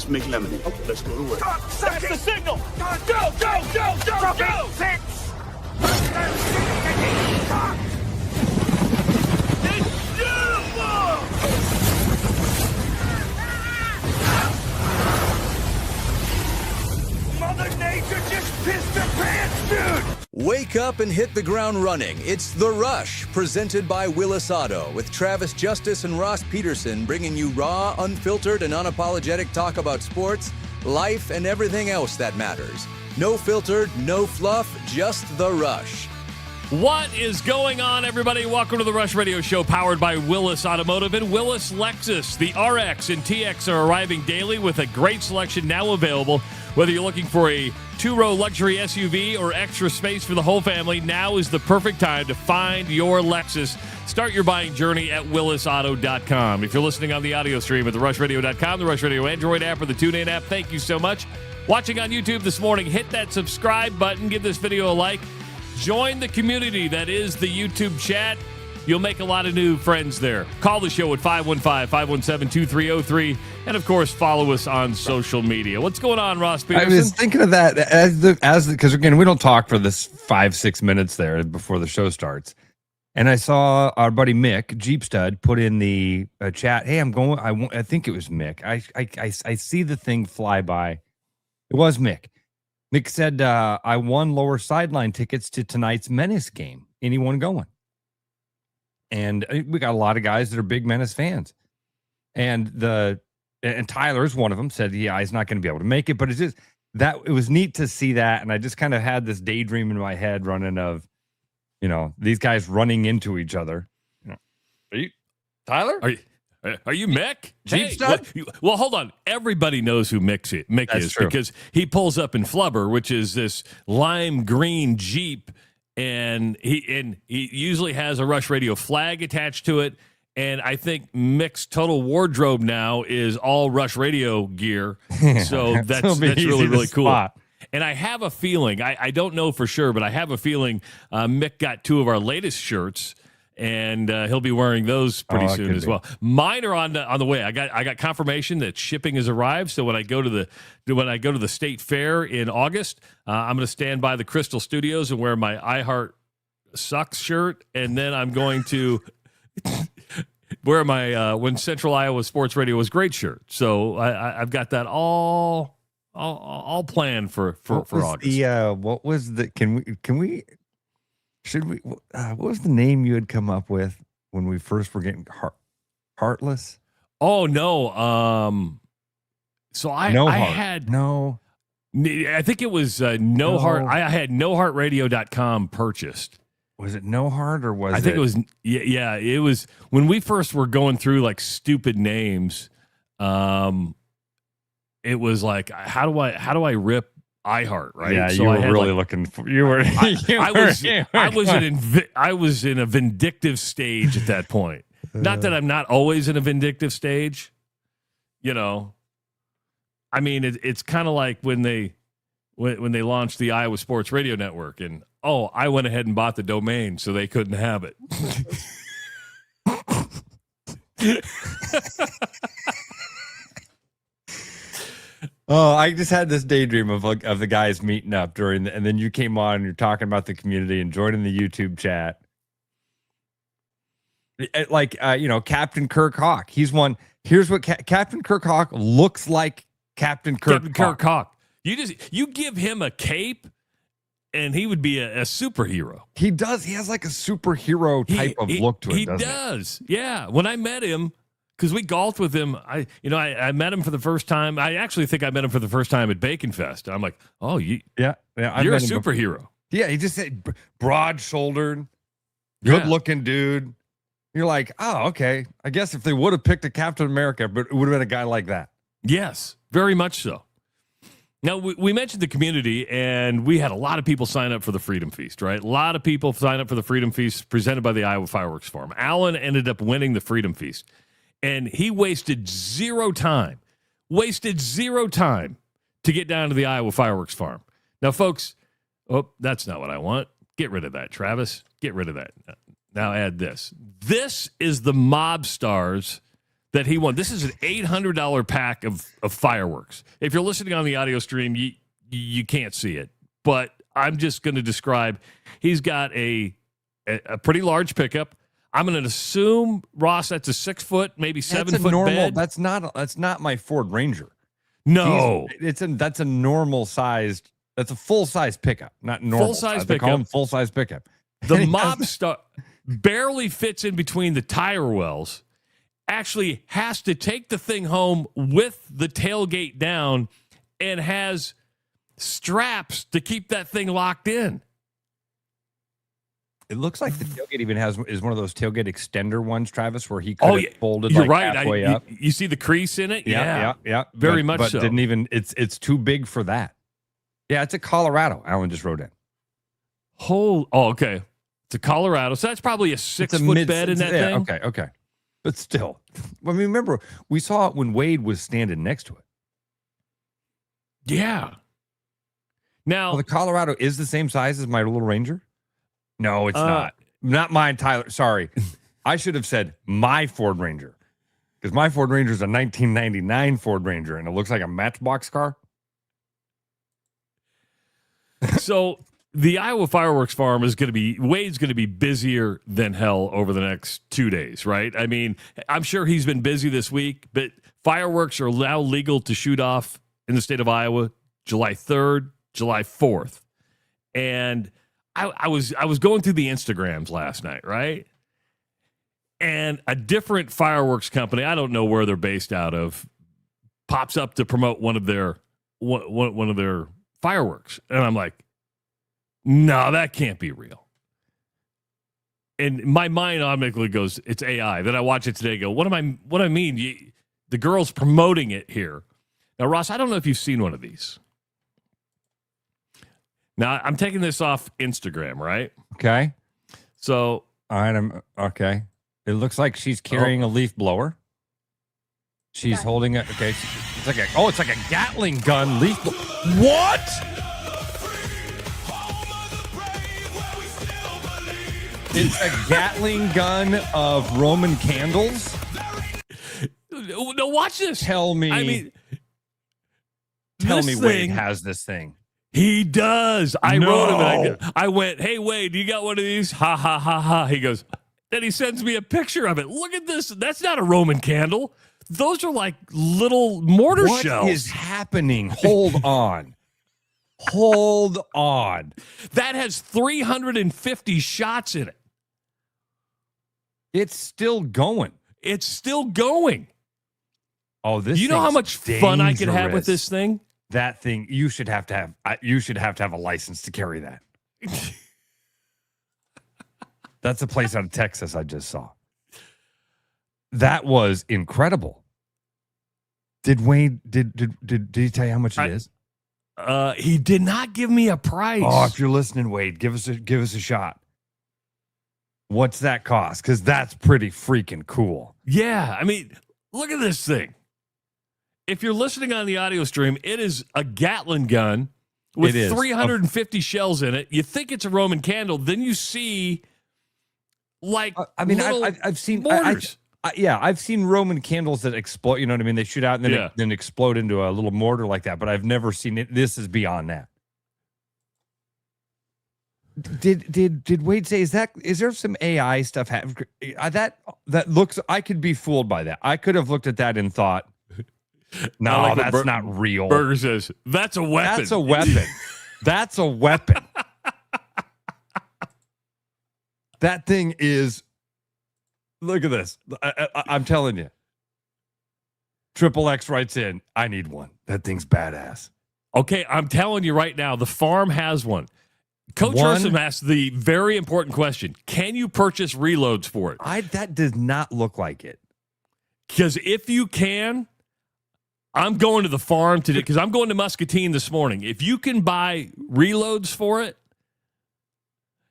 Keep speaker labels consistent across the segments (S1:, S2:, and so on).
S1: let's make lemonade. Okay, let's go to work.
S2: That's the signal! Go, go, go, go, go! Six! It's beautiful! Mother Nature just pissed her pants, dude!
S3: Wake up and hit the ground running. It's The Rush, presented by Willis Auto, with Travis Justice and Ross Peterson bringing you raw, unfiltered, and unapologetic talk about sports, life, and everything else that matters. No filtered, no fluff, just The Rush.
S4: What is going on, everybody? Welcome to the Rush Radio Show, powered by Willis Automotive and Willis Lexus. The RX and TX are arriving daily with a great selection now available. Whether you're looking for a two-row luxury SUV or extra space for the whole family, now is the perfect time to find your Lexus. Start your buying journey at willisauto.com. If you're listening on the audio stream at therushradio.com, the Rush Radio Android app, or the TuneIn app, thank you so much. Watching on YouTube this morning, hit that subscribe button, give this video a like. Join the community that is the YouTube chat. You'll make a lot of new friends there. Call the show at 515-517-2303. And, of course, follow us on social media. What's going on, Ross Peterson?
S5: I was thinking of that because, again, we don't talk for this 5-6 minutes there before the show starts. And I saw our buddy Mick, Jeep Stud, put in the chat, hey, I think it was Mick. I see the thing fly by. It was Mick. Mick said, I won lower sideline tickets to tonight's Menace game. Anyone going? And we got a lot of guys that are big Menace fans. And Tyler's one of them, said, yeah, he's not going to be able to make it. But it was neat to see that. And I just kind of had this daydream in my head running of, these guys running into each other. Are you Tyler?
S4: Are you Mick?
S5: Jeep Stud?
S4: Well, hold on. Everybody knows who Mick is
S5: true.
S4: Because he pulls up in Flubber, which is this lime green Jeep, and he usually has a Rush Radio flag attached to it. And I think Mick's total wardrobe now is all Rush Radio gear. So that's really, really cool.
S5: Spot.
S4: And I have a feeling, I don't know for sure, but I have a feeling Mick got two of our latest shirts. And he'll be wearing those pretty soon as well. Mine are on the way. I got confirmation that shipping has arrived. So when I go to the state fair in August, I'm going to stand by the Crystal Studios and wear my I Heart Sucks shirt, and then I'm going to wear my When Central Iowa Sports Radio Was Great shirt. So I've got that all planned for August.
S5: What was the? Can we? Should we? What was the name you had come up with when we first were getting Heartless?
S4: Oh no. So I think it was No Heart. I had noheartradio.com purchased.
S5: Was it No Heart or was it?
S4: I think it was. Yeah. It was when we first were going through like stupid names. It was like, how do I rip iHeart, right?
S5: Yeah, so you were really looking for. You were.
S4: I was in a vindictive stage at that point. Not that I'm not always in a vindictive stage. I mean, it's kind of like when they launched the Iowa Sports Radio Network, and I went ahead and bought the domain so they couldn't have it.
S5: Oh, I just had this daydream of the guys meeting up and then you came on and you're talking about the community and joining the YouTube chat. Like, Captain Kirk Hawk. He's one. Here's what Captain Kirk Hawk looks like. Captain Kirk Hawk.
S4: You give him a cape and he would be a superhero.
S5: He does. He has like a superhero type of look to it.
S4: He does. Yeah. When I met him, because we golfed with him, I met him for the first time. I actually think I met him for the first time at Bacon Fest. I'm like, you're a superhero.
S5: Yeah, he just said broad-shouldered, good-looking dude. You're like, oh, okay. I guess if they would have picked a Captain America, but it would have been a guy like that.
S4: Yes, very much so. Now, we mentioned the community, and we had a lot of people sign up for the Freedom Feast, right? A lot of people sign up for the Freedom Feast presented by the Iowa Fireworks Farm. Alan ended up winning the Freedom Feast. And he wasted zero time to get down to the Iowa Fireworks Farm. Now, folks, that's not what I want. Get rid of that, Travis. Get rid of that. Now add this. This is the mob stars that he won. This is an $800 pack of fireworks. If you're listening on the audio stream, you can't see it, but I'm just going to describe. He's got a pretty large pickup. I'm going to assume, Ross, that's a 6 foot, maybe 7 foot
S5: normal
S4: bed.
S5: That's not my Ford Ranger.
S4: No,
S5: that's a normal sized. That's a full size pickup, not normal.
S4: Full size
S5: They call
S4: pickup.
S5: them full size pickup.
S4: The mob star barely fits in between the tire wells. Actually has to take the thing home with the tailgate down and has straps to keep that thing locked in.
S5: It looks like the tailgate even is one of those tailgate extender ones, Travis, where he could have folded
S4: you're
S5: like
S4: right.
S5: halfway up.
S4: You see the crease in it?
S5: Yeah.
S4: Very much
S5: but
S4: so.
S5: Didn't even. It's too big for that. Yeah, it's a Colorado. Alan just wrote in.
S4: Okay. It's a Colorado. So that's probably a 6 foot bed in that thing.
S5: Okay. But still, I mean, remember, we saw it when Wade was standing next to it.
S4: Yeah. Now,
S5: The Colorado is the same size as my little Ranger? No, it's not. Not mine, Tyler. Sorry. I should have said my Ford Ranger. Because my Ford Ranger is a 1999 Ford Ranger, and it looks like a Matchbox car.
S4: so the Iowa Fireworks Farm is Wade's going to be busier than hell over the next 2 days, right? I mean, I'm sure he's been busy this week, but fireworks are now legal to shoot off in the state of Iowa July 3rd, July 4th. And I was going through the Instagrams last night, right? And a different fireworks company, I don't know where they're based out of, pops up to promote one of their fireworks. And I'm like, no, that can't be real. And my mind automatically goes, it's AI. Then I watch it today and go, what do I mean? The girl's promoting it here. Now, Ross, I don't know if you've seen one of these. Now, I'm taking this off Instagram, right?
S5: Okay.
S4: So,
S5: all right. Okay. It looks like she's carrying a leaf blower. She's holding it. Okay. It's like a Gatling gun leaf blower. What? It's a Gatling gun of Roman candles.
S4: No, watch this.
S5: Tell me.
S4: I mean,
S5: tell me Wade has this thing.
S4: He does. I wrote him and I went, hey, Wade, you got one of these? Ha, ha, ha, ha. He goes, then he sends me a picture of it. Look at this. That's not a Roman candle. Those are like little mortar shells.
S5: What is happening? Hold on. Hold on.
S4: That has 350 shots in it.
S5: It's still going.
S4: It's still going.
S5: Oh, this.
S4: You know how much fun I could have with this thing?
S5: That thing, you should have to have a license to carry that. That's a place out of Texas I just saw. That was incredible. Did Wade did he tell you how much it is?
S4: He did not give me a price.
S5: Oh, if you're listening, Wade, give us a shot. What's that cost? Because that's pretty freaking cool.
S4: Yeah, I mean, look at this thing. If you're listening on the audio stream, it is a Gatling gun with 350 shells in it. You think it's a Roman candle, then you see like
S5: I've seen
S4: mortars.
S5: I've seen Roman candles that explode. You know what I mean? They shoot out and then explode into a little mortar like that. But I've never seen it. This is beyond that. Did Wade say is there some AI stuff that looks? I could be fooled by that. I could have looked at that and thought, no, like that's not real.
S4: Berger says that's a weapon.
S5: That's a weapon. That's a weapon. That thing is. Look at this. I'm telling you. Triple X writes in, I need one. That thing's badass.
S4: Okay, I'm telling you right now, the farm has one. Coach Urson asked the very important question: can you purchase reloads for it?
S5: That does not look like it.
S4: Because if you can, I'm going to the farm today. Because I'm going to Muscatine this morning. If you can buy reloads for it,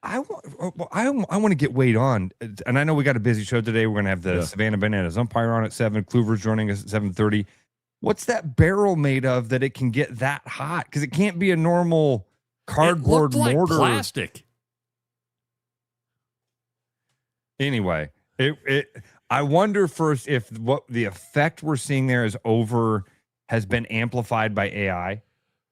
S5: I want to get Wade on, and I know we got a busy show today. We're going to have the Savannah Bananas umpire on at 7. Kluver's joining us at 7:30. What's that barrel made of that it can get that hot? Because it can't be a normal cardboard mortar.
S4: Plastic.
S5: Anyway, I wonder first if what the effect we're seeing there has been amplified by AI.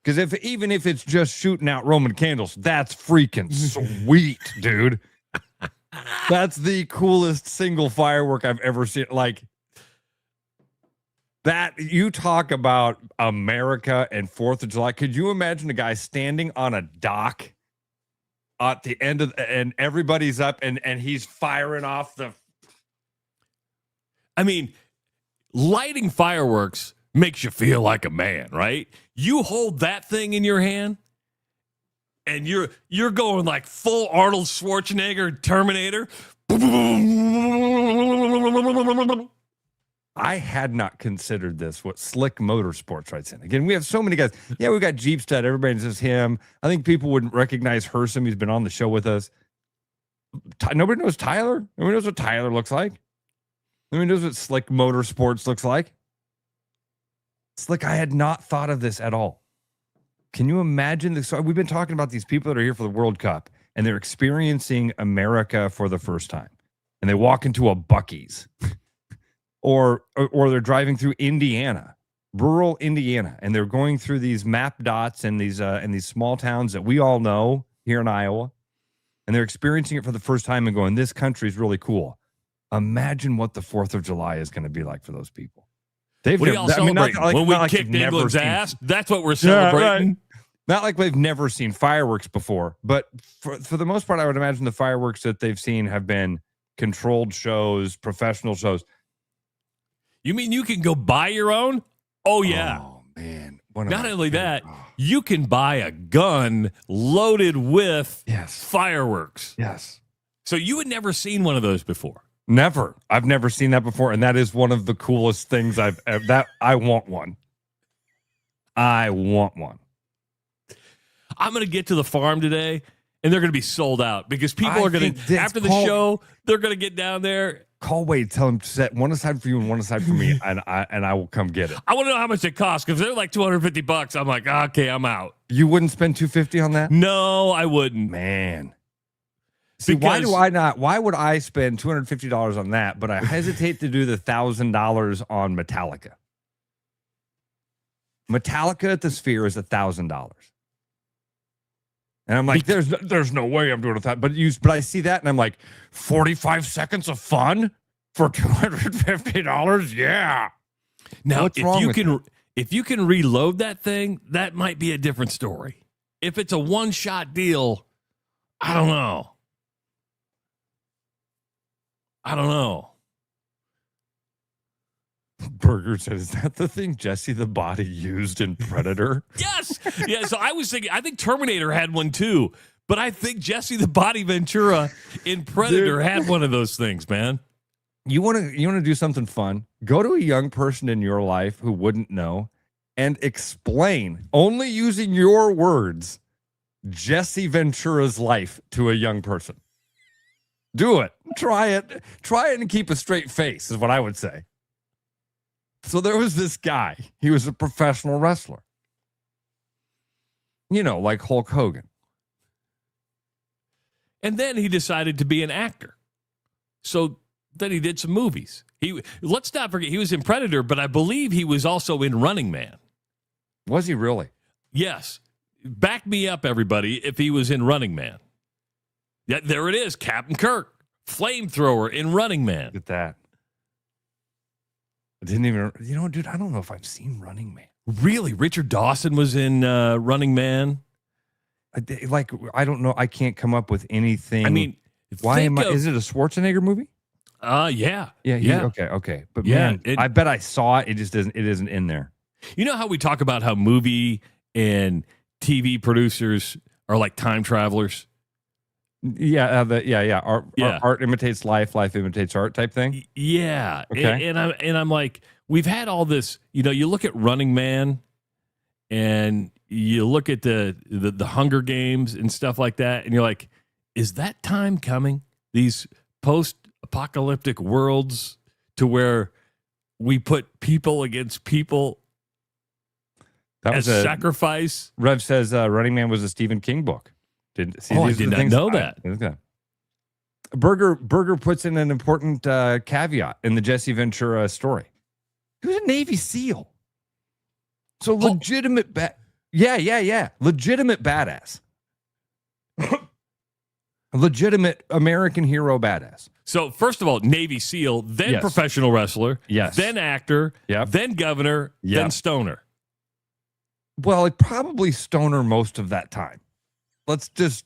S5: Because even if it's just shooting out Roman candles, that's freaking sweet, dude. That's the coolest single firework I've ever seen. Like that, you talk about America and 4th of July. Could you imagine a guy standing on a dock at the end of and everybody's up and he's firing off the.
S4: I mean, lighting fireworks makes you feel like a man, right? You hold that thing in your hand and you're going like full Arnold Schwarzenegger Terminator.
S5: I had not considered this, what Slick Motorsports writes in. Again, we have so many guys. Yeah, we got Jeep Stud. Everybody says him. I think people wouldn't recognize Hersom. He's been on the show with us. Nobody knows Tyler. Nobody knows what Tyler looks like. Nobody knows what Slick Motorsports looks like. Slick, I had not thought of this at all. Can you imagine this? So we've been talking about these people that are here for the World Cup, and they're experiencing America for the first time. And they walk into a Buc-ee's. Or they're driving through Indiana, rural Indiana, and they're going through these map dots and these small towns that we all know here in Iowa, and they're experiencing it for the first time and going, "This country is really cool." Imagine what the 4th of July is going to be like for those people.
S4: What are y'all celebrating? When we kicked England's ass, that's what we're celebrating.
S5: Yeah, right. Not like they've never seen fireworks before, but for the most part, I would imagine the fireworks that they've seen have been controlled shows, professional shows.
S4: You mean you can go buy your own? Oh, yeah.
S5: Oh, man.
S4: Not only that, you can buy a gun loaded with fireworks.
S5: Yes.
S4: So you had never seen one of those before?
S5: Never. I've never seen that before, and that is one of the coolest things I've ever. I want one. I want one.
S4: I'm going to get to the farm today, and they're going to be sold out because people are going to, after the show, they're going to get down there.
S5: Call Wade, tell him to set one aside for you and one aside for me, and I will come get it.
S4: I want to know how much it costs because they're like $250. I'm like, okay, I'm out.
S5: You wouldn't spend $250 on that?
S4: No, I wouldn't.
S5: Man. See, why do I not? Why would I spend $250 on that, but I hesitate to do the $1,000 on Metallica? Metallica at the Sphere is $1,000. And I'm like, there's no way I'm doing that. But I see that and I'm like, 45 seconds of fun for $250? Yeah.
S4: Now, if you can reload that thing, that might be a different story. If it's a one-shot deal, I don't know.
S5: Burger said, is that the thing Jesse the Body used in Predator?
S4: Yes. Yeah, so I was thinking, I think Terminator had one too, but I think Jesse the Body Ventura in Predator had one of those things, man.
S5: You want to do something fun? Go to a young person in your life who wouldn't know and explain, only using your words, Jesse Ventura's life to a young person. Do it. Try it. Try it and keep a straight face is what I would say. So there was this guy. He was a professional wrestler. You know, like Hulk Hogan.
S4: And then he decided to be an actor. So then he did some movies. Let's not forget, he was in Predator, but I believe he was also in Running Man.
S5: Was he really?
S4: Yes. Back me up, everybody, if he was in Running Man. Yeah, there it is, Captain Kirk, flamethrower in Running Man.
S5: Look at that. I didn't even, dude, I don't know if I've seen Running Man.
S4: Really? Richard Dawson was in Running Man?
S5: I don't know. I can't come up with anything.
S4: I mean,
S5: is it a Schwarzenegger movie?
S4: Yeah.
S5: Yeah. Okay. But
S4: yeah,
S5: man, I bet I saw it. It just it isn't in there.
S4: You know how we talk about how movie and TV producers are like time travelers?
S5: Yeah, art imitates life, life imitates art type thing.
S4: Yeah,
S5: okay.
S4: And I'm like, we've had all this. You look at Running Man, and you look at the Hunger Games and stuff like that, and you're like, is that time coming? These post-apocalyptic worlds to where we put people against people as sacrifice.
S5: Rev says Running Man was a Stephen King book.
S4: I did not know that.
S5: Berger puts in an important caveat in the Jesse Ventura story. He was a Navy SEAL. So legitimate legitimate badass. Legitimate American hero badass.
S4: So first of all, Navy SEAL, then professional wrestler, then actor, then governor, then stoner.
S5: Well, probably stoner most of that time. Let's just.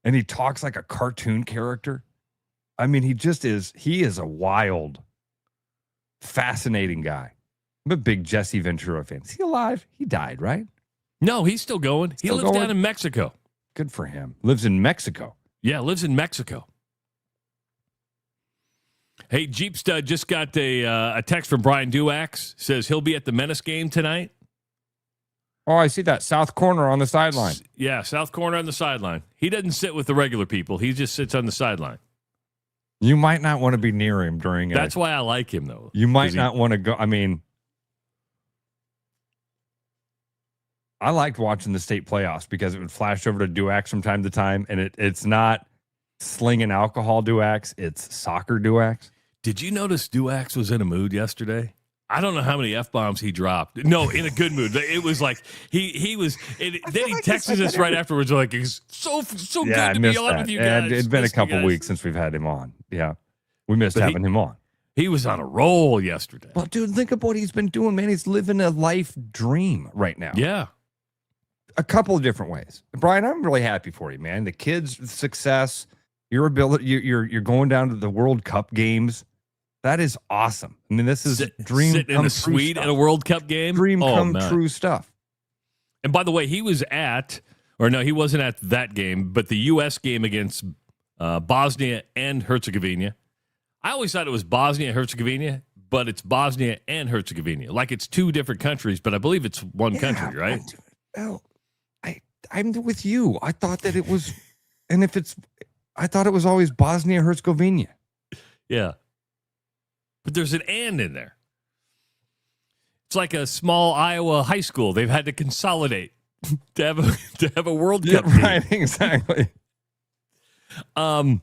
S5: And he talks like a cartoon character. I mean, he is a wild, fascinating guy. I'm a big Jesse Ventura fan. Is he alive? He died, right?
S4: No, he's still going. He lives down in Mexico.
S5: Good for him. Lives in Mexico.
S4: Yeah, lives in Mexico. Hey, Jeep Stud just got a text from Brian Duax. Says he'll be at the Menace game tonight.
S5: Oh, I see that. South corner on the sideline.
S4: Yeah, south corner on the sideline. He doesn't sit with the regular people. He just sits on the sideline.
S5: You might not want to be near him during it.
S4: That's why I like him, though.
S5: You might not want to go. I mean, I liked watching the state playoffs because it would flash over to Duax from time to time, and it's not slinging alcohol Duax, it's soccer Duax.
S4: Did you notice Duax was in a mood yesterday? I don't know how many F-bombs he dropped. No, in a good mood. It was like he was. Then he texted us right afterwards, like, it's so good to be on with you guys.
S5: And it's been a couple weeks since we've had him on. Yeah, we missed having him on.
S4: He was on a roll yesterday.
S5: Well, dude, think of what he's been doing, man. He's living a life dream right now.
S4: Yeah.
S5: A couple of different ways. Brian, I'm really happy for you, man. The kids' success, your ability, you're going down to the World Cup games. That is awesome. I mean, this is dream
S4: sitting in a suite at a World Cup game.
S5: Dream come true stuff.
S4: And by the way, he wasn't at that game, but the U.S. game against Bosnia and Herzegovina. I always thought it was Bosnia and Herzegovina, but it's Bosnia and Herzegovina. Like it's two different countries, but I believe it's one country, right?
S5: Well, I'm with you. I thought that it was, I thought it was always Bosnia and Herzegovina.
S4: Yeah. But there's an and in there. It's like a small Iowa high school. They've had to consolidate to have a World Cup team.
S5: Right, exactly.
S4: The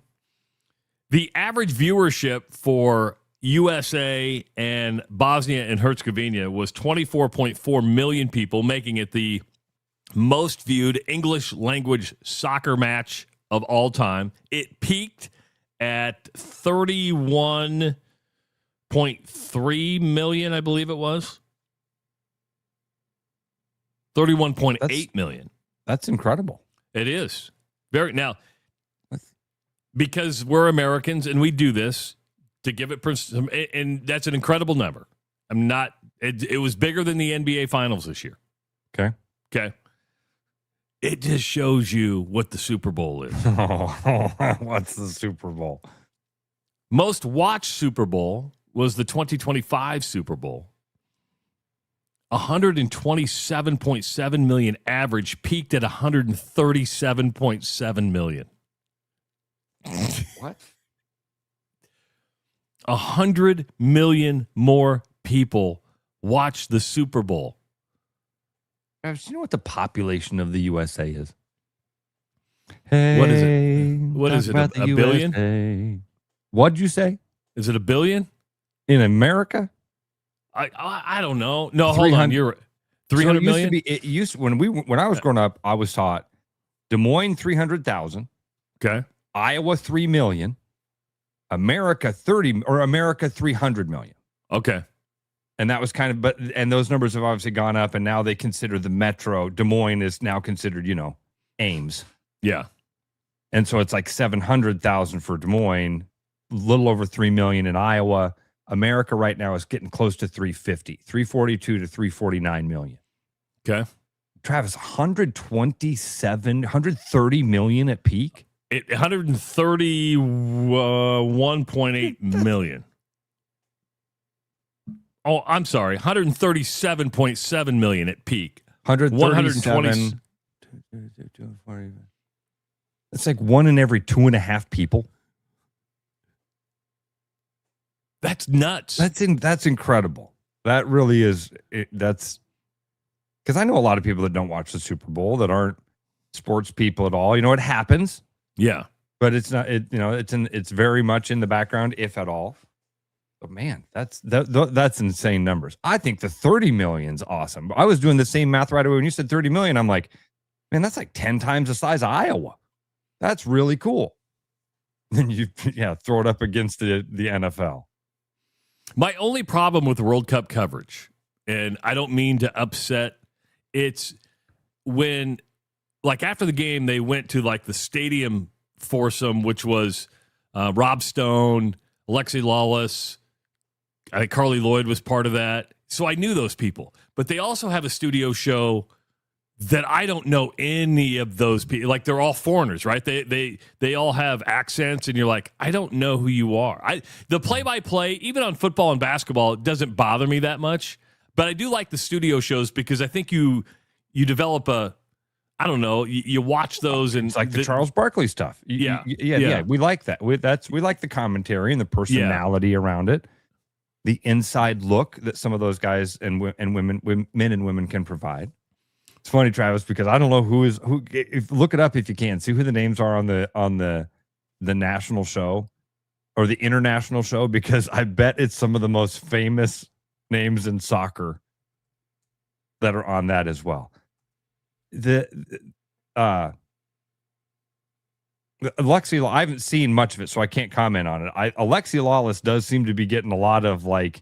S4: average viewership for USA and Bosnia and Herzegovina was 24.4 million people, making it the most viewed English language soccer match of all time. It peaked at 31.3 million, I believe it was. 31.8 million.
S5: That's incredible.
S4: It is. Now, because we're Americans and we do this to give it, and that's an incredible number. It was bigger than the NBA Finals this year.
S5: Okay.
S4: It just shows you what the Super Bowl is.
S5: What's the Super Bowl?
S4: Most watched Super Bowl was the 2025 Super Bowl. 127.7 million average, peaked at 137.7 million.
S5: What?
S4: 100 million more people watch the Super Bowl.
S5: Do you know what the population of the USA is? Hey,
S4: what is it? What is it? A billion?
S5: USA. What'd you say?
S4: Is it a billion?
S5: In America?
S4: I don't know. No, hold on. You're 300 million?
S5: It used to, when I was growing up, I was taught Des Moines 300,000.
S4: Okay.
S5: Iowa 3 million. America 300 million.
S4: Okay.
S5: And that was kind of, and those numbers have obviously gone up, and now they consider the metro. Des Moines is now considered, Ames.
S4: Yeah.
S5: And so it's like 700,000 for Des Moines, a little over 3 million in Iowa. America right now is getting close to 342 to 349 million.
S4: Okay.
S5: Travis, 130 million at peak?
S4: 131.8 million. Oh, I'm sorry. 137.7 million at peak.
S5: 120. That's like one in every 2.5 people.
S4: That's nuts.
S5: That's incredible. That really is. That's because I know a lot of people that don't watch the Super Bowl that aren't sports people at all. It happens,
S4: Yeah.
S5: but it's not. It's very much in the background, if at all. But man, that's insane numbers. I think the 30 million's awesome. I was doing the same math right away when you said 30 million. I'm like, man, that's like 10 times the size of Iowa. That's really cool. Then you throw it up against the NFL.
S4: My only problem with World Cup coverage, and I don't mean to upset, it's when, like, after the game, they went to, like, the stadium foursome, which was Rob Stone, Alexi Lawless, I think Carly Lloyd was part of that. So I knew those people. But they also have a studio show that I don't know any of those people. Like, they're all foreigners, right? They all have accents, and you're like, I don't know who you are. The play-by-play, even on football and basketball, it doesn't bother me that much. But I do like the studio shows because I think you develop I don't know, you watch those, and
S5: it's like the Charles Barkley stuff. Yeah. We like that. We like the commentary and the personality around it. The inside look that some of those guys and women, men and women can provide. It's funny, Travis, because I don't know who. Look it up if you can. See who the names are on the national show or the international show, because I bet it's some of the most famous names in soccer that are on that as well. Alexi, I haven't seen much of it, so I can't comment on it. Alexi Lawless does seem to be getting a lot of like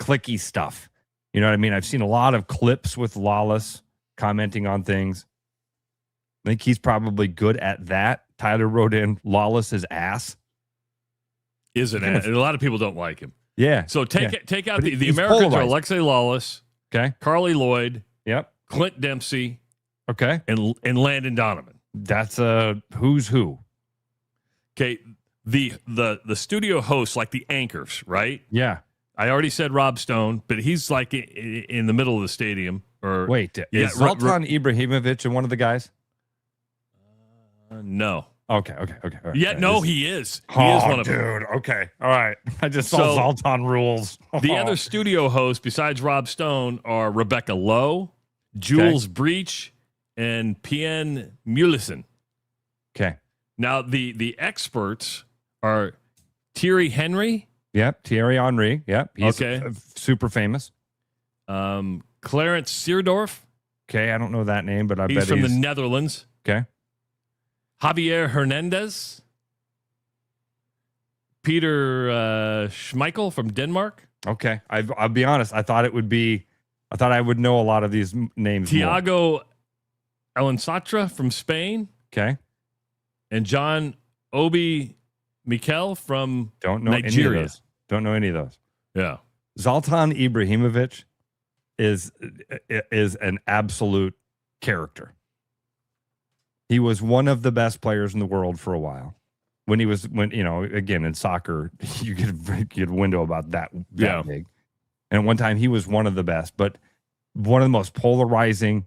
S5: clicky stuff. You know what I mean? I've seen a lot of clips with Lawless commenting on things. I think he's probably good at that. Tyler wrote in Lawless's ass.
S4: Isn't it? A lot of people don't like him.
S5: Yeah.
S4: So take out
S5: But
S4: the
S5: he's
S4: Americans
S5: polarized.
S4: are Alexi Lawless,
S5: Okay.
S4: Carly Lloyd,
S5: Yep.
S4: Clint Dempsey,
S5: Okay.
S4: and Landon Donovan.
S5: That's a who's who.
S4: Okay, the studio hosts, like the anchors, right?
S5: Yeah.
S4: I already said Rob Stone, but he's like in the middle of the stadium. Or
S5: Wait, is Zoltan Ibrahimovic one of the guys?
S4: No.
S5: Okay. All right.
S4: Yeah, no, he is. He is one of them.
S5: Dude. Okay. All right. I just saw
S4: So,
S5: Zoltan rules.
S4: The other studio hosts besides Rob Stone are Rebecca Lowe, Jules Breach, and Pien Mulison.
S5: Okay.
S4: Now, the experts are Thierry Henry.
S5: Yep. Thierry Henry. Yep. He's
S4: Okay.
S5: Super famous.
S4: Clarence Seerdorf.
S5: Okay. I don't know that name, but I
S4: He's
S5: bet
S4: from
S5: he's
S4: the Netherlands.
S5: okay.
S4: Javier Hernandez. Peter Schmeichel from Denmark.
S5: Okay. I'll be honest. I thought I would know a lot of these names.
S4: Tiago Alansatra from Spain.
S5: Okay.
S4: And John Obi Mikel from
S5: Don't know
S4: Nigeria.
S5: any of those. Don't know any of those.
S4: Yeah.
S5: Zoltan Ibrahimovic is an absolute character. He was one of the best players in the world for a while. When again, in soccer, you get a window about that big. And at one time he was one of the best, but one of the most polarizing.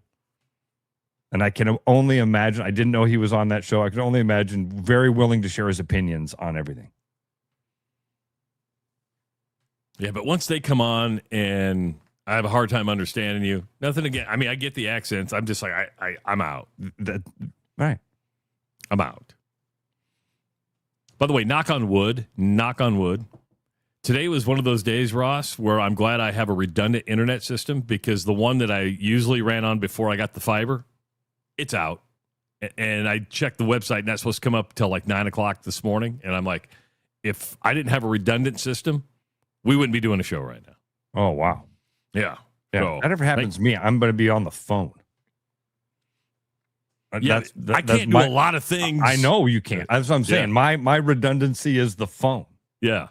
S5: And I can only imagine, I didn't know he was on that show. I can only imagine very willing to share his opinions on everything.
S4: Yeah, but once they come on and I have a hard time understanding you, nothing again. I mean, I get the accents. I'm just like, I'm out.
S5: Right.
S4: I'm out. By the way, knock on wood. Today was one of those days, Ross, where I'm glad I have a redundant internet system, because the one that I usually ran on before I got the fiber, it's out. And I checked the website, and that's supposed to come up till like 9 o'clock this morning. And I'm like, if I didn't have a redundant system, we wouldn't be doing a show right now.
S5: Oh, wow.
S4: Yeah.
S5: Yeah.
S4: So,
S5: that never happens to me. I'm going to be on the phone.
S4: Yeah, I can't do a lot of things.
S5: I know you can't. That's what I'm saying.
S4: Yeah.
S5: My redundancy is the phone.
S4: Yeah.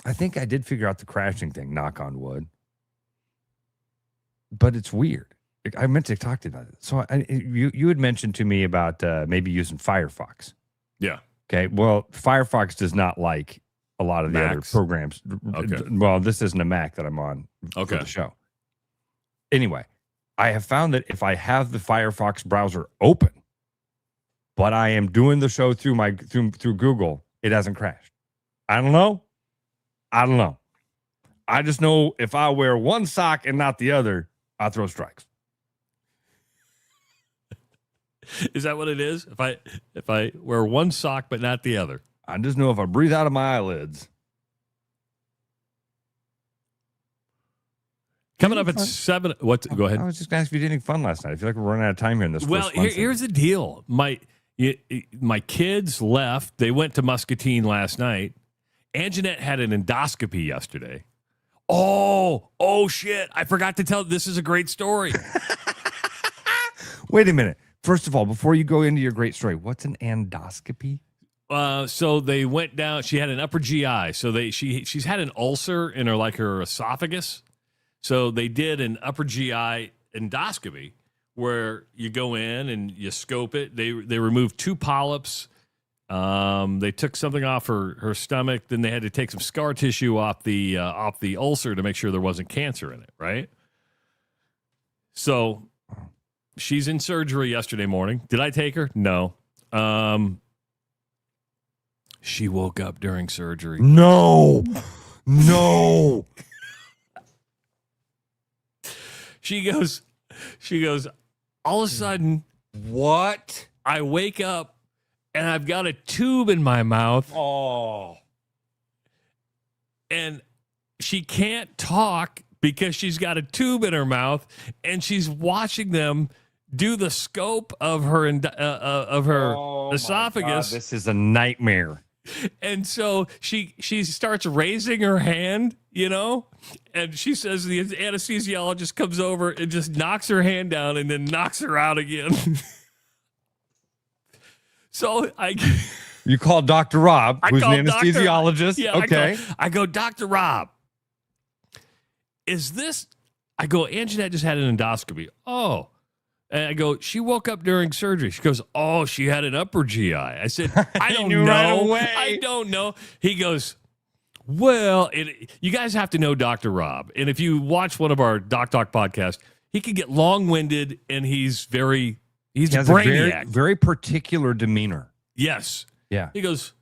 S5: I think I did figure out the crashing thing, knock on wood. But it's weird. I meant to talk to you about it. So you had mentioned to me about maybe using Firefox.
S4: Yeah.
S5: Okay. Well, Firefox does not like a lot of the other
S4: Macs.
S5: programs.
S4: Okay.
S5: Well, this isn't a Mac that I'm on for the show. Anyway, I have found that if I have the Firefox browser open, but I am doing the show through through Google, it hasn't crashed. I don't know. I just know if I wear one sock and not the other, I throw strikes.
S4: Is that what it is? If I wear one sock but not the other.
S5: I just know if I breathe out of my eyelids.
S4: Coming up at 7. What? Go ahead.
S5: I was just going to ask if you did anything fun last night. I feel like we're running out of time here in this.
S4: Well, here's the deal. My kids left. They went to Muscatine last night. Anjanette had an endoscopy yesterday. Oh, shit. I forgot to tell. This is a great story.
S5: Wait a minute. First of all, before you go into your great story, what's an endoscopy?
S4: So they went down. She had an upper GI. So she's had an ulcer in her esophagus. So they did an upper GI endoscopy where you go in and you scope it. They removed 2 polyps. They took something off her stomach. Then they had to take some scar tissue off the ulcer to make sure there wasn't cancer in it, right? So she's in surgery yesterday morning. Did I take her? No. She woke up during surgery.
S5: No.
S4: She goes, all of a sudden,
S5: What?
S4: I wake up and I've got a tube in my mouth.
S5: Oh.
S4: And she can't talk because she's got a tube in her mouth, and she's watching them do the scope of her esophagus.
S5: God, this is a nightmare.
S4: And so she starts raising her hand, and she says the anesthesiologist comes over and just knocks her hand down and then knocks her out again. So
S5: You called Dr. Rob, who's an
S4: called
S5: anesthesiologist.
S4: Yeah,
S5: okay.
S4: I go, Dr. Rob, is this? I go, Anjanette just had an endoscopy. Oh. And I go, she woke up during surgery. She goes, oh, she had an upper GI. I said, I don't know.
S5: Right away.
S4: I don't know. He goes, well, you guys have to know Dr. Rob. And if you watch one of our Doc Talk podcasts, he can get long-winded, and he's a brainiac.
S5: Very particular demeanor.
S4: Yes.
S5: Yeah.
S4: He goes,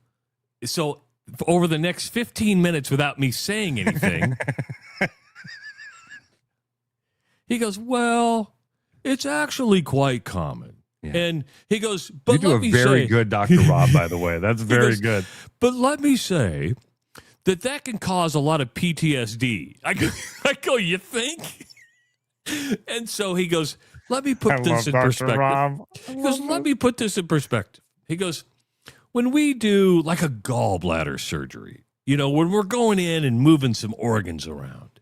S4: so over the next 15 minutes without me saying anything, he goes, well, it's actually quite common. Yeah. And he goes, but
S5: you do a very good Dr. Rob, by the way. That's very good.
S4: But let me say that can cause a lot of PTSD. I go, you think? And so he goes, let me put this in perspective. He goes, let me put this in perspective. He goes, when we do like a gallbladder surgery, when we're going in and moving some organs around,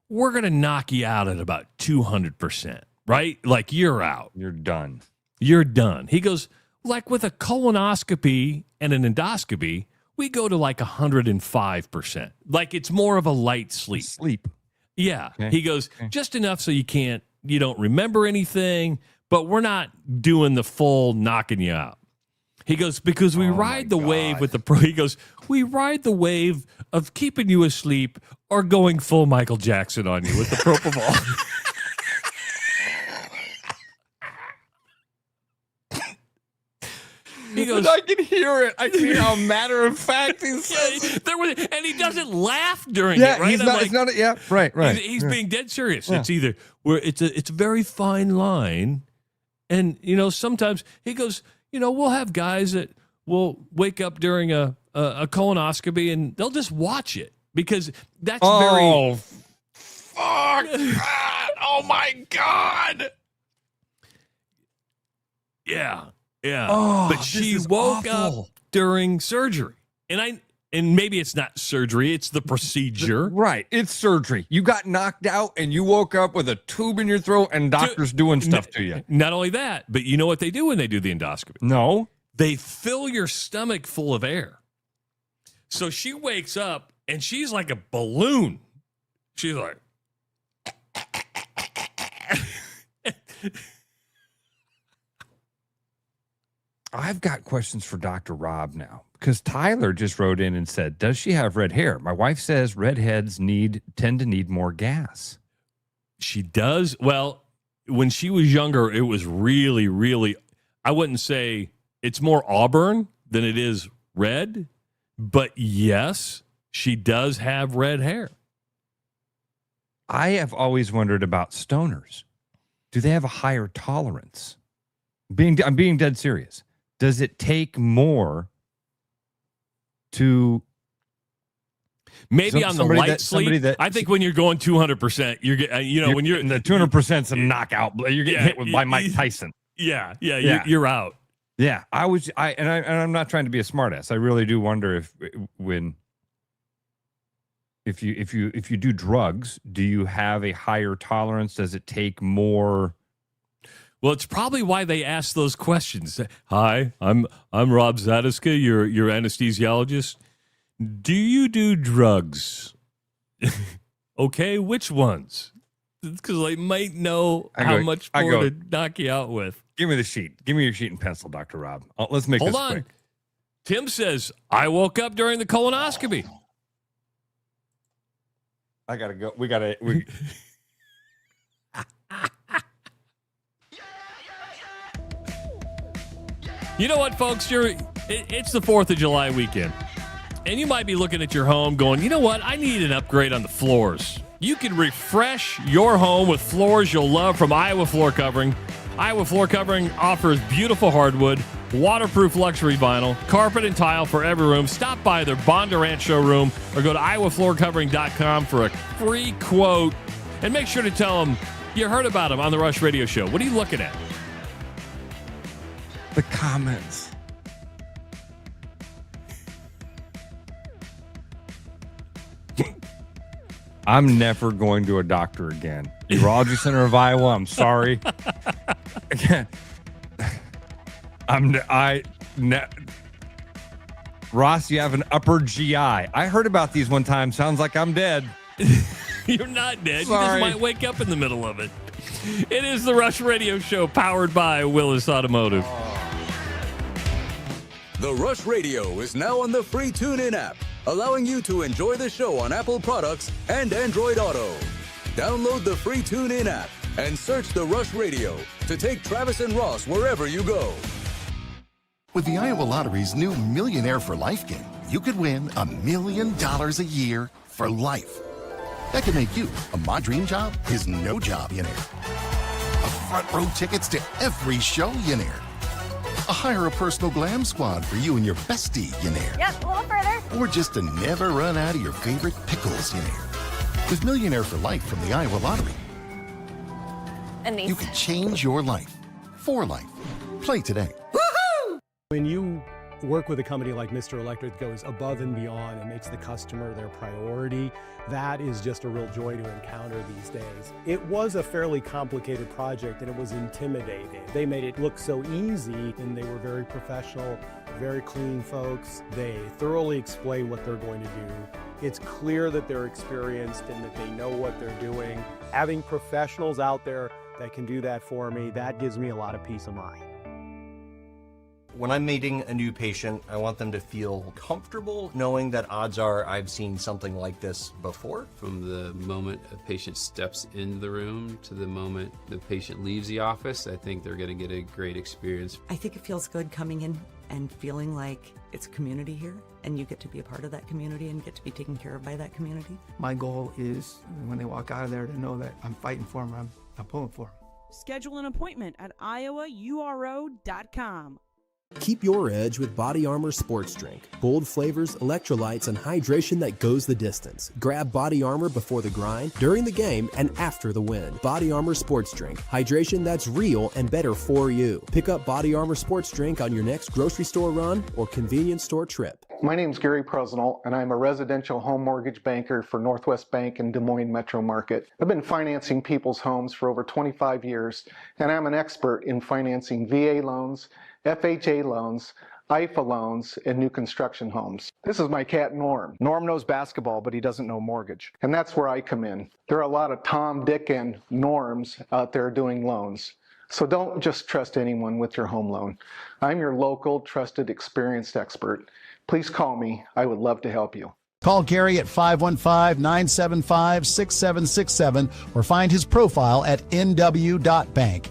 S4: we're going to knock you out at about 200%. Right? Like you're out.
S5: You're done.
S4: You're done. He goes, like with a colonoscopy and an endoscopy, we go to like 105%. Like it's more of a light sleep. Yeah. Okay. He goes, just enough so you don't remember anything, but we're not doing the full knocking you out. He goes, because we ride the wave with he goes, we ride the wave of keeping you asleep or going full Michael Jackson on you with the propofol. He goes,
S5: I can hear it. I can hear how matter of fact he says
S4: it. And he doesn't laugh during it, right?
S5: Right.
S4: He's being dead serious. Yeah. It's either it's a very fine line, and sometimes he goes, we'll have guys that will wake up during a colonoscopy and they'll just watch it because that's very.
S5: Fuck! Oh my God!
S4: Yeah. Yeah, but she woke up during surgery, and maybe it's not surgery; it's the procedure.
S5: Right, it's surgery. You got knocked out, and you woke up with a tube in your throat, and doctors doing stuff to you.
S4: Not only that, but you know what they do when they do the endoscopy?
S5: No,
S4: they fill your stomach full of air. So she wakes up, and she's like a balloon. She's like.
S5: I've got questions for Dr. Rob now because Tyler just wrote in and said, does she have red hair? My wife says redheads tend to need more gas.
S4: She does. Well, when she was younger, it was really, really, I wouldn't say it's more auburn than it is red, but yes, she does have red hair.
S5: I have always wondered about stoners. Do they have a higher tolerance? I'm being dead serious. Does it take more to
S4: maybe on the light sleep? I think when you're going 200%, you're getting, when you're
S5: the 200% a knockout. You're getting hit by Mike Tyson.
S4: Yeah. You're out.
S5: Yeah, I'm not trying to be a smartass. I really do wonder if you do drugs, do you have a higher tolerance? Does it take more?
S4: Well, it's probably why they ask those questions. Hi, I'm Rob Zadiska, your anesthesiologist. Do you do drugs? Okay, which ones? Because I might know how much more to knock you out with.
S5: Give me the sheet. Give me your sheet and pencil, Dr. Rob. Let's make this quick.
S4: Tim says, I woke up during the colonoscopy.
S5: I got to go.
S4: You know what, folks? It's the 4th of July weekend. And you might be looking at your home going, you know what? I need an upgrade on the floors. You can refresh your home with floors you'll love from Iowa Floor Covering. Iowa Floor Covering offers beautiful hardwood, waterproof luxury vinyl, carpet and tile for every room. Stop by their Bondurant showroom or go to iowafloorcovering.com for a free quote. And make sure to tell them you heard about them on the Rush Radio Show. What are you looking at?
S5: The comments. I'm never going to a doctor again. Urology Center of Iowa, I'm sorry. Ross, you have an upper GI. I heard about these one time. Sounds like I'm dead.
S4: You're not dead.
S5: Sorry.
S4: You just might wake up in the middle of it. It is the Rush Radio Show powered by Willis Automotive.
S3: The Rush Radio is now on the free TuneIn app, allowing you to enjoy the show on Apple products and Android Auto. Download the free TuneIn app and search The Rush Radio to take Travis and Ross wherever you go.
S6: With the Iowa Lottery's new Millionaire for Life game, you could win $1 million a year for life. That could make you a My Dream Job is No Job millionaire. A front row tickets to every show millionaire. A hire a personal glam squad for you and your bestie millionaire.
S7: Yep, a little further.
S6: Or just to never run out of your favorite pickles millionaire. With Millionaire for Life from the Iowa Lottery,
S7: And these.
S6: you can change your life for life. Play today.
S8: When you work with a company like Mr. Electric that goes above and beyond and makes the customer their priority, that is just a real joy to encounter these days. It was a fairly complicated project and it was intimidating. They made it look so easy and they were very professional, very clean folks. They thoroughly explain what they're going to do. It's clear that they're experienced and that they know what they're doing. Having professionals out there that can do that for me, that gives me a lot of peace of mind.
S9: When I'm meeting a new patient, I want them to feel comfortable knowing that odds are I've seen something like this before.
S10: From the moment a patient steps into the room to the moment the patient leaves the office, I think they're going to get a great experience.
S11: I think it feels good coming in and feeling like it's a community here and you get to be a part of that community and get to be taken care of by that community.
S12: My goal is when they walk out of there to know that I'm fighting for them, I'm pulling for them.
S13: Schedule an appointment at iowauro.com.
S14: Keep your edge with Body Armor Sports Drink. Bold flavors, electrolytes, and hydration that goes the distance. Grab Body Armor before the grind, during the game, and after the win. Body Armor Sports Drink. Hydration that's real and better for you. Pick up Body Armor Sports Drink on your next grocery store run or convenience store trip.
S15: My name's Gary Presnell, and I'm a residential home mortgage banker for Northwest Bank in Des Moines Metro Market. I've been financing people's homes for over 25 years, and I'm an expert in financing VA loans, FHA loans, IFA loans, and new construction homes. This is my cat, Norm. Norm knows basketball, but he doesn't know mortgage. And that's where I come in. There are a lot of Tom, Dick, and Norms out there doing loans. So don't just trust anyone with your home loan. I'm your local, trusted, experienced expert. Please call me. I would love to help you.
S16: Call Gary at 515-975-6767 or find his profile at nw.bank.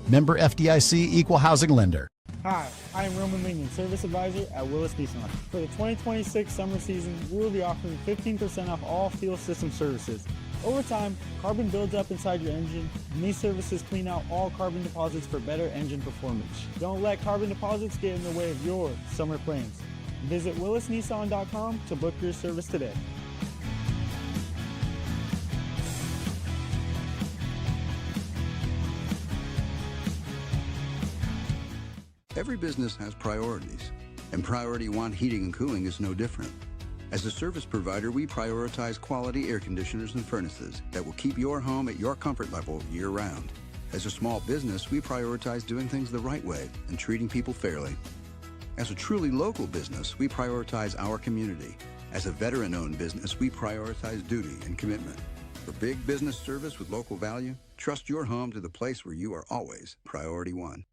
S16: Member FDIC Equal Housing Lender.
S17: Hi, I am Roman Lehman, Service Advisor at Willis Nissan. For the 2026 summer season, we will be offering 15% off all fuel system services. Over time, carbon builds up inside your engine, and these services clean out all carbon deposits for better engine performance. Don't let carbon deposits get in the way of your summer plans. Visit willisnissan.com to book your service today.
S18: Every business has priorities, and Priority One Heating and Cooling is no different. As a service provider, we prioritize quality air conditioners and furnaces that will keep your home at your comfort level year-round. As a small business, we prioritize doing things the right way and treating people fairly. As a truly local business, we prioritize our community. As a veteran-owned business, we prioritize duty and commitment. For big business service with local value, trust your home to the place where you are always Priority One.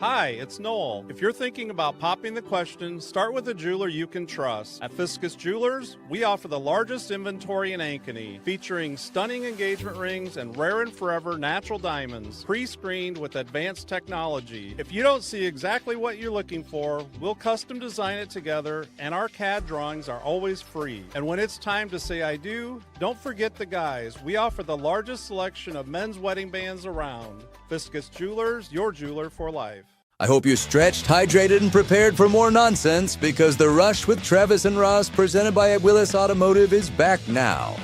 S19: Hi, it's Noel. If you're thinking about popping the question, start with a jeweler you can trust. At Fiscus Jewelers, we offer the largest inventory in Ankeny, featuring stunning engagement rings and rare and forever natural diamonds, pre-screened with advanced technology. If you don't see exactly what you're looking for, we'll custom design it together, and our CAD drawings are always free. And when it's time to say I do, don't forget the guys. We offer the largest selection of men's wedding bands around. Fiscus Jewelers, your jeweler for life.
S3: I hope you're stretched, hydrated, and prepared for more nonsense, because The Rush with Travis and Ross, presented by Willis Automotive, is back now.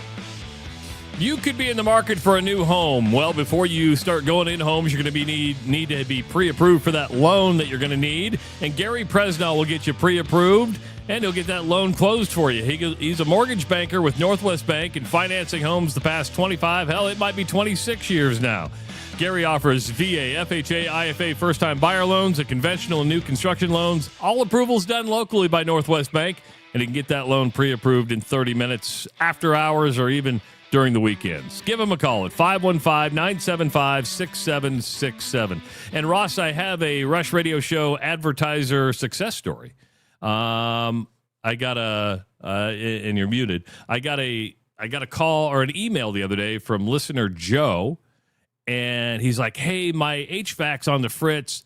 S4: You could be in the market for a new home. Well, before you start going in homes, you're going to need to be pre-approved for that loan that you're going to need. And Gary Presnell will get you pre-approved, and he'll get that loan closed for you. He's a mortgage banker with Northwest Bank and financing homes the past 25, hell, it might be 26 years now. Gary offers VA, FHA, IFA first-time buyer loans and conventional and new construction loans. All approvals done locally by Northwest Bank, and he can get that loan pre-approved in 30 minutes after hours or even during the weekends. Give him a call at 515-975-6767. And Ross, I have a Rush Radio Show advertiser success story. I got and you're muted. I got a call or an email the other day from listener Joe. And he's like, hey, my HVAC's on the fritz.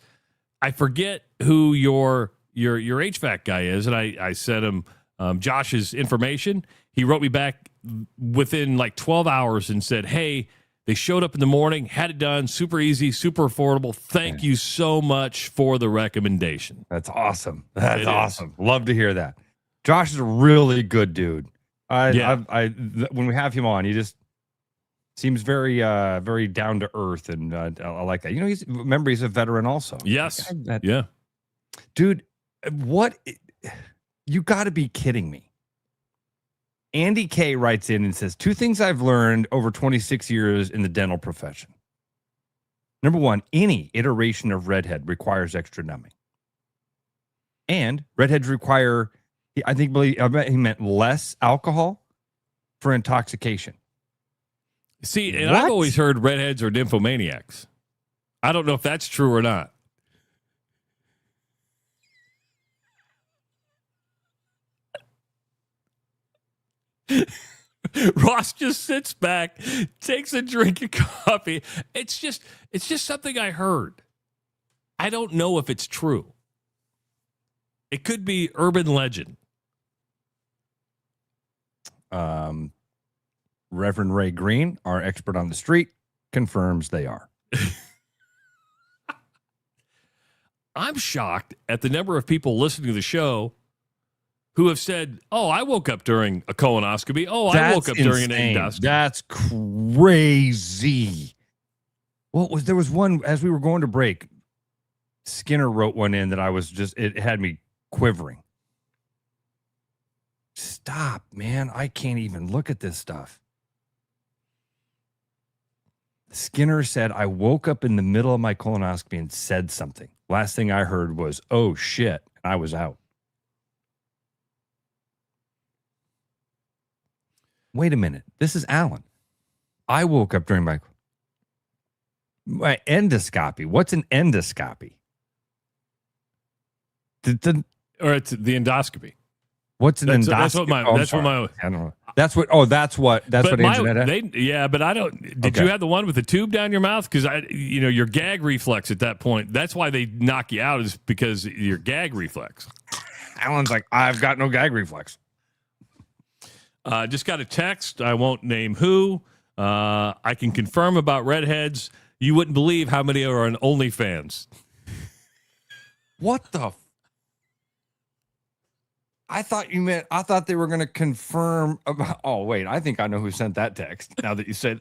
S4: I forget who your HVAC guy is. And I sent him Josh's information. He wrote me back within like 12 hours and said, hey, they showed up in the morning, had it done, super easy, super affordable. Thank you so much for the recommendation.
S5: That's awesome. That's awesome. Love to hear that. Josh is a really good dude. When we have him on, he just seems very down to earth, and I like that. You know, he's a veteran also.
S4: Yes.
S5: Dude, what? You got to be kidding me. Andy K writes in and says, 2 things I've learned over 26 years in the dental profession. Number 1, any iteration of redhead requires extra numbing. And redheads require, I bet he meant less alcohol for intoxication.
S4: See, and I've always heard redheads are nymphomaniacs. I don't know if that's true or not. Ross just sits back, takes a drink of coffee. It's just something I heard. I don't know if it's true. It could be urban legend.
S5: Reverend Ray Green, our expert on the street, confirms they are.
S4: I'm shocked at the number of people listening to the show who have said, oh, I woke up during a colonoscopy. Oh, I woke up during an endoscopy.
S5: That's crazy. There was one, as we were going to break, Skinner wrote one in that it had me quivering. Stop, man. I can't even look at this stuff. Skinner said, I woke up in the middle of my colonoscopy and said something. Last thing I heard was, oh, shit. I was out. Wait a minute. This is Alan. I woke up during my endoscopy. What's an endoscopy?
S4: Or it's the endoscopy.
S5: What's an endoscopy? I don't know. That's what internet.
S4: But I don't. Did you have the one with the tube down your mouth? Because your gag reflex at that point. That's why they knock you out, is because your gag reflex.
S5: Alan's like, I've got no gag reflex.
S4: Just got a text. I won't name who. I can confirm about redheads. You wouldn't believe how many are on OnlyFans.
S5: What the? I thought they were going to confirm about. Oh, wait. I think I know who sent that text now that you said.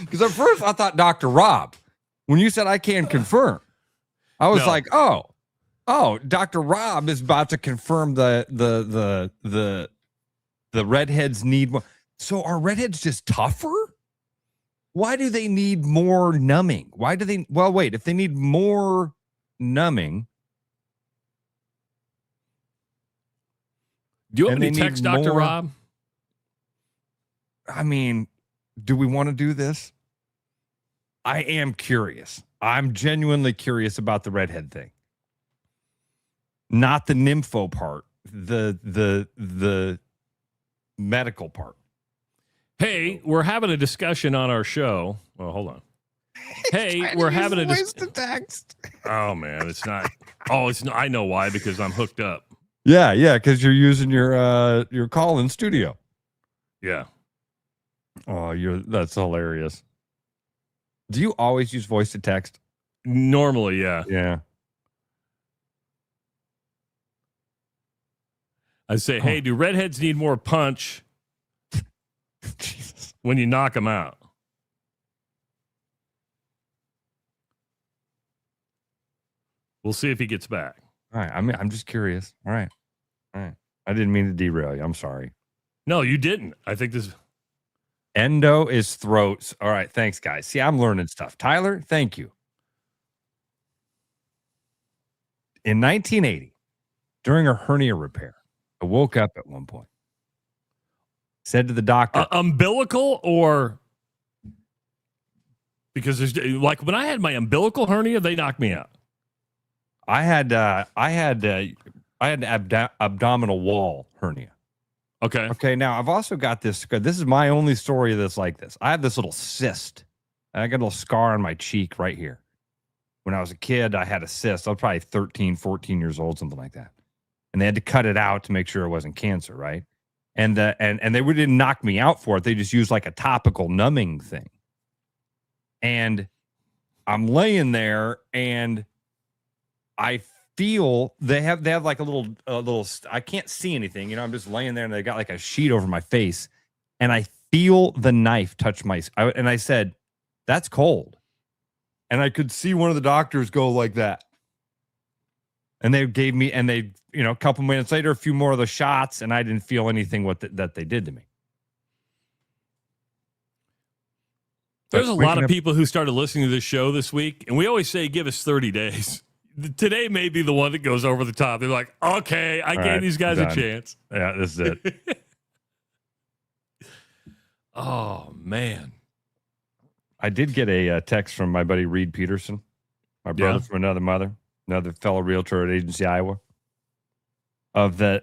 S5: Because at first I thought Dr. Rob. When you said I can confirm, I was like, oh, Dr. Rob is about to confirm the redheads need more. So are redheads just tougher? Why do they need more numbing? Why do they? Well, wait, if they need more numbing.
S4: Do you want me to text Dr. Rob?
S5: I mean, do we want to do this? I am curious. I'm genuinely curious about the redhead thing. Not the nympho part, the medical part.
S4: Hey, we're having a discussion on our show. Well, hold on. Hey, we're having a
S5: text.
S4: Oh man, it's not. Oh, it's not. I know why, because I'm hooked up.
S5: Yeah, because you're using your call-in studio.
S4: Yeah.
S5: Oh, that's hilarious. Do you always use voice to text?
S4: Normally, yeah.
S5: Yeah.
S4: I say, hey, do redheads need more punch when you knock them out? We'll see if he gets back.
S5: All right. I'm just curious. All right. I didn't mean to derail you. I'm sorry.
S4: No, you didn't. I think this.
S5: Endo is throats. All right. Thanks, guys. See, I'm learning stuff. Tyler, thank you. In 1980, during a hernia repair, I woke up at one point. Said to the doctor,
S4: umbilical or because there's like when I had my umbilical hernia, they knocked me out.
S5: I had abdominal wall hernia. Okay. Now I've also got this. This is my only story that's like this. I have this little cyst. I got a little scar on my cheek right here. When I was a kid, I had a cyst. I was probably 13, 14 years old, something like that. And they had to cut it out to make sure it wasn't cancer, right? And they didn't knock me out for it. They just used like a topical numbing thing. And I'm laying there, and I feel they have like a little. I can't see anything, I'm just laying there, and they got like a sheet over my face, and I feel the knife touch and I said, "That's cold," and I could see one of the doctors go like that. And they gave me, a couple minutes later, a few more of the shots, and I didn't feel anything that they did to me.
S4: There's a lot of people who started listening to this show this week, and we always say, give us 30 days. Today may be the one that goes over the top. They're like, okay, I gave these guys a chance.
S5: Yeah, this is it.
S4: Oh, man.
S5: I did get a text from my buddy Reed Peterson, my brother from another fellow realtor at Agency Iowa.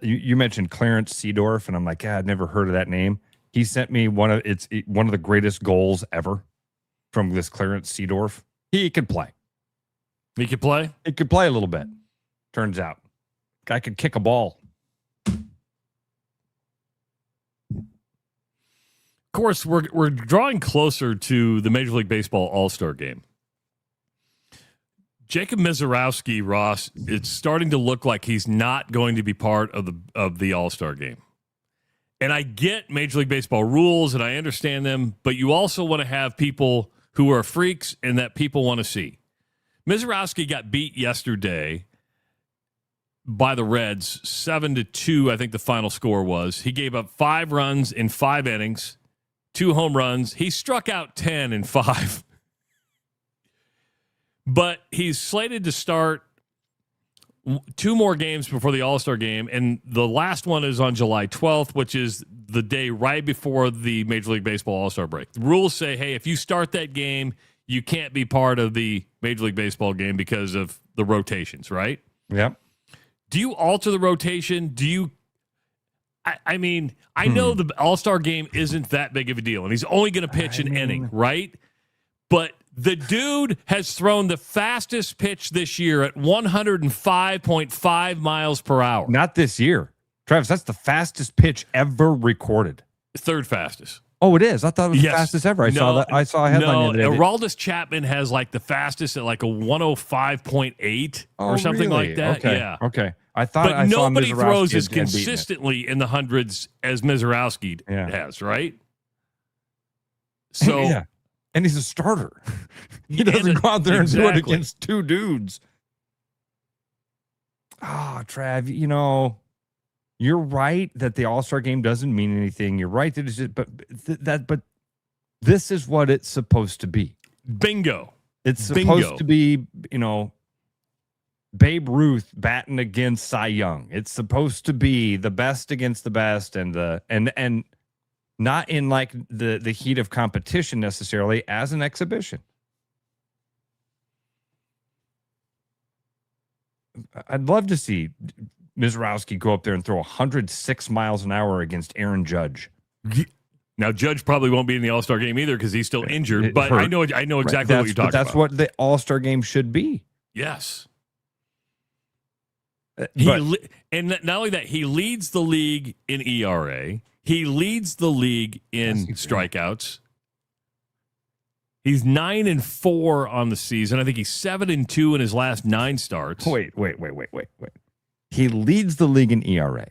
S5: You mentioned Clarence Seedorf, and I'm like, I've never heard of that name. He sent me one of the greatest goals ever from this Clarence Seedorf. He could play.
S4: He could play?
S5: He could play a little bit. Turns out. Guy could kick a ball.
S4: Of course, we're drawing closer to the Major League Baseball All-Star Game. Jacob Misiorowski, Ross, it's starting to look like he's not going to be part of the All-Star Game. And I get Major League Baseball rules, and I understand them, but you also want to have people who are freaks and that people want to see. Misiorowski got beat yesterday by the Reds, 7-2, I think the final score was. He gave up 5 runs in 5 innings, 2 home runs. He struck out 10 in 5. But he's slated to start 2 more games before the All-Star game, and the last one is on July 12th, which is the day right before the Major League Baseball All-Star break. The rules say, hey, if you start that game, you can't be part of the Major League Baseball game because of the rotations, right?
S5: Yep.
S4: Do you alter the rotation? Do you I know the All-Star game isn't that big of a deal, and he's only going to pitch an inning, right? But The dude has thrown the fastest pitch this year at 105.5 miles per hour.
S5: Not this year. Travis, that's the fastest pitch ever recorded.
S4: Third fastest.
S5: Oh, it is. I thought it was the fastest ever. I saw that. I saw a headline the other day.
S4: Aroldis Chapman has like the fastest at like a 105.8 or something
S5: really?
S4: like that.
S5: Okay.
S4: Yeah.
S5: Okay. I thought
S4: but
S5: I saw
S4: nobody
S5: Mizorowski
S4: throws as
S5: had beaten it.
S4: consistently in the hundreds as Mizorowski has, right? So,
S5: yeah. And he's a starter. He doesn't go out there and do it against two dudes. Trav, you're right that the All-Star game doesn't mean anything. You're right that it's just, but this is what it's supposed to be.
S4: Bingo.
S5: It's supposed to be, Babe Ruth batting against Cy Young. It's supposed to be the best against the best and not in like the heat of competition necessarily, as an exhibition. I'd love to see Mizorowski go up there and throw 106 miles an hour against Aaron Judge.
S4: Now, Judge probably won't be in the All-Star game either because he's still injured, but I know exactly what you're talking about.
S5: That's what the All-Star game should be.
S4: Yes. And not only that, he leads the league in ERA. He leads the league in strikeouts. He's 9-4 on the season. I think he's 7-2 in his last 9 starts.
S5: Wait. He leads the league in ERA.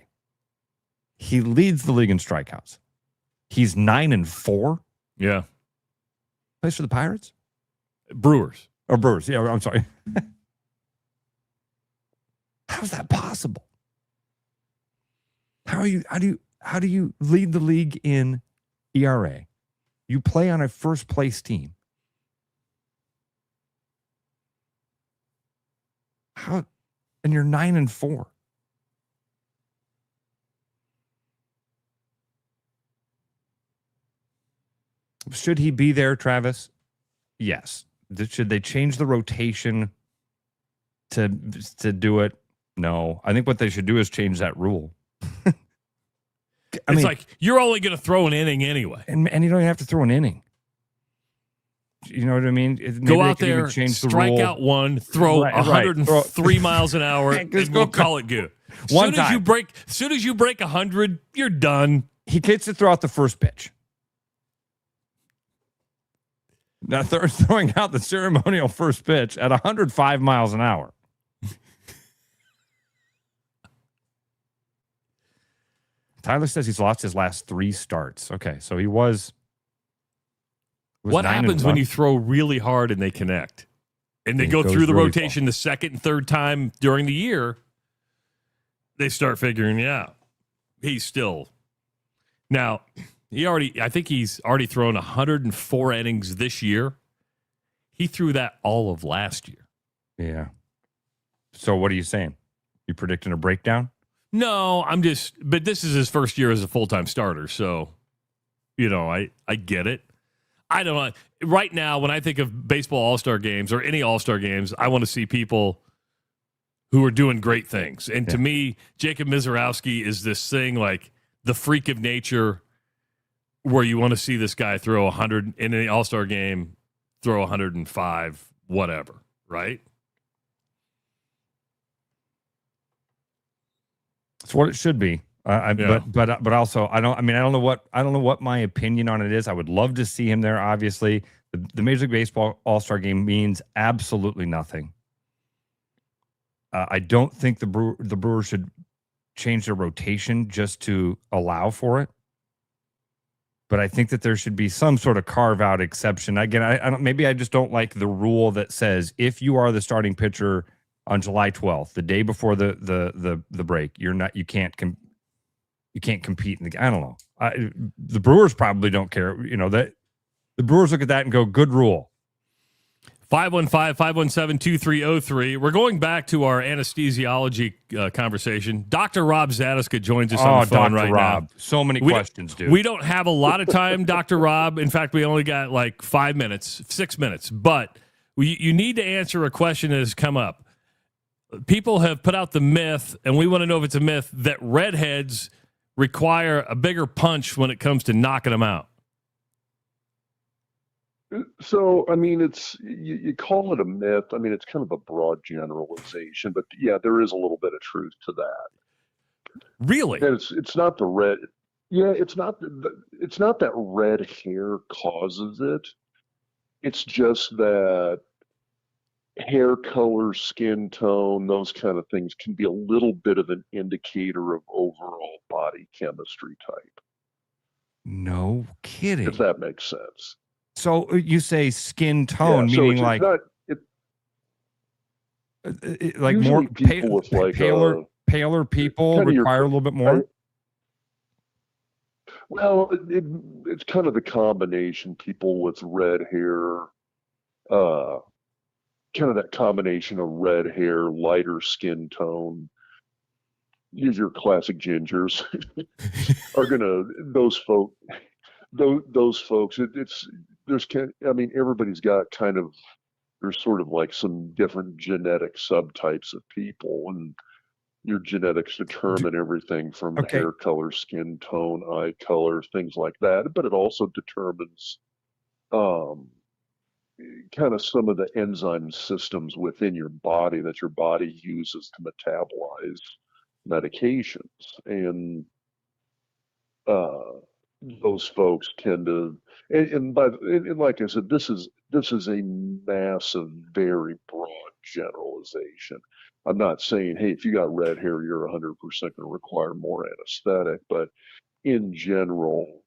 S5: He leads the league in strikeouts. He's 9-4.
S4: Yeah.
S5: Plays for the Pirates?
S4: Brewers.
S5: Or Brewers. Yeah, I'm sorry. How is that possible? How do you lead the league in ERA? You play on a first place team. How? And you're 9-4. Should he be there, Travis? Yes. Should they change the rotation to do it? No. I think what they should do is change that rule.
S4: It's like you're only going to throw an inning anyway.
S5: And you don't even have to throw an inning. You know what I mean? Maybe
S4: go out there, strike out one, throw 103 miles an hour, and we'll call it good. As soon as you break 100, you're done.
S5: He gets to throw out the first pitch. Now throwing out the ceremonial first pitch at 105 miles an hour. Tyler says he's lost his last 3 starts. Okay, so he was
S4: what happens when you throw really hard and they connect? And they go through the rotation the second and third time during the year, they start figuring it out. He's still... Now, I think he's already thrown 104 innings this year. He threw that all of last year.
S5: Yeah. So what are you saying? You predicting a breakdown?
S4: No, but this is his first year as a full-time starter, so, I get it. I don't know. Right now, when I think of baseball all-star games or any all-star games, I want to see people who are doing great things. And to me, Jacob Mizorowski is this thing like the freak of nature where you want to see this guy throw 100 in an all-star game, throw 105, whatever, right?
S5: It's what it should be. But also I don't know what my opinion on it is. I would love to see him there. Obviously, the Major League Baseball All-Star Game means absolutely nothing. I don't think the Brewers should change their rotation just to allow for it. But I think that there should be some sort of carve-out exception. Again, I don't. Maybe I just don't like the rule that says if you are the starting pitcher on July 12th, the day before the break, you can't compete in the. I don't know. The Brewers probably don't care. That the Brewers look at that and go, good rule.
S4: 515-517-2303. We're going back to our anesthesiology conversation. Dr. Rob Zadiska joins us on the phone
S5: Dr.
S4: right
S5: Rob.
S4: now.
S5: So many questions, dude.
S4: We don't have a lot of time, Dr. Rob. In fact, we only got like 6 minutes. But you need to answer a question that has come up. People have put out the myth, and we want to know if it's a myth, that redheads require a bigger punch when it comes to knocking them out.
S1: So, I mean, you call it a myth. I mean, it's kind of a broad generalization, but yeah, there is a little bit of truth to that.
S4: Really?
S1: And it's not the red. Yeah, it's not that red hair causes it. It's just that hair color, skin tone, those kind of things can be a little bit of an indicator of overall body chemistry type,
S5: No kidding.
S1: if that makes sense.
S5: So you say skin tone,
S1: Yeah, so
S5: meaning
S1: it's
S5: like
S1: not,
S5: like
S1: usually
S5: more
S1: people with like
S5: paler people
S1: kind of
S5: require a little bit more.
S1: Well, it's kind of the combination. People with red hair, kind of that combination of red hair, lighter skin tone. Use your classic gingers are gonna those folks. I mean, everybody's got kind of there's sort of like some different genetic subtypes of people, and your genetics determine everything from hair color, skin tone, eye color, things like that. But it also determines kind of some of the enzyme systems within your body that your body uses to metabolize medications. And those folks tend to, and like I said, this is a massive, very broad generalization. I'm not saying, hey, if you got red hair, you're 100% going to require more anesthetic, but in general,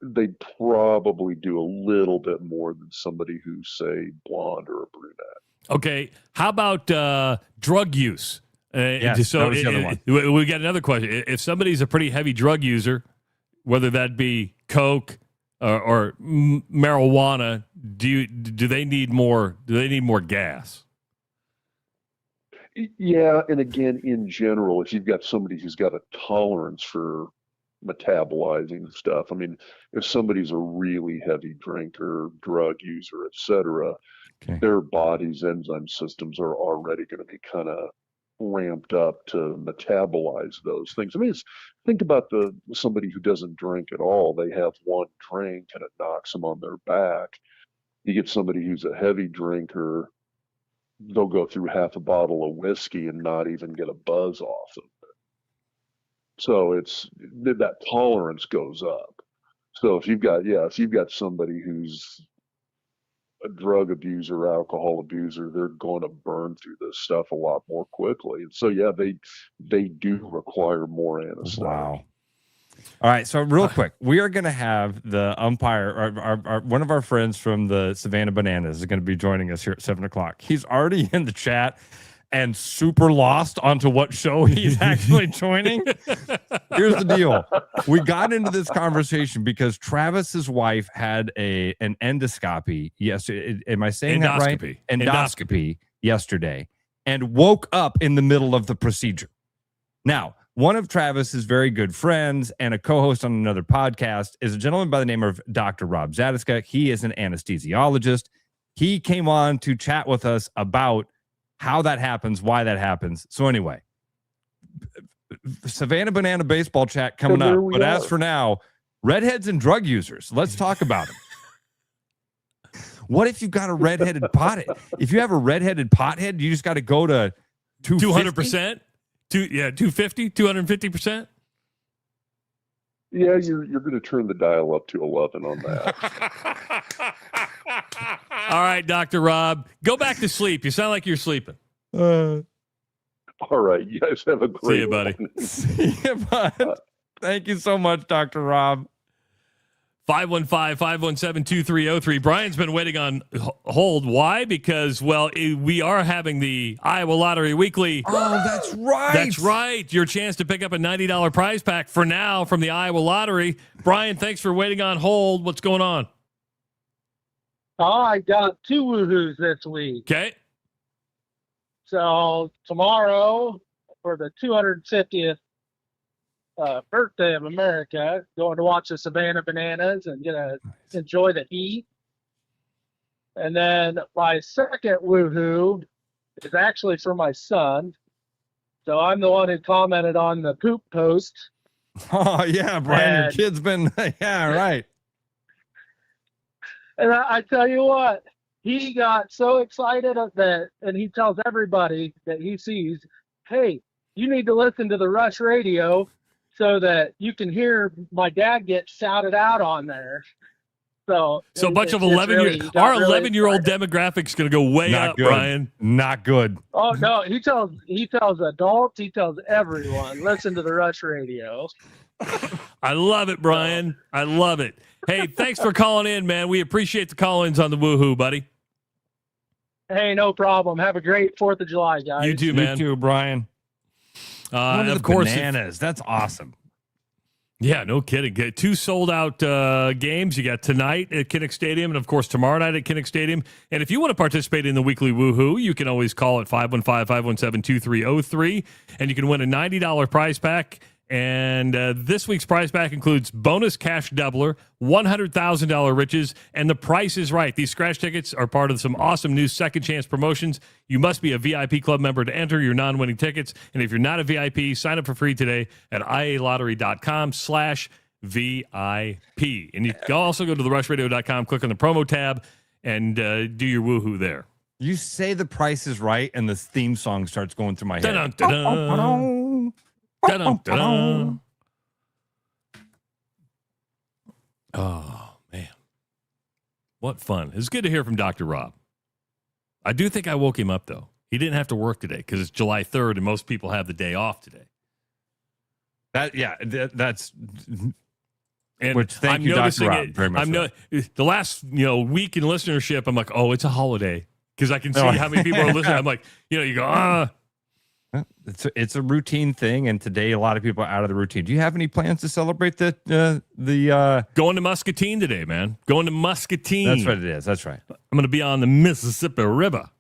S1: they probably do a little bit more than somebody who's, say, blonde or a brunette.
S4: Okay, how about drug use?
S5: Yes,
S4: so
S5: that was the other one.
S4: we got another question. If somebody's a pretty heavy drug user, whether that be coke or marijuana, do they need more? Do they need more gas?
S1: Yeah, and again, in general, if you've got somebody who's got a tolerance for metabolizing stuff, I mean, if somebody's a really heavy drinker, drug user, etc., their body's enzyme systems are already going to be kind of ramped up to metabolize those things. I mean, think about somebody who doesn't drink at all. They have one drink and it knocks them on their back. You get somebody who's a heavy drinker, they'll go through half a bottle of whiskey and not even get a buzz off of it. So that tolerance goes up. So if you've got somebody who's a drug abuser, alcohol abuser, they're going to burn through this stuff a lot more quickly. And so yeah, they do require more anesthetic.
S5: Wow. All right, so real quick, we are going to have the umpire, one of our friends from the Savannah Bananas is going to be joining us here at 7:00. He's already in the chat and super lost onto what show he's actually joining. Here's the deal. We got into this conversation because Travis's wife had an endoscopy. Yes, am I saying that right? Endoscopy yesterday, and woke up in the middle of the procedure. Now, one of Travis's very good friends and a co-host on another podcast is a gentleman by the name of Dr. Rob Zadiska. He is an anesthesiologist. He came on to chat with us about how that happens, why that happens. So anyway, Savannah Banana baseball chat coming up. But as for now, redheads and drug users, let's talk about them. What if you've got a redheaded pothead? If you have a redheaded pothead, you just got to go to
S4: 200%? 250, 250%?
S1: Yeah, you're going to turn the dial up to 11 on that.
S4: All right, Dr. Rob, go back to sleep. You sound like you're sleeping.
S1: All right, you guys have a great
S4: See you, buddy.
S5: See you, bud. Thank you so much, Dr. Rob.
S4: 515-517-2303. Brian's been waiting on hold. Why? Because, well, we are having the Iowa Lottery Weekly.
S5: Oh, that's right.
S4: That's right. Your chance to pick up a $90 prize pack for now from the Iowa Lottery. Brian, thanks for waiting on hold. What's going on?
S20: I got 2 woohoos this week.
S4: Okay.
S20: So tomorrow, for the 250th birthday of America, going to watch the Savannah Bananas and enjoy the heat. And then my second woohoo is actually for my son. So I'm the one who commented on the poop post.
S5: Oh, yeah, Brian, your kid's been, yeah, right.
S20: And I tell you what, he got so excited of that, and he tells everybody that he sees, hey, you need to listen to the Rush radio so that you can hear my dad get shouted out on there. So
S4: a bunch of 11-year-old demographic's going to go way
S5: Not
S4: up,
S5: good.
S4: Brian.
S5: Not good.
S20: Oh no, he tells adults, he tells everyone, listen to the Rush radio.
S4: I love it, Brian. I love it. Hey, thanks for calling in, man. We appreciate the call-ins on the Woohoo, buddy.
S20: Hey, no problem. Have a great 4th of July, guys.
S4: You too, man.
S5: You too, Brian.
S4: Of course,
S5: Bananas. That's awesome.
S4: Yeah, no kidding. 2 sold-out games. You got tonight at Kinnick Stadium and, of course, tomorrow night at Kinnick Stadium. And if you want to participate in the weekly Woohoo, you can always call at 515-517-2303, and you can win a $90 prize pack. And this week's prize pack includes bonus cash doubler, $100,000 riches, and the price is right. These scratch tickets are part of some awesome new second chance promotions. You must be a VIP club member to enter your non-winning tickets. And if you're not a VIP, sign up for free today at ialottery.com/VIP. And you can also go to therushradio.com, click on the promo tab, and do your Woohoo there.
S5: You say the price is right, and the theme song starts going through my head.
S4: Dun-dun, dun-dun. Dun-dun, dun-dun. Oh, man. What fun. It's good to hear from Dr. Rob. I do think I woke him up, though. He didn't have to work today because it's July 3rd, and most people have the day off today.
S5: That's...
S4: And
S5: which, thank you, Dr. Rob, very much.
S4: The last week in listenership, I'm like, oh, it's a holiday because I can see how many people are listening. I'm like, you go,
S5: It's a routine thing, and today a lot of people are out of the routine. Do you have any plans to celebrate the
S4: going to Muscatine today, man? Going to Muscatine.
S5: That's what it is. That's right.
S4: I'm going to be on the Mississippi River. That's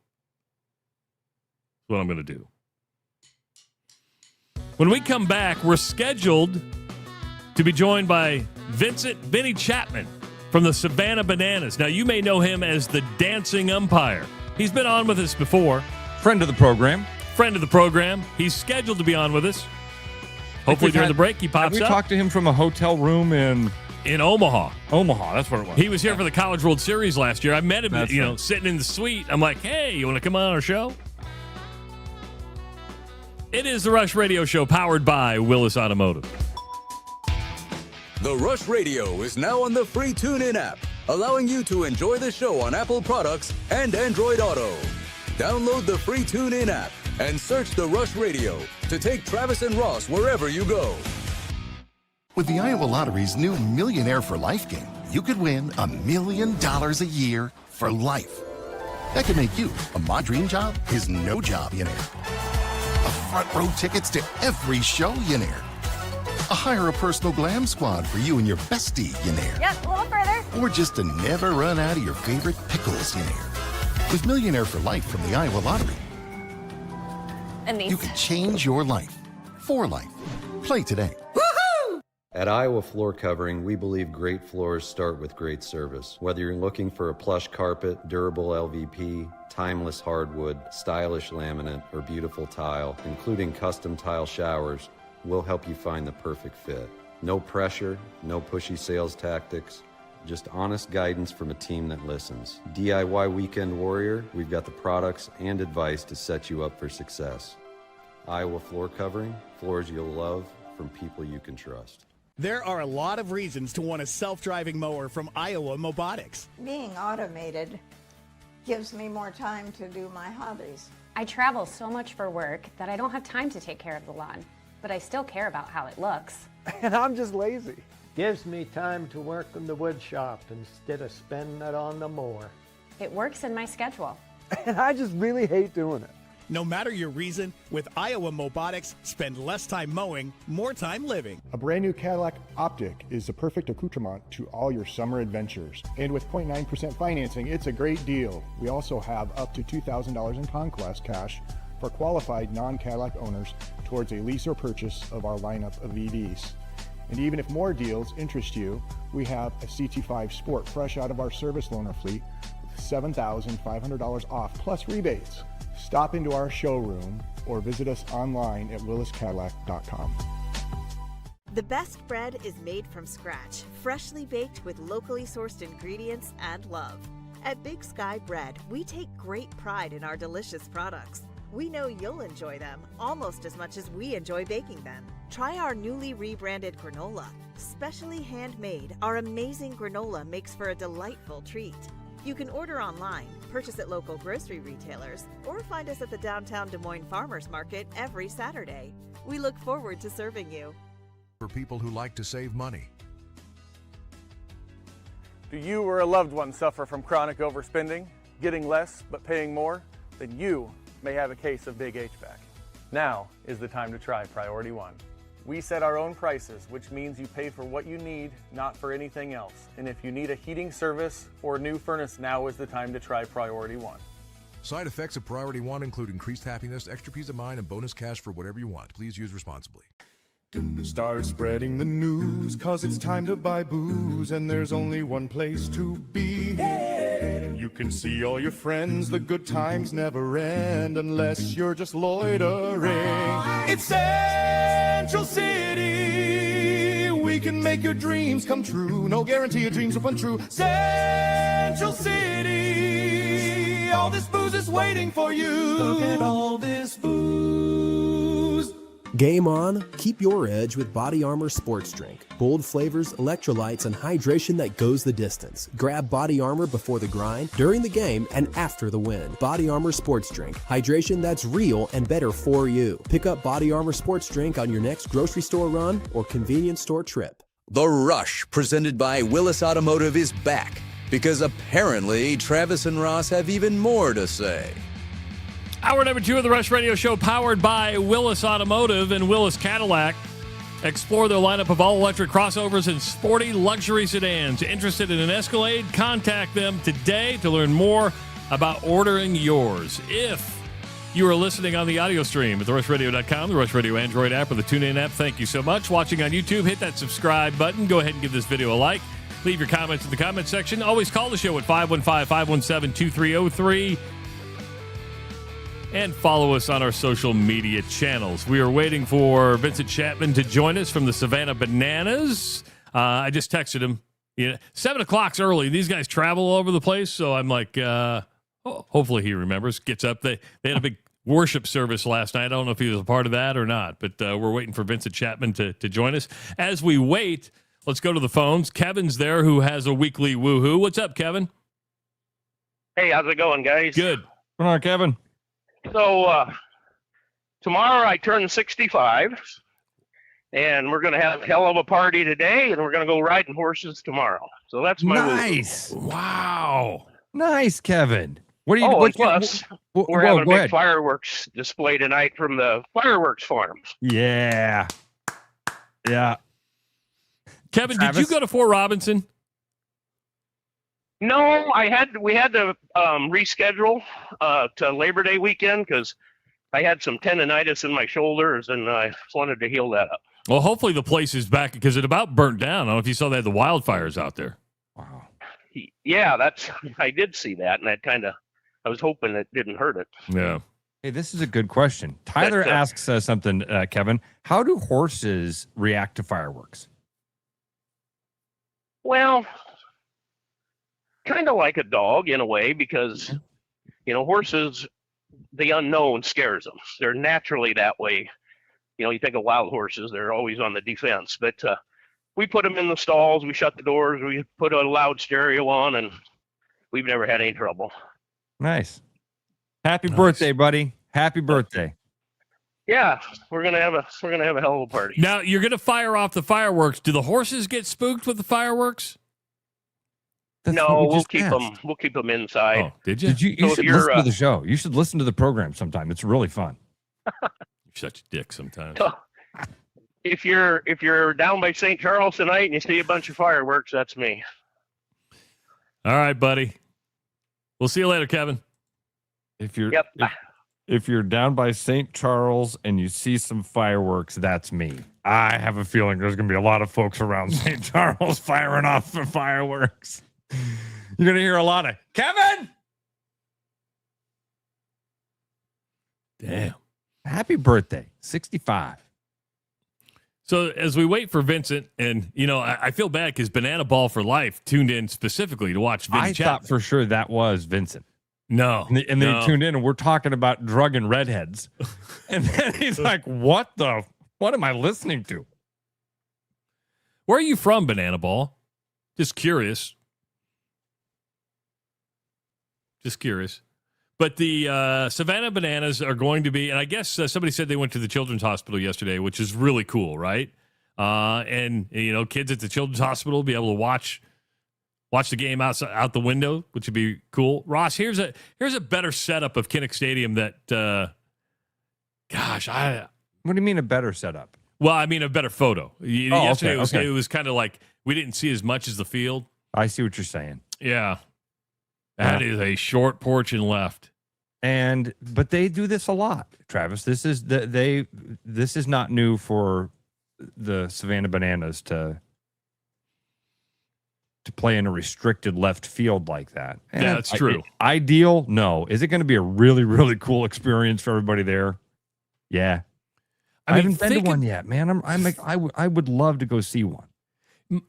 S4: what I'm going to do. When we come back, we're scheduled to be joined by Vinny Chapman from the Savannah Bananas. Now, you may know him as the dancing umpire. He's been on with us before.
S5: Friend of the program.
S4: He's scheduled to be on with us. Hopefully during the break he pops up.
S5: We talked to him from a hotel room in
S4: Omaha.
S5: Omaha, that's what it was.
S4: He was here for the College World Series last year. I met him, sitting in the suite. I'm like, hey, you want to come on our show? It is the Rush Radio Show powered by Willis Automotive.
S3: The Rush Radio is now on the free TuneIn app, allowing you to enjoy the show on Apple products and Android Auto. Download the free TuneIn app and search The Rush Radio to take Travis and Ross wherever you go.
S6: With the Iowa Lottery's new Millionaire for Life game, you could win $1 million a year for life. That could make you a My Dream Job is No Job-ionaire, a front row tickets to every show-yonaire, a hire a personal glam squad for you and your bestie-yonaire.
S7: Yep, a little further.
S6: Or just to never run out of your favorite pickles-yonaire. With Millionaire for Life from the Iowa Lottery,
S7: And these.
S6: you can change your life for life. Play today.
S21: At Iowa Floor Covering, we believe great floors start with great service. Whether you're looking for a plush carpet, durable LVP, timeless hardwood, stylish laminate, or beautiful tile, including custom tile showers, we'll help you find the perfect fit. No pressure, no pushy sales tactics, just honest guidance from a team that listens. DIY Weekend Warrior, we've got the products and advice to set you up for success. Iowa Floor Covering, floors you'll love from people you can trust.
S22: There are a lot of reasons to want a self-driving mower from Iowa Mobotics.
S23: Being automated gives me more time to do my hobbies.
S24: I travel so much for work that I don't have time to take care of the lawn, but I still care about how it looks.
S25: And I'm just lazy. Gives me time to work in the wood shop instead of spending it on the mower.
S24: It works in my schedule.
S25: And I just really hate doing it.
S22: No matter your reason, with Iowa Mobotics, spend less time mowing, more time living.
S26: A brand new Cadillac Optic is the perfect accoutrement to all your summer adventures. And with 0.9% financing, it's a great deal. We also have up to $2,000 in Conquest cash for qualified non-Cadillac owners towards a lease or purchase of our lineup of EVs. And even if more deals interest you, we have a CT5 Sport fresh out of our service loaner fleet with $7,500 off plus rebates. Stop into our showroom or visit us online at williscadillac.com.
S2: The best bread is made from scratch, freshly baked with locally sourced ingredients and love. At Big Sky Bread, we take great pride in our delicious products. We know you'll enjoy them almost as much as we enjoy baking them. Try our newly rebranded granola. Specially handmade, our amazing granola makes for a delightful treat. You can order online, purchase at local grocery retailers, or find us at the downtown Des Moines Farmers Market every Saturday. We look forward to serving you.
S8: For people who like to save money.
S9: Do you or a loved one suffer from chronic overspending, getting less but paying more? Then you may have a case of big HVAC. Now is the time to try Priority One. We set our own prices, which means you pay for what you need, not for anything else. And if you need a heating service or a new furnace, now is the time to try Priority One.
S8: Side effects of Priority One include increased happiness, extra peace of mind, and bonus cash for whatever you want. Please use responsibly.
S26: Start spreading the news, cause it's time to buy booze, and there's only one place to be. You can see all your friends, the good times never end, unless you're just loitering. It's Central City, we can make your dreams come true. No guarantee your dreams will come true. Central City, all this booze is waiting for you. Look at all this booze.
S14: Game on, keep your edge with Body Armor Sports Drink. Bold flavors, electrolytes, and hydration that goes the distance. Grab Body Armor before the grind, during the game, and after the win. Body Armor Sports Drink. Hydration that's real and better for you. Pick up Body Armor Sports Drink on your next grocery store run or convenience store trip.
S3: The Rush, presented by Willis Automotive, is back because apparently Travis and Ross have even more to say.
S4: Hour number 2 of the Rush Radio Show, powered by Willis Automotive and Willis Cadillac. Explore their lineup of all-electric crossovers and sporty luxury sedans. Interested in an Escalade? Contact them today to learn more about ordering yours. If you are listening on the audio stream at therushladio.com, the Rush Radio Android app, or the TuneIn app, thank you so much. Watching on YouTube, hit that subscribe button. Go ahead and give this video a like. Leave your comments in the comment section. Always call the show at 515-517-2303. And follow us on our social media channels. We are waiting for Vincent Chapman to join us from the Savannah Bananas. I just texted him. 7 o'clock's early. These guys travel all over the place, so I'm like, hopefully he remembers. Gets up. They had a big worship service last night. I don't know if he was a part of that or not, but we're waiting for Vincent Chapman to join us. As we wait, let's go to the phones. Kevin's there, who has a weekly woohoo. What's up, Kevin?
S10: Hey, how's it going, guys?
S4: Good.
S5: What's on, Kevin?
S10: So tomorrow I turn 65, and we're going to have a hell of a party today, and we're going to go riding horses tomorrow. So that's my
S5: nice.
S10: woo-hoo.
S5: Wow. Nice, Kevin. What do you?
S10: Oh, and plus, we're having a big
S5: ahead.
S10: fireworks display tonight from the fireworks farms.
S5: Yeah. Yeah.
S4: Kevin,
S5: Travis?
S4: did you go to Fort Robinson?
S10: No, we had to reschedule to Labor Day weekend because I had some tendonitis in my shoulders, and I wanted to heal that up.
S4: Well, hopefully the place is back because it about burnt down. I don't know if you saw they had the wildfires out there.
S5: Wow.
S10: Yeah, I did see that, and I was hoping it didn't hurt it.
S4: Yeah.
S5: Hey, this is a good question. Tyler asks something, Kevin. How do horses react to fireworks?
S10: Well, kind of like a dog in a way, because horses, the unknown scares them. They're naturally that way. You think of wild horses, they're always on the defense. But we put them in the stalls, we shut the doors, we put a loud stereo on, and we've never had any trouble.
S5: Nice. Happy birthday, buddy. Happy birthday.
S10: Yeah, we're gonna have a hell of a party.
S4: Now you're gonna fire off the fireworks. Do the horses get spooked with the fireworks?
S10: No, we'll keep them inside.
S4: Oh, did you?
S5: You should listen to the show. You should listen to the program sometime. It's really fun.
S4: You're such a dick sometimes.
S10: If you're down by St. Charles tonight and you see a bunch of fireworks, that's me.
S4: All right, buddy. We'll see you later, Kevin.
S5: If you're down by St. Charles and you see some fireworks, that's me. I have a feeling there's going to be a lot of folks around St. Charles firing off the fireworks. You're going to hear a lot of, Kevin! Damn. Happy birthday. 65.
S4: So as we wait for Vincent, and I feel bad because Banana Ball for Life tuned in specifically to watch Vinny Chapman.
S5: I thought for sure that was Vincent.
S4: No.
S5: And they tuned in, and we're talking about drug and redheads. And then he's like, what am I listening to?
S4: Where are you from, Banana Ball? Just curious. But the Savannah Bananas are going to be, and I guess somebody said they went to the Children's Hospital yesterday, which is really cool, right? And kids at the Children's Hospital will be able to watch the game out the window, which would be cool. Ross, here's a better setup of Kinnick Stadium that,
S5: What do you mean a better setup?
S4: Well, I mean a better photo. Yesterday
S5: okay.
S4: It was kind of like we didn't see as much as the field.
S5: I see what you're saying.
S4: Yeah. That is a short porch and left.
S5: But they do this a lot, Travis. This is not new for the Savannah Bananas to play in a restricted left field like that. And
S4: yeah, that's true.
S5: Ideal? No. Is it going to be a really, really cool experience for everybody there? Yeah. I haven't been to one yet, man. I would love to go see one.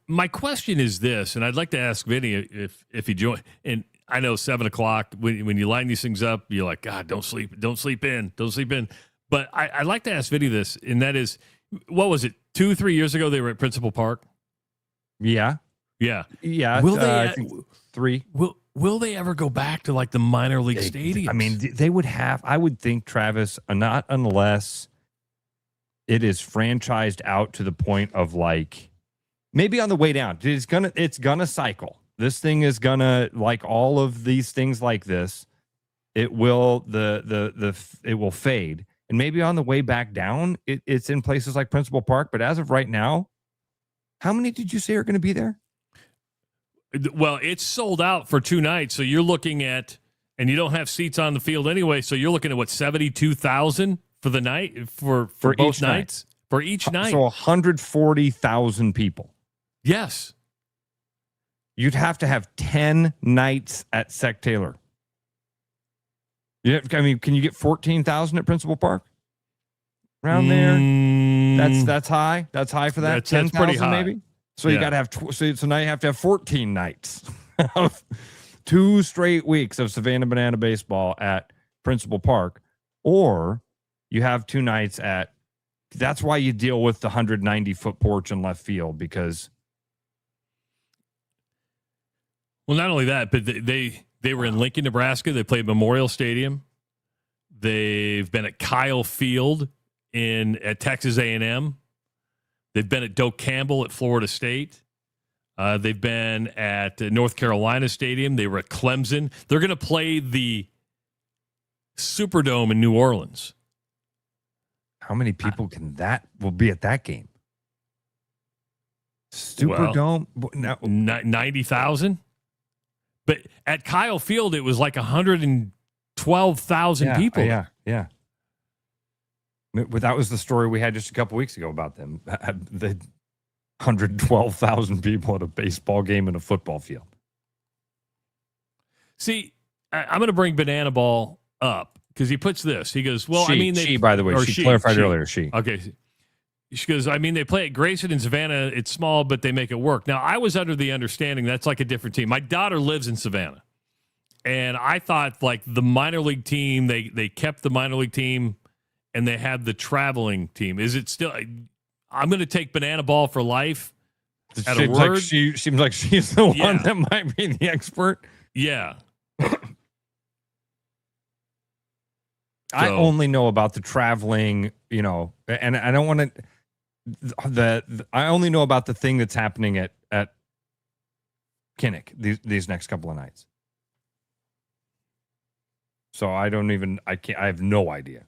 S4: My question is this, and I'd like to ask Vinny if he joined. And I know 7 o'clock when you line these things up, you're like, God, don't sleep in. But I'd like to ask Vinny this, and that is, what was it? 2-3 years ago they were at Principal Park.
S5: Yeah.
S4: Yeah.
S5: Will they? I think 3.
S4: Will they ever go back to like the minor league stadiums?
S5: I mean, they would have. I would think, Travis, not unless it is franchised out to the point of like maybe on the way down. It's gonna cycle. This thing is gonna, like all of these things like this, it will it will fade, and maybe on the way back down, it's in places like Principal Park. But as of right now, how many did you say are going to be there?
S4: Well, it's sold out for 2 nights, so you're looking at, and you don't have seats on the field anyway, so you're looking at 72,000 for the night for both nights for each night.
S5: So 140,000 people.
S4: Yes.
S5: You'd have to have 10 nights at Sec Taylor. Can you get 14,000 at Principal Park? Around there? That's high. That's high for that. 10,000 maybe. So you got to have so now you have to have 14 nights of 2 straight weeks of Savannah Banana baseball at Principal Park, or you have 2 nights at. That's why you deal with the 190-foot porch in left field, because.
S4: Well, not only that, but they were in Lincoln, Nebraska. They played Memorial Stadium. They've been at Kyle Field at Texas A&M. They've been at Doak Campbell at Florida State. They've been at North Carolina Stadium. They were at Clemson. They're going to play the Superdome in New Orleans.
S5: How many people will be at that game? Superdome?
S4: Well, 90,000? But at Kyle Field, it was like 112,000 people.
S5: Yeah. That was the story we had just a couple weeks ago about them. The 112,000 people at a baseball game in a football field.
S4: See, I'm going to bring Banana Ball up because he puts this. He goes, well,
S5: she, by the way, she clarified earlier, she.
S4: Okay. She goes, they play at Grayson and Savannah. It's small, but they make it work. Now, I was under the understanding that's like a different team. My daughter lives in Savannah. And I thought like the minor league team, they kept the minor league team and they had the traveling team. Is it still? I'm going to take Banana Ball for life. At a word.
S5: Seems like she's the one that might be the expert.
S4: Yeah.
S5: I only know about the traveling, and I don't want to. I only know about the thing that's happening at Kinnick these next couple of nights. So I have no idea.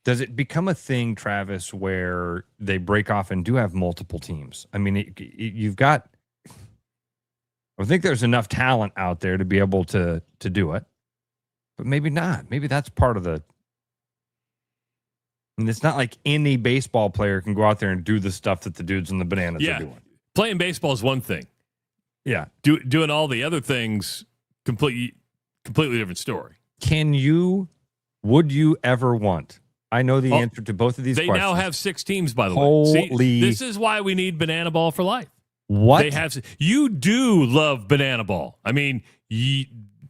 S5: Does it become a thing, Travis, where they break off and do have multiple teams? I mean, you've got. I think there's enough talent out there to be able to do it, but maybe not. Maybe that's part of the. And it's not like any baseball player can go out there and do the stuff that the dudes in the Bananas are doing.
S4: Playing baseball is one thing.
S5: Yeah,
S4: doing all the other things completely different story.
S5: Would you ever want I know the answer to both of these questions.
S4: They now have 6 teams, by the
S5: Holy.
S4: way. See, this is why we need Banana Ball for life.
S5: What?
S4: They have. You do love Banana Ball. I mean,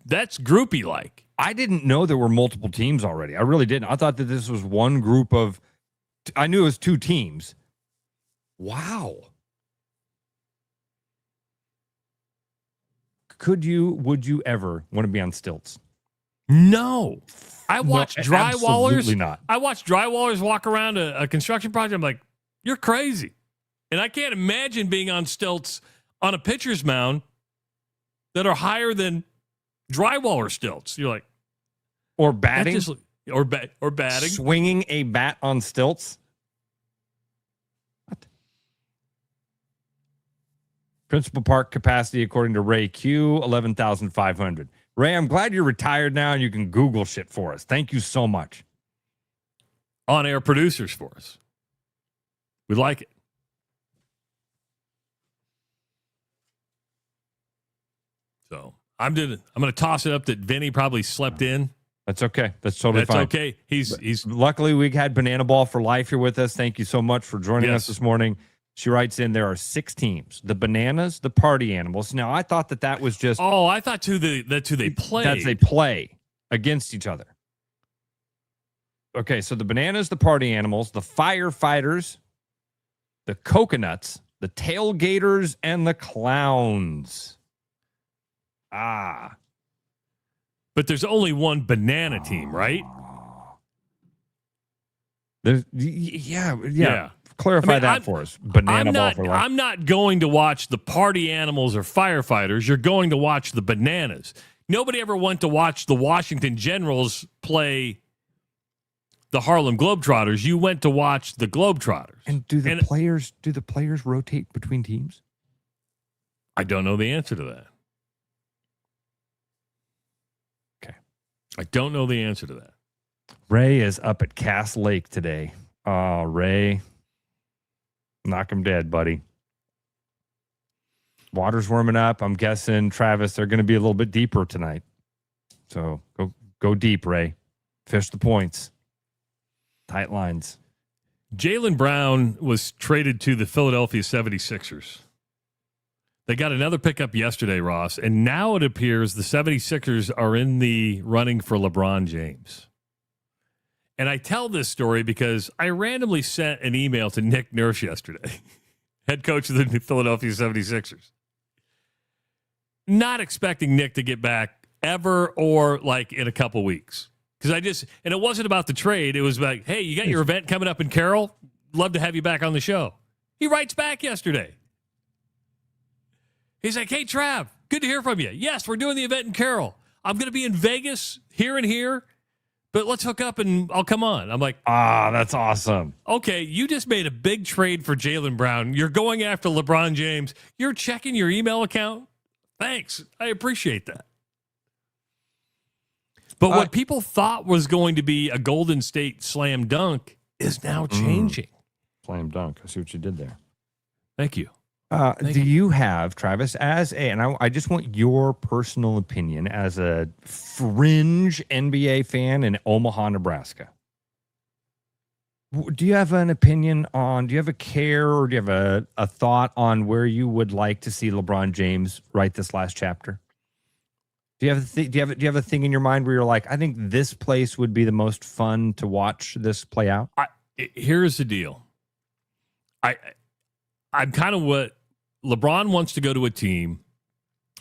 S4: that's groupie-like.
S5: I didn't know there were multiple teams already. I really didn't. I thought that this was one group of, I knew it was 2 teams. Wow. Would you ever want to be on stilts?
S4: No. I watch drywallers.
S5: Absolutely not.
S4: I watch drywallers walk around a construction project. I'm like, you're crazy. And I can't imagine being on stilts on a pitcher's mound that are higher than drywaller stilts. You're like,
S5: or batting,
S4: or batting,
S5: swinging a bat on stilts. What? Principal park capacity, according to Ray Q, 11,500. Ray, I'm glad you're retired now and you can Google shit for us. Thank you so much.
S4: On-air producers for us. We like it. So I'm going to toss it up that Vinny probably slept in.
S5: That's okay. That's totally fine.
S4: That's okay. He's
S5: luckily we had Banana Ball for life here with us. Thank you so much for joining us this morning. She writes in, there are 6 teams: the Bananas, the Party Animals. Now I thought that was just.
S4: Oh, I thought that's who they play.
S5: That's they play against each other. Okay, so the Bananas, the Party Animals, the Firefighters, the Coconuts, the Tailgaters, and the Clowns. Ah.
S4: But there's only one banana team, right?
S5: Yeah. Clarify that for us. Banana Ball for life.
S4: I'm not going to watch the Party Animals or Firefighters. You're going to watch the Bananas. Nobody ever went to watch the Washington Generals play the Harlem Globetrotters. You went to watch the Globetrotters.
S5: And do the players rotate between teams?
S4: I don't know the answer to that. I don't know the answer to that.
S5: Ray is up at Cass Lake today. Oh, Ray. Knock him dead, buddy. Water's warming up. I'm guessing, Travis, they're going to be a little bit deeper tonight. So go deep, Ray. Fish the points. Tight lines.
S4: Jaylen Brown was traded to the Philadelphia 76ers. They got another pickup yesterday, Ross, and now it appears the 76ers are in the running for LeBron James. And I tell this story because I randomly sent an email to Nick Nurse yesterday, head coach of the Philadelphia 76ers, not expecting Nick to get back ever or like in a couple weeks. Because and it wasn't about the trade. It was like, hey, you got your event coming up in Carroll? Love to have you back on the show. He writes back yesterday. He's like, hey, Trav, good to hear from you. Yes, we're doing the event in Carroll. I'm going to be in Vegas, here and here, but let's hook up and I'll come on. I'm like,
S5: that's awesome.
S4: Okay, you just made a big trade for Jaylen Brown. You're going after LeBron James. You're checking your email account? Thanks. I appreciate that. But what people thought was going to be a Golden State slam dunk is now changing.
S5: Slam dunk. I see what you did there.
S4: Thank you.
S5: Do you have, Travis, and I just want your personal opinion as a fringe NBA fan in Omaha, Nebraska. Do you have an opinion on, do you have a care or do you have a thought on where you would like to see LeBron James write this last chapter? Do you have a thing in your mind where you're like, I think this place would be the most fun to watch this play out?
S4: Here's the deal. I'm kind of what LeBron wants to go to a team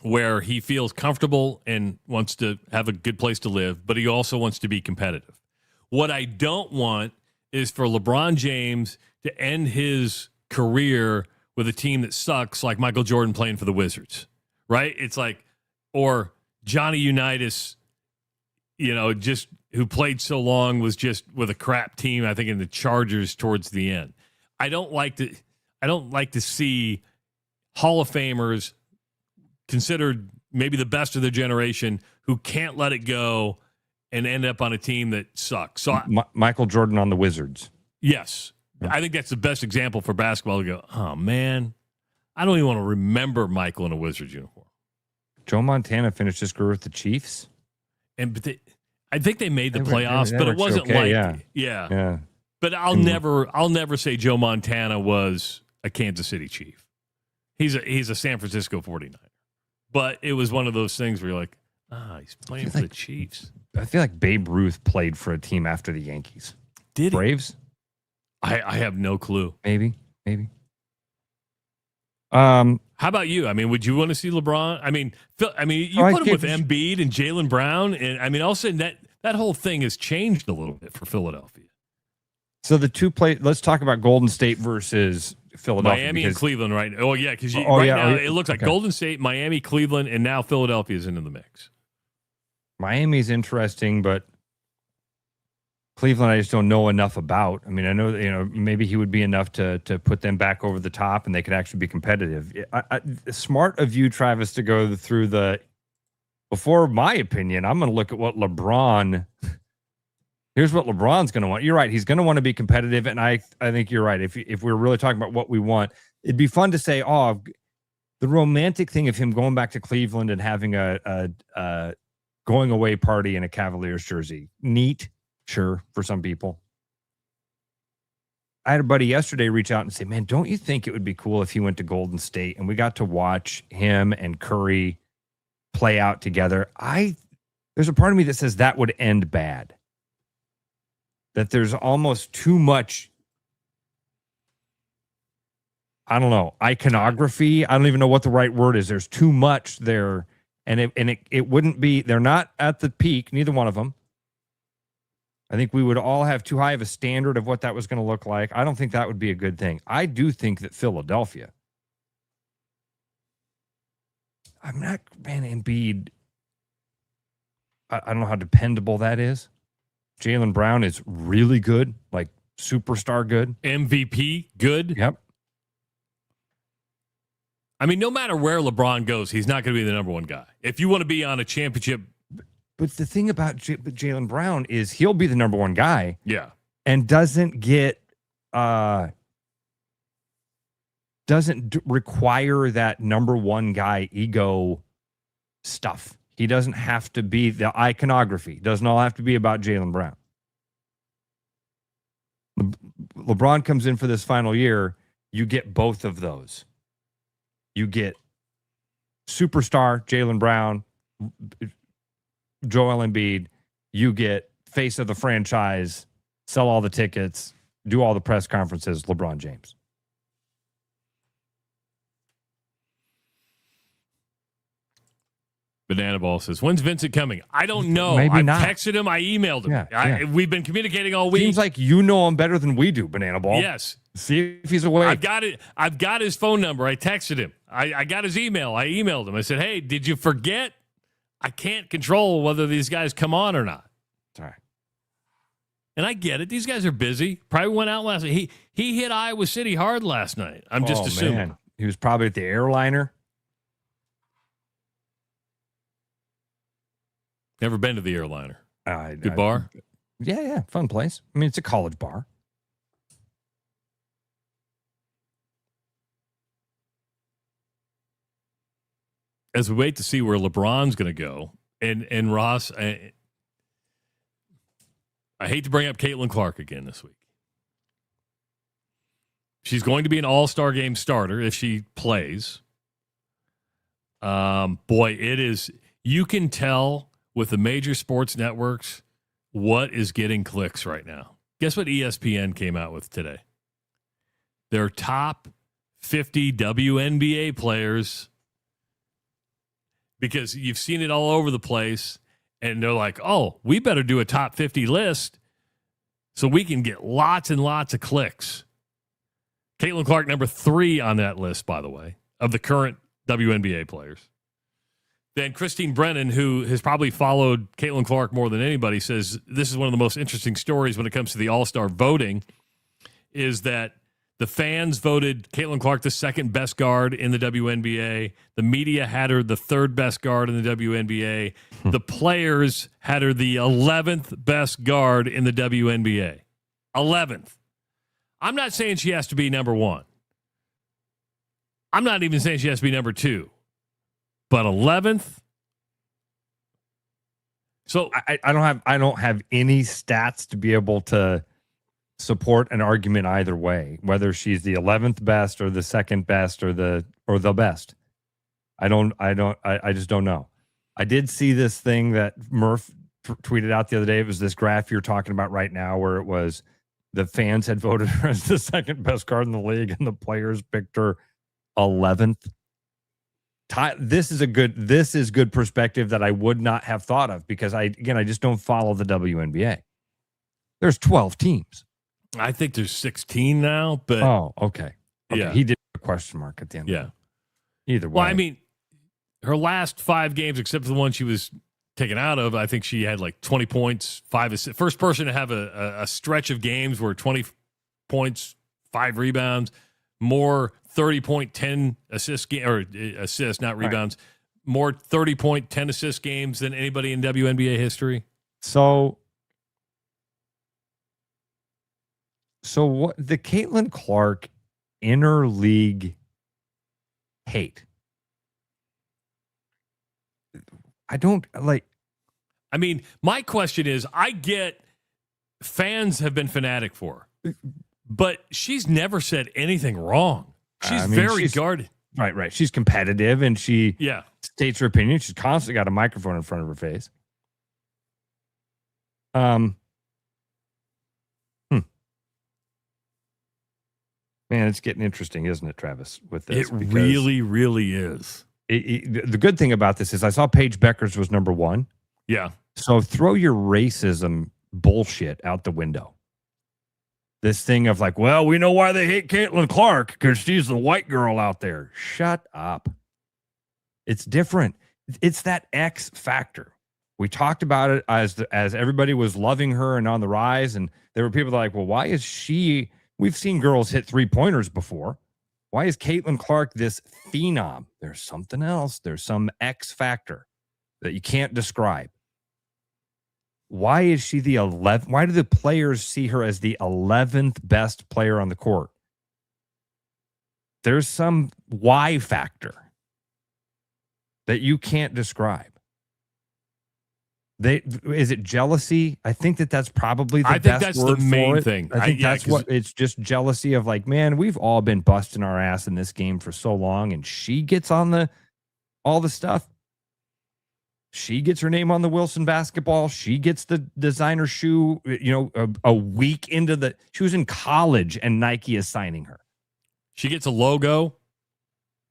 S4: where he feels comfortable and wants to have a good place to live, but he also wants to be competitive. What I don't want is for LeBron James to end his career with a team that sucks, like Michael Jordan playing for the Wizards, right? It's like, or Johnny Unitas, just who played so long, was just with a crap team, I think, in the Chargers towards the end. I don't like to see Hall of Famers considered maybe the best of their generation who can't let it go and end up on a team that sucks. So
S5: Michael Jordan on the Wizards.
S4: Yes. I think that's the best example for basketball to go, oh, man, I don't even want to remember Michael in a Wizards uniform.
S5: Joe Montana finished his career with the Chiefs.
S4: But I think they made the
S5: They were-
S4: playoffs,
S5: they
S4: but
S5: were
S4: it wasn't
S5: okay,
S4: like
S5: yeah.
S4: But I'll never say Joe Montana was a Kansas City Chief. He's a San Francisco 49er. But it was one of those things where you're like, he's playing for the Chiefs.
S5: I feel like Babe Ruth played for a team after the Yankees.
S4: Did he?
S5: Braves?
S4: I have no clue.
S5: Maybe.
S4: How about you? I mean, would you want to see LeBron? I mean, you put him with Embiid and Jaylen Brown, and I mean, all of a sudden that whole thing has changed a little bit for Philadelphia.
S5: So let's talk about Golden State versus Philadelphia.
S4: Miami and Cleveland, right? Oh, yeah, because now it looks like
S5: okay.
S4: Golden State, Miami, Cleveland, and now Philadelphia is into the mix.
S5: Miami's interesting, but Cleveland I just don't know enough about. I mean, I know maybe he would be enough to put them back over the top, and they could actually be competitive. Smart of you, Travis, to go through before my opinion. I'm going to look at what LeBron. Here's what LeBron's going to want. You're right. He's going to want to be competitive, and I think you're right. If we're really talking about what we want, it'd be fun to say, the romantic thing of him going back to Cleveland and having a going away party in a Cavaliers jersey. Neat, sure, for some people. I had a buddy yesterday reach out and say, man, don't you think it would be cool if he went to Golden State and we got to watch him and Curry play out together? There's a part of me that says that would end bad. That there's almost too much, I don't know, iconography. I don't even know what the right word is. There's too much there. And it wouldn't be, they're not at the peak, neither one of them. I think we would all have too high of a standard of what that was going to look like. I don't think that would be a good thing. I do think that Philadelphia, Embiid, I don't know how dependable that is. Jaylen Brown is really good, like superstar good.
S4: MVP good.
S5: Yep.
S4: I mean, no matter where LeBron goes, he's not going to be the number one guy. If you want to be on a championship.
S5: But the thing about Jaylen Brown is he'll be the number one guy.
S4: Yeah.
S5: And doesn't require that number one guy ego stuff. He doesn't have to be the iconography. It doesn't all have to be about Jaylen Brown. LeBron comes in for this final year. You get both of those. You get superstar Jaylen Brown, Joel Embiid. You get face of the franchise, sell all the tickets, do all the press conferences, LeBron James.
S4: Banana Ball says, when's Vincent coming? I don't know.
S5: Maybe
S4: I
S5: not.
S4: texted him. I emailed him.
S5: Yeah.
S4: We've been communicating all week.
S5: Seems like you know him better than we do, Banana Ball.
S4: Yes.
S5: See if he's awake.
S4: I've got it. I've got his phone number. I texted him. I got his email. I emailed him. I said, hey, did you forget? I can't control whether these guys come on or not.
S5: Sorry.
S4: And I get it. These guys are busy. Probably went out last night. He hit Iowa City hard last night. I'm just assuming.
S5: Man. He was probably at the airliner.
S4: Never been to the airliner. Good bar?
S5: Yeah. Fun place. I mean, it's a college bar.
S4: As we wait to see where LeBron's going to go, and Ross, I hate to bring up Caitlin Clark again this week. She's going to be an all-star game starter if she plays. Boy, it is, you can tell with the major sports networks what is getting clicks right now. Guess what ESPN came out with today? Their top 50 WNBA players, because you've seen it all over the place, and they're like, oh, we better do a top 50 list so we can get lots and lots of clicks. Caitlin Clark, number 3 on that list, by the way, of the current WNBA players. Then Christine Brennan, who has probably followed Caitlin Clark more than anybody, says this is one of the most interesting stories when it comes to the All-Star voting, is that the fans voted Caitlin Clark the second best guard in the WNBA. The media had her the third best guard in the WNBA. The players had her the 11th best guard in the WNBA. 11th. I'm not saying she has to be number 1. I'm not even saying she has to be number 2. But 11th? So
S5: I don't have any stats to be able to support an argument either way, whether she's the 11th best or the second best or the best. I just don't know. I did see this thing that Murph tweeted out the other day. It was this graph you're talking about right now, where it was the fans had voted her as the second best guard in the league, and the players picked her 11th. This is good perspective that I would not have thought of, because I just don't follow the WNBA. There's 12 teams.
S4: I think there's 16 now, but
S5: okay.
S4: Yeah,
S5: he did a question mark at the end.
S4: Yeah.
S5: Either way.
S4: Well, I mean, her last 5 games, except for the one she was taken out of, I think she had like 20 points, 5 assists. First person to have a stretch of games where 20 points, 5 rebounds, more 30-point, 10 assist assists, not rebounds, more 30-point, 10 assist games than anybody in WNBA history.
S5: So what the Caitlin Clark interleague hate? I don't like.
S4: I mean, my question is, I get fans have been fanatic for her, but she's never said anything wrong. She's very guarded.
S5: Right. She's competitive, and she states her opinion. She's constantly got a microphone in front of her face. Man, it's getting interesting, isn't it, Travis, with this?
S4: It really, really is.
S5: The good thing about this is I saw Paige Beckers was number 1.
S4: Yeah.
S5: So throw your racism bullshit out the window. This thing of like, well, we know why they hate Caitlin Clark, because she's the white girl out there. Shut up. It's different. It's that X factor. We talked about it as everybody was loving her and on the rise, and there were people that were like, well, why is she... We've seen girls hit 3-pointers before. Why is Caitlin Clark this phenom? There's something else. There's some X factor that you can't describe. Why is she the 11th? Why do the players see her as the 11th best player on the court? There's some Y factor that you can't describe. Is it jealousy? I think that's probably the best word for it. I think that's the main thing. I think that's what it's just jealousy of, like, man, we've all been busting our ass in this game for so long, and she gets on all the stuff. She gets her name on the Wilson basketball. She gets the designer shoe, a week into she was in college and Nike is signing her.
S4: She gets a logo.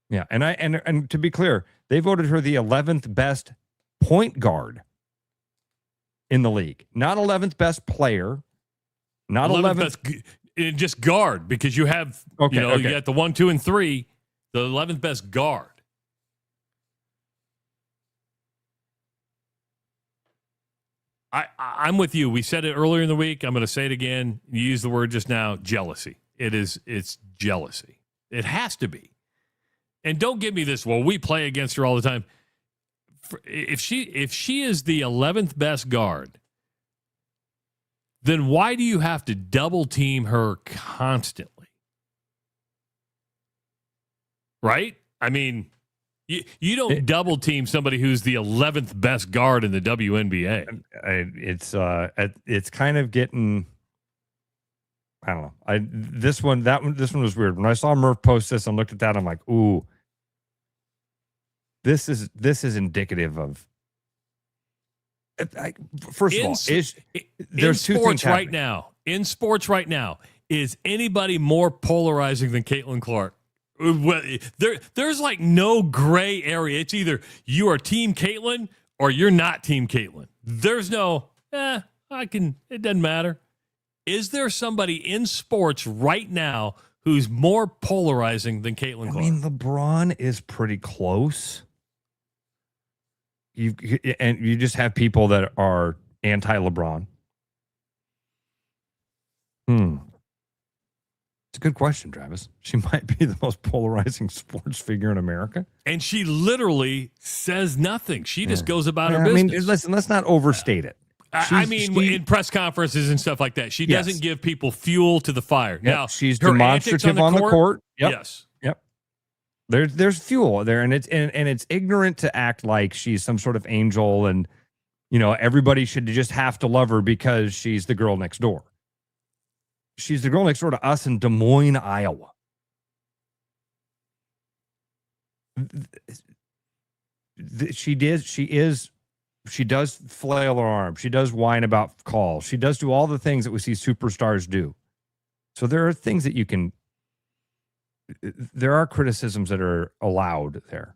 S5: Yeah. And to be clear, they voted her the 11th best point guard in the league. Not 11th best player. Not 11th
S4: best, just guard, because you have, you got the 1, 2, and 3, the 11th best guard. I'm with you. We said it earlier in the week. I'm going to say it again. You used the word just now, jealousy. It's jealousy. It has to be. And don't give me this, well, we play against her all the time. If she is the 11th best guard, then why do you have to double team her constantly? Right? I mean, you don't double team somebody who's the 11th best guard in the WNBA.
S5: It's kind of getting, I don't know. This one was weird. When I saw Murph post this and looked at that, I'm like, ooh, this is indicative of. First of all, there's two things
S4: right now. In sports right now, is anybody more polarizing than Caitlin Clark? There's like no gray area. It's either you are Team Caitlin or you're not Team Caitlin. There's no, it doesn't matter. Is there somebody in sports right now who's more polarizing than Caitlin Clark?
S5: I mean, LeBron is pretty close. You just have people that are anti-LeBron. It's a good question, Travis. She might be the most polarizing sports figure in America.
S4: And she literally says nothing. She just goes about her business.
S5: I mean, listen, let's not overstate it.
S4: In press conferences and stuff like that, she doesn't give people fuel to the fire.
S5: Yep,
S4: Now,
S5: she's demonstrative on the court. Yep.
S4: Yes.
S5: Yep. There's fuel there, and it's ignorant to act like she's some sort of angel and everybody should just have to love her because she's the girl next door. She's the girl next door to us in Des Moines, Iowa. She does flail her arm. She does whine about calls. She does do all the things that we see superstars do. So there are things that there are criticisms that are allowed there.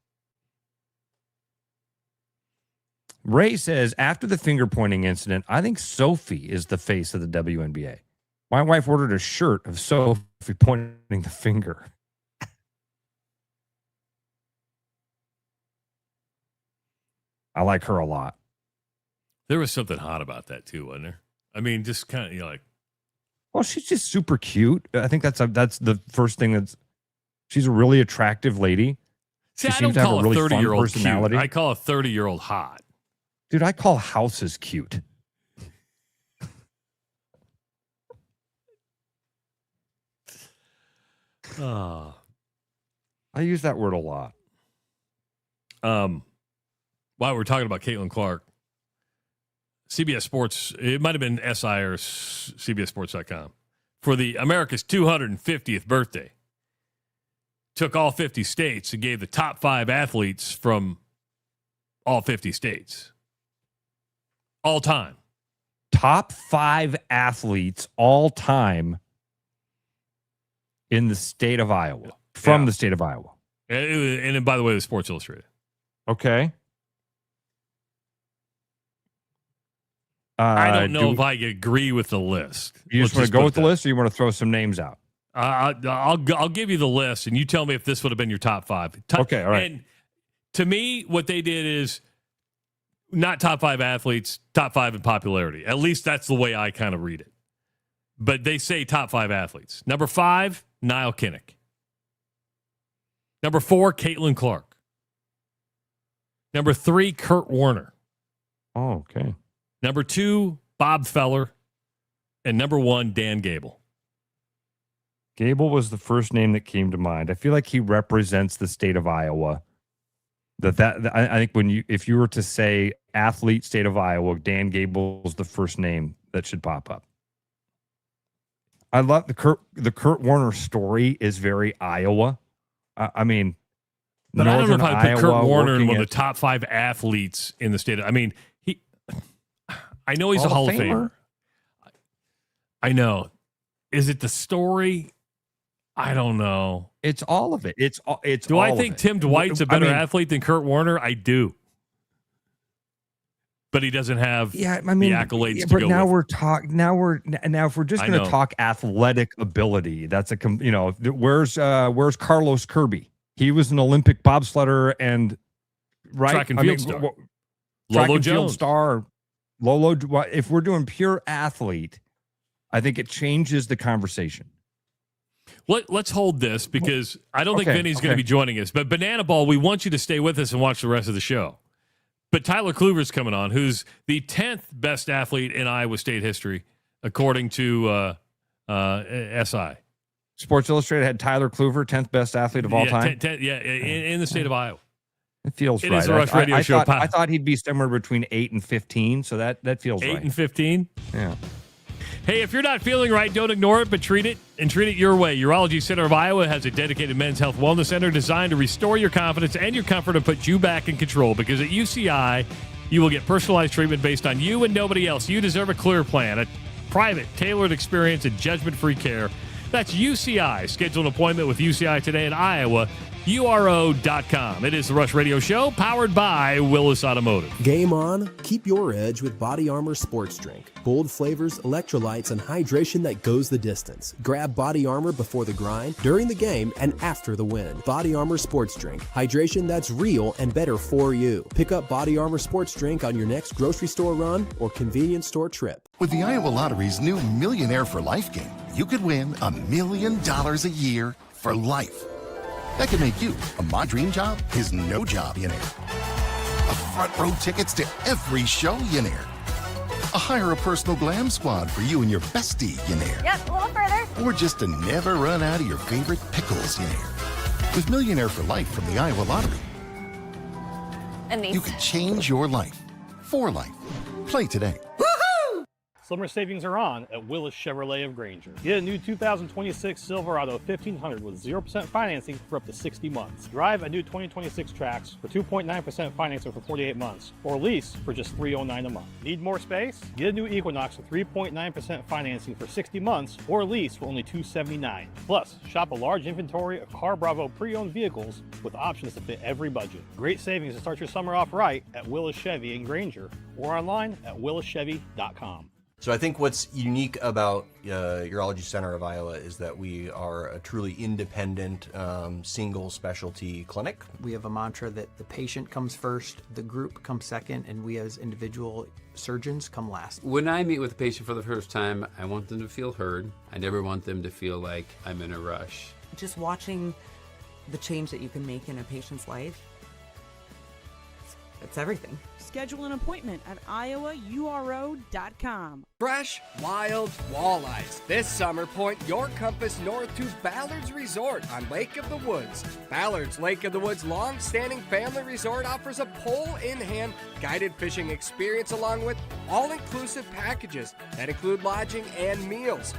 S5: Ray says, after the finger pointing incident, I think Sophie is the face of the WNBA. My wife ordered a shirt of Sophie pointing the finger. I like her a lot.
S4: There was something hot about that too, wasn't there? I mean, just kind of like.
S5: Well, she's just super cute. I think that's the first thing. She's a really attractive lady.
S4: See,
S5: she
S4: I
S5: seems
S4: don't
S5: to have
S4: call
S5: a really
S4: a 30-year-old
S5: personality.
S4: cute. I call a 30-year-old hot.
S5: Dude, I call houses cute. I use that word a lot.
S4: While we're talking about Caitlin Clark, CBS Sports, it might have been SI or CBSSports.com, for the America's 250th birthday, took all 50 states and gave the top 5 athletes from all 50 states. All time.
S5: Top 5 athletes all time in the state of Iowa. From the state of Iowa.
S4: And then, by the way, the Sports Illustrated.
S5: Okay.
S4: I don't know if I agree with the list.
S5: You just want to go with the list, or you want to throw some names out?
S4: I'll give you the list, and you tell me if this would have been your top 5.
S5: Okay, all right.
S4: And to me, what they did is not top 5 athletes, top 5 in popularity. At least that's the way I kind of read it. But they say top 5 athletes. Number 5, Niall Kinnick. Number 4, Caitlin Clark. Number 3, Kurt Warner.
S5: Oh, okay.
S4: Number 2, Bob Feller. And number 1, Dan Gable.
S5: Gable was the first name that came to mind. I feel like he represents the state of Iowa. I think if you were to say athlete state of Iowa, Dan Gable is the first name that should pop up. I love the Kurt Warner story is very Iowa. I mean,
S4: but I don't know if I put Kurt Warner in one of the top 5 athletes in the state. I know he's a Hall of Famer. I know. Is it the story? I don't know.
S5: It's all of it.
S4: Do I think Tim Dwight's a better athlete than Kurt Warner? I do. But he doesn't have the accolades to go
S5: now
S4: with.
S5: Now if we're just going to talk athletic ability, that's where's Carlos Kirby? He was an Olympic bobsledder and
S4: track and field star.
S5: Lolo Jones star. Lolo. If we're doing pure athlete, I think it changes the conversation.
S4: Let's hold this because I don't think Vinny's going to be joining us. But Banana Ball, we want you to stay with us and watch the rest of the show. But Tyler Kluver's coming on, who's the 10th best athlete in Iowa State history, according to SI.
S5: Sports Illustrated had Tyler Kluver, 10th best athlete of all time?
S4: In the state of Iowa.
S5: It feels right.
S4: It is a Rush Radio show.
S5: I thought he'd be somewhere between 8 and 15, so that feels
S4: 8
S5: right.
S4: 8 and 15?
S5: Yeah.
S4: Hey, if you're not feeling right, don't ignore it, but treat it your way. Urology Center of Iowa has a dedicated men's health wellness center designed to restore your confidence and your comfort and put you back in control. Because at UCI, you will get personalized treatment based on you and nobody else. You deserve a clear plan, a private, tailored experience, and judgment-free care. That's UCI. Schedule an appointment with UCI today in Iowa. URO.com. It is the Rush Radio Show, powered by Willis Automotive.
S14: Game on. Keep your edge with Body Armor Sports Drink. Bold flavors, electrolytes, and hydration that goes the distance. Grab Body Armor before the grind, during the game, and after the win. Body Armor Sports Drink. Hydration that's real and better for you. Pick up Body Armor Sports Drink on your next grocery store run or convenience store trip.
S6: With the Iowa Lottery's new Millionaire for Life game, you could win $1 million a year for life. That could make you a My Dream Job is No Job millionaire. A front row tickets to every show millionaire. A hire a personal glam squad for you and your bestie millionaire.
S7: Yep, a little further.
S6: Or just to never run out of your favorite pickles millionaire. With Millionaire for Life from the Iowa Lottery,
S7: And these.
S6: you could change your life for life. Play today.
S11: Summer savings are on at Willis Chevrolet of Granger. Get a new 2026 Silverado 1500 with 0% financing for up to 60 months. Drive a new 2026 Trax for 2.9% financing for 48 months, or lease for just $309 a month. Need more space? Get a new Equinox with 3.9% financing for 60 months, or lease for only $279. Plus, shop a large inventory of Car Bravo pre-owned vehicles with options to fit every budget. Great savings to start your summer off right at Willis Chevy in Granger, or online at willischevy.com.
S12: So I think what's unique about Urology Center of Iowa is that we are a truly independent, single specialty clinic.
S13: We have a mantra that the patient comes first, the group comes second, and we as individual surgeons come last.
S15: When I meet with a patient for the first time, I want them to feel heard. I never want them to feel like I'm in a rush.
S16: Just watching the change that you can make in a patient's life, it's everything.
S17: Schedule an appointment at iowauro.com.
S27: Fresh, wild walleyes. This summer, point your compass north to Ballard's Resort on Lake of the Woods. Ballard's Lake of the Woods long-standing family resort offers a pole-in-hand guided fishing experience along with all-inclusive packages that include lodging and meals.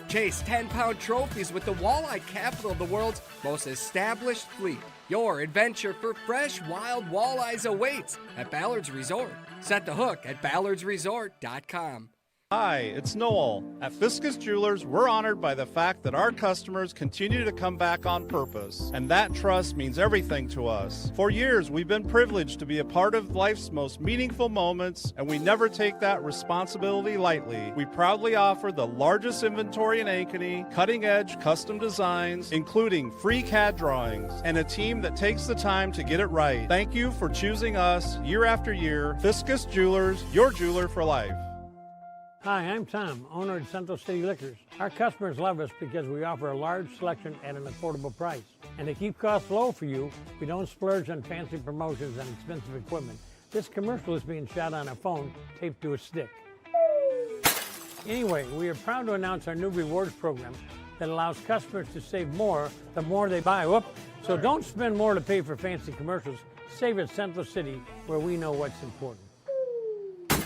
S27: Chase 10-pound trophies with the walleye capital of the world's most established fleet. Your adventure for fresh, wild walleyes awaits at Ballard's Resort. Set the hook at ballardsresort.com.
S19: Hi, it's Noel. At Fiscus Jewelers, we're honored by the fact that our customers continue to come back on purpose, and that trust means everything to us. For years, we've been privileged to be a part of life's most meaningful moments, and we never take that responsibility lightly. We proudly offer the largest inventory in Ankeny, cutting-edge custom designs, including free CAD drawings, and a team that takes the time to get it right. Thank you for choosing us year after year. Fiscus Jewelers, your jeweler for life.
S28: Hi, I'm Tom, owner of Central City Liquors. Our customers love us because we offer a large selection at an affordable price. And to keep costs low for you, we don't splurge on fancy promotions and expensive equipment. This commercial is being shot on a phone taped to a stick. Anyway, we are proud to announce our new rewards program that allows customers to save more the more they buy. So don't spend more to pay for fancy commercials. Save at Central City, where we know what's important.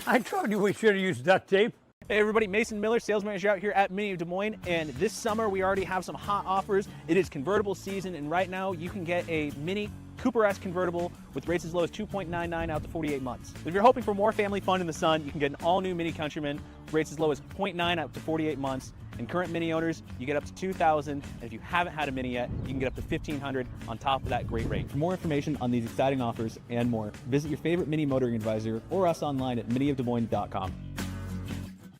S28: I told you we should have used duct tape.
S29: Hey everybody, Mason Miller, sales manager out here at Mini of Des Moines, and this summer we already have some hot offers. It is convertible season, and right now you can get a Mini Cooper S convertible with rates as low as 2.99 out to 48 months. If you're hoping for more family fun in the sun, you can get an all-new Mini Countryman with rates as low as 0.9 out to 48 months. And current Mini owners, you get up to $2,000, and if you haven't had a Mini yet, you can get up to $1,500 on top of that great rate. For more information on these exciting offers and more, visit your favorite Mini motoring advisor or us online at miniofdesmoines.com.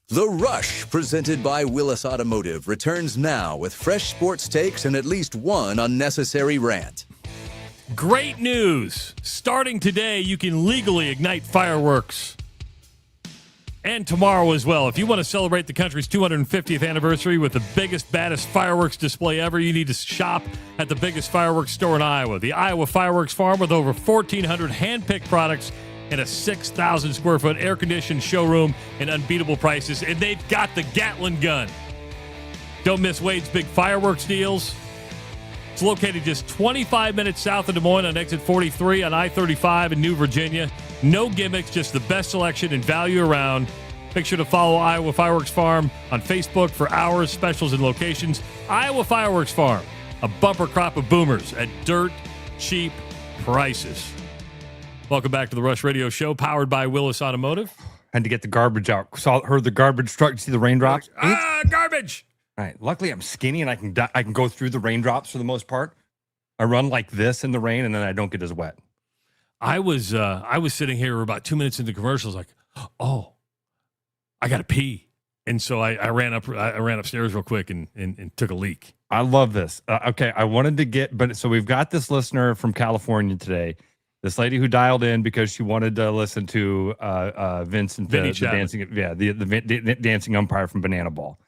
S3: The Rush, presented by Willis Automotive, returns now with fresh sports takes and at least one unnecessary rant.
S4: Great news! Starting today, you can legally ignite fireworks. And tomorrow as well. If you want to celebrate the country's 250th anniversary with the biggest, baddest fireworks display ever, you need to shop at the biggest fireworks store in Iowa. The Iowa Fireworks Farm, with over 1,400 hand-picked products and a 6,000 square foot air-conditioned showroom and unbeatable prices. And they've got the Gatling gun. Don't miss Wade's big fireworks deals. It's located just 25 minutes south of Des Moines on exit 43 on I-35 in New Virginia. No gimmicks, just the best selection and value around. Make sure to follow Iowa Fireworks Farm on Facebook for hours, specials, and locations. Iowa Fireworks Farm, a bumper crop of boomers at dirt cheap prices. Welcome back to the Rush Radio Show, powered by Willis Automotive.
S5: Had to get the garbage out. Heard the garbage truck. See the raindrops?
S4: Garbage!
S5: All right. Luckily, I'm skinny and I can go through the raindrops for the most part. I run like this in the rain, and then I don't get as wet.
S4: I was sitting here about 2 minutes into commercials, like, oh, I got to pee, and so I ran upstairs real quick and took a leak.
S5: I love this. Okay, I wanted to get, but so we've got this listener from California today. This lady who dialed in because she wanted to listen to Vincent,
S4: Vinny
S5: the
S4: Chapman.
S5: dancing, the dancing umpire from Banana Ball.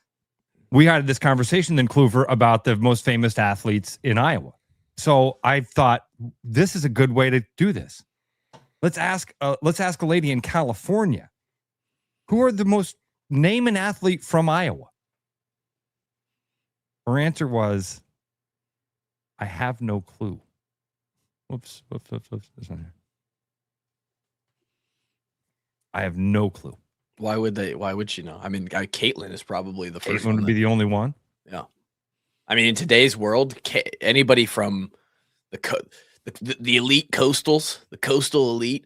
S5: We had this conversation then, Kluver, about the most famous athletes in Iowa. So I thought this is a good way to do this. Let's ask a lady in California, who are the most name an athlete from Iowa. Her answer was, I have no clue. Whoops. This one here. I have no clue.
S1: Why would they? Why would she know? I mean, Caitlin is probably the first one.
S5: Caitlin would be the only one.
S1: Yeah. I mean, in today's world, anybody from the elite coastals, the coastal elite.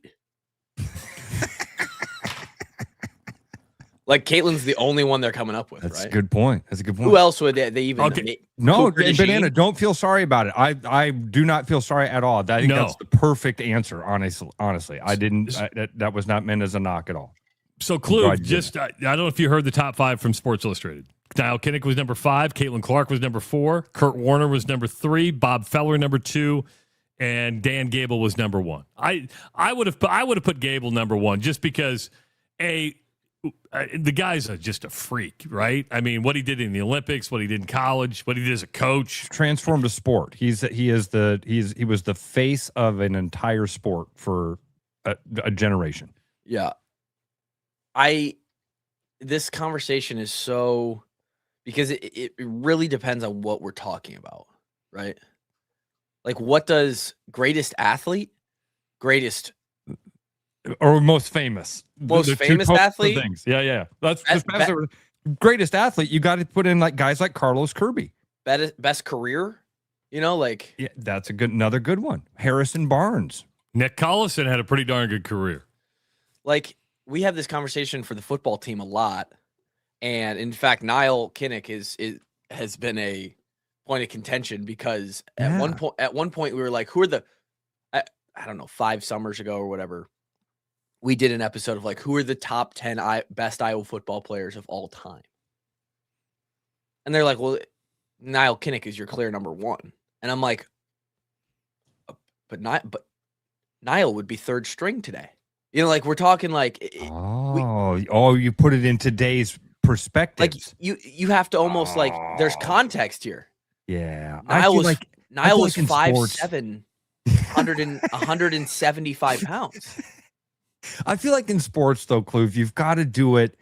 S1: Like Caitlin's the only one they're coming up with,
S5: That's
S1: right?
S5: a good point. That's a good point.
S1: Who else would they even?
S5: Okay. No, Banana, don't feel sorry about it. I do not feel sorry at all. I think that's the perfect answer. Honestly, I didn't. That was not meant as a knock at all.
S4: So, Clue, I don't know if you heard the top 5 from Sports Illustrated. Niall Kinnick was number 5. Caitlin Clark was number 4. Kurt Warner was number 3. Bob Feller number 2. And Dan Gable was number 1. I would have put Gable number 1 just because the guy's just a freak, right? I mean, what he did in the Olympics, what he did in college, what he did as a coach,
S5: transformed a sport. He was the face of an entire sport for a generation.
S1: Yeah. This conversation is so, because it really depends on what we're talking about, right? Like, what does greatest athlete, greatest
S5: or most famous,
S1: most famous athlete?
S5: Things. Yeah. That's greatest athlete. You got to put in like guys like Carlos Kirby.
S1: Best career, like
S5: that's another good one. Harrison Barnes,
S4: Nick Collison had a pretty darn good career.
S1: Like, we have this conversation for the football team a lot, and in fact, Niall Kinnick has been a point of contention because at one point we were like, who are the I don't know, 5 summers ago or whatever, we did an episode of like, who are the top 10 best Iowa football players of all time? And they're like, well, Niall Kinnick is your clear number 1. And I'm like, but Niall would be 3rd string today. Like, we're talking like,
S5: you put it in today's perspective.
S1: Like, you have to almost like, there's context here.
S5: Yeah.
S1: Niall was
S5: 5'7",
S1: 175 pounds.
S5: I feel like in sports, though, Clue, you've got to do it.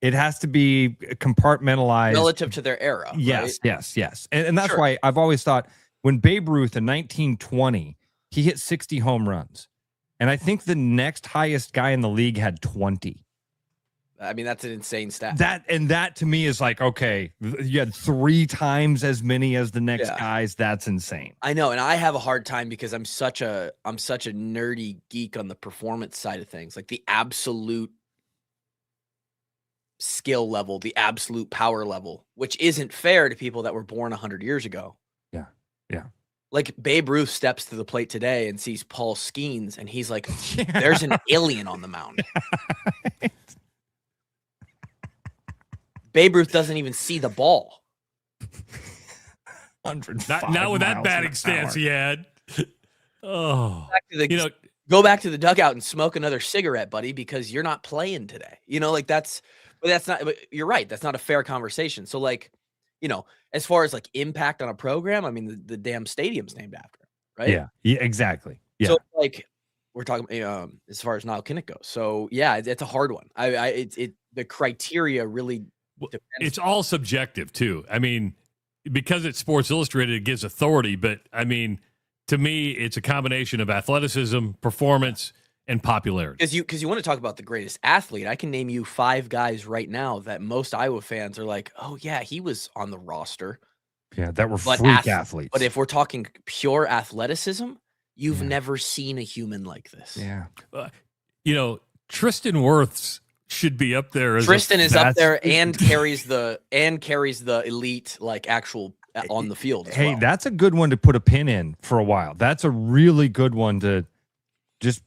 S5: It has to be compartmentalized
S1: relative to their era.
S5: Yes,
S1: right?
S5: yes. And that's why I've always thought when Babe Ruth in 1920, he hit 60 home runs. And I think the next highest guy in the league had 20.
S1: I mean, that's an insane stat.
S5: That to me is like, okay, you had 3 times as many as the next guys. That's insane.
S1: I know, and I have a hard time because I'm such a nerdy geek on the performance side of things, like the absolute skill level, the absolute power level, which isn't fair to people that were born 100 years ago.
S5: Yeah.
S1: Like, Babe Ruth steps to the plate today and sees Paul Skeens, and he's like, there's an alien on the mound. Babe Ruth doesn't even see the ball.
S5: 105
S4: not with that
S5: miles
S4: batting
S5: an
S4: stance
S5: hour.
S4: he had. Oh,
S1: go back to the dugout and smoke another cigarette, buddy, because you're not playing today. But you're right. That's not a fair conversation. So, like, as far as like impact on a program, I mean, the damn stadium's named after him, right?
S5: Yeah, exactly. Yeah.
S1: So, like, we're talking as far as Niall Kinnick goes. So, yeah, it's a hard one. The criteria really depends.
S4: It's all subjective too. I mean, because it's Sports Illustrated, it gives authority. But I mean, to me, it's a combination of athleticism, performance, and popularity.
S1: Because you want to talk about the greatest athlete. I can name you 5 guys right now that most Iowa fans are like, oh yeah, he was on the roster.
S5: Yeah, that were freak athletes.
S1: But if we're talking pure athleticism, you've never seen a human like this.
S5: Yeah.
S4: Tristan Wirfs should be up there.
S1: Tristan is up there and carries the elite, like, actual on the field.
S5: Hey, that's a good one to put a pin in for a while. That's a really good one to just,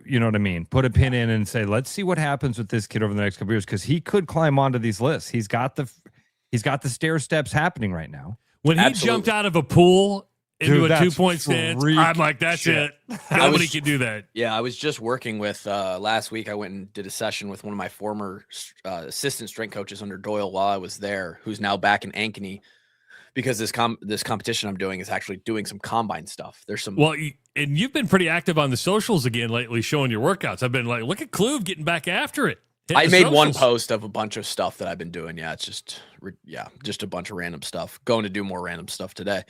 S5: you know what I mean? Put a pin in and say, let's see what happens with this kid over the next couple years, because he could climb onto these lists. He's got the stair steps happening right now.
S4: When he jumped out of a pool into a 2-point stance, I'm like, that's it. Nobody can do that.
S1: Yeah, I was just working with last week. I went and did a session with one of my former assistant strength coaches under Doyle while I was there, who's now back in Ankeny, because this competition I'm doing is actually doing some combine stuff. There's some
S4: and you've been pretty active on the socials again lately, showing your workouts. I've been like, look at Kluve getting back after it.
S1: I made one post of a bunch of stuff that I've been doing. Yeah, it's just a bunch of random stuff. Going to do more random stuff today.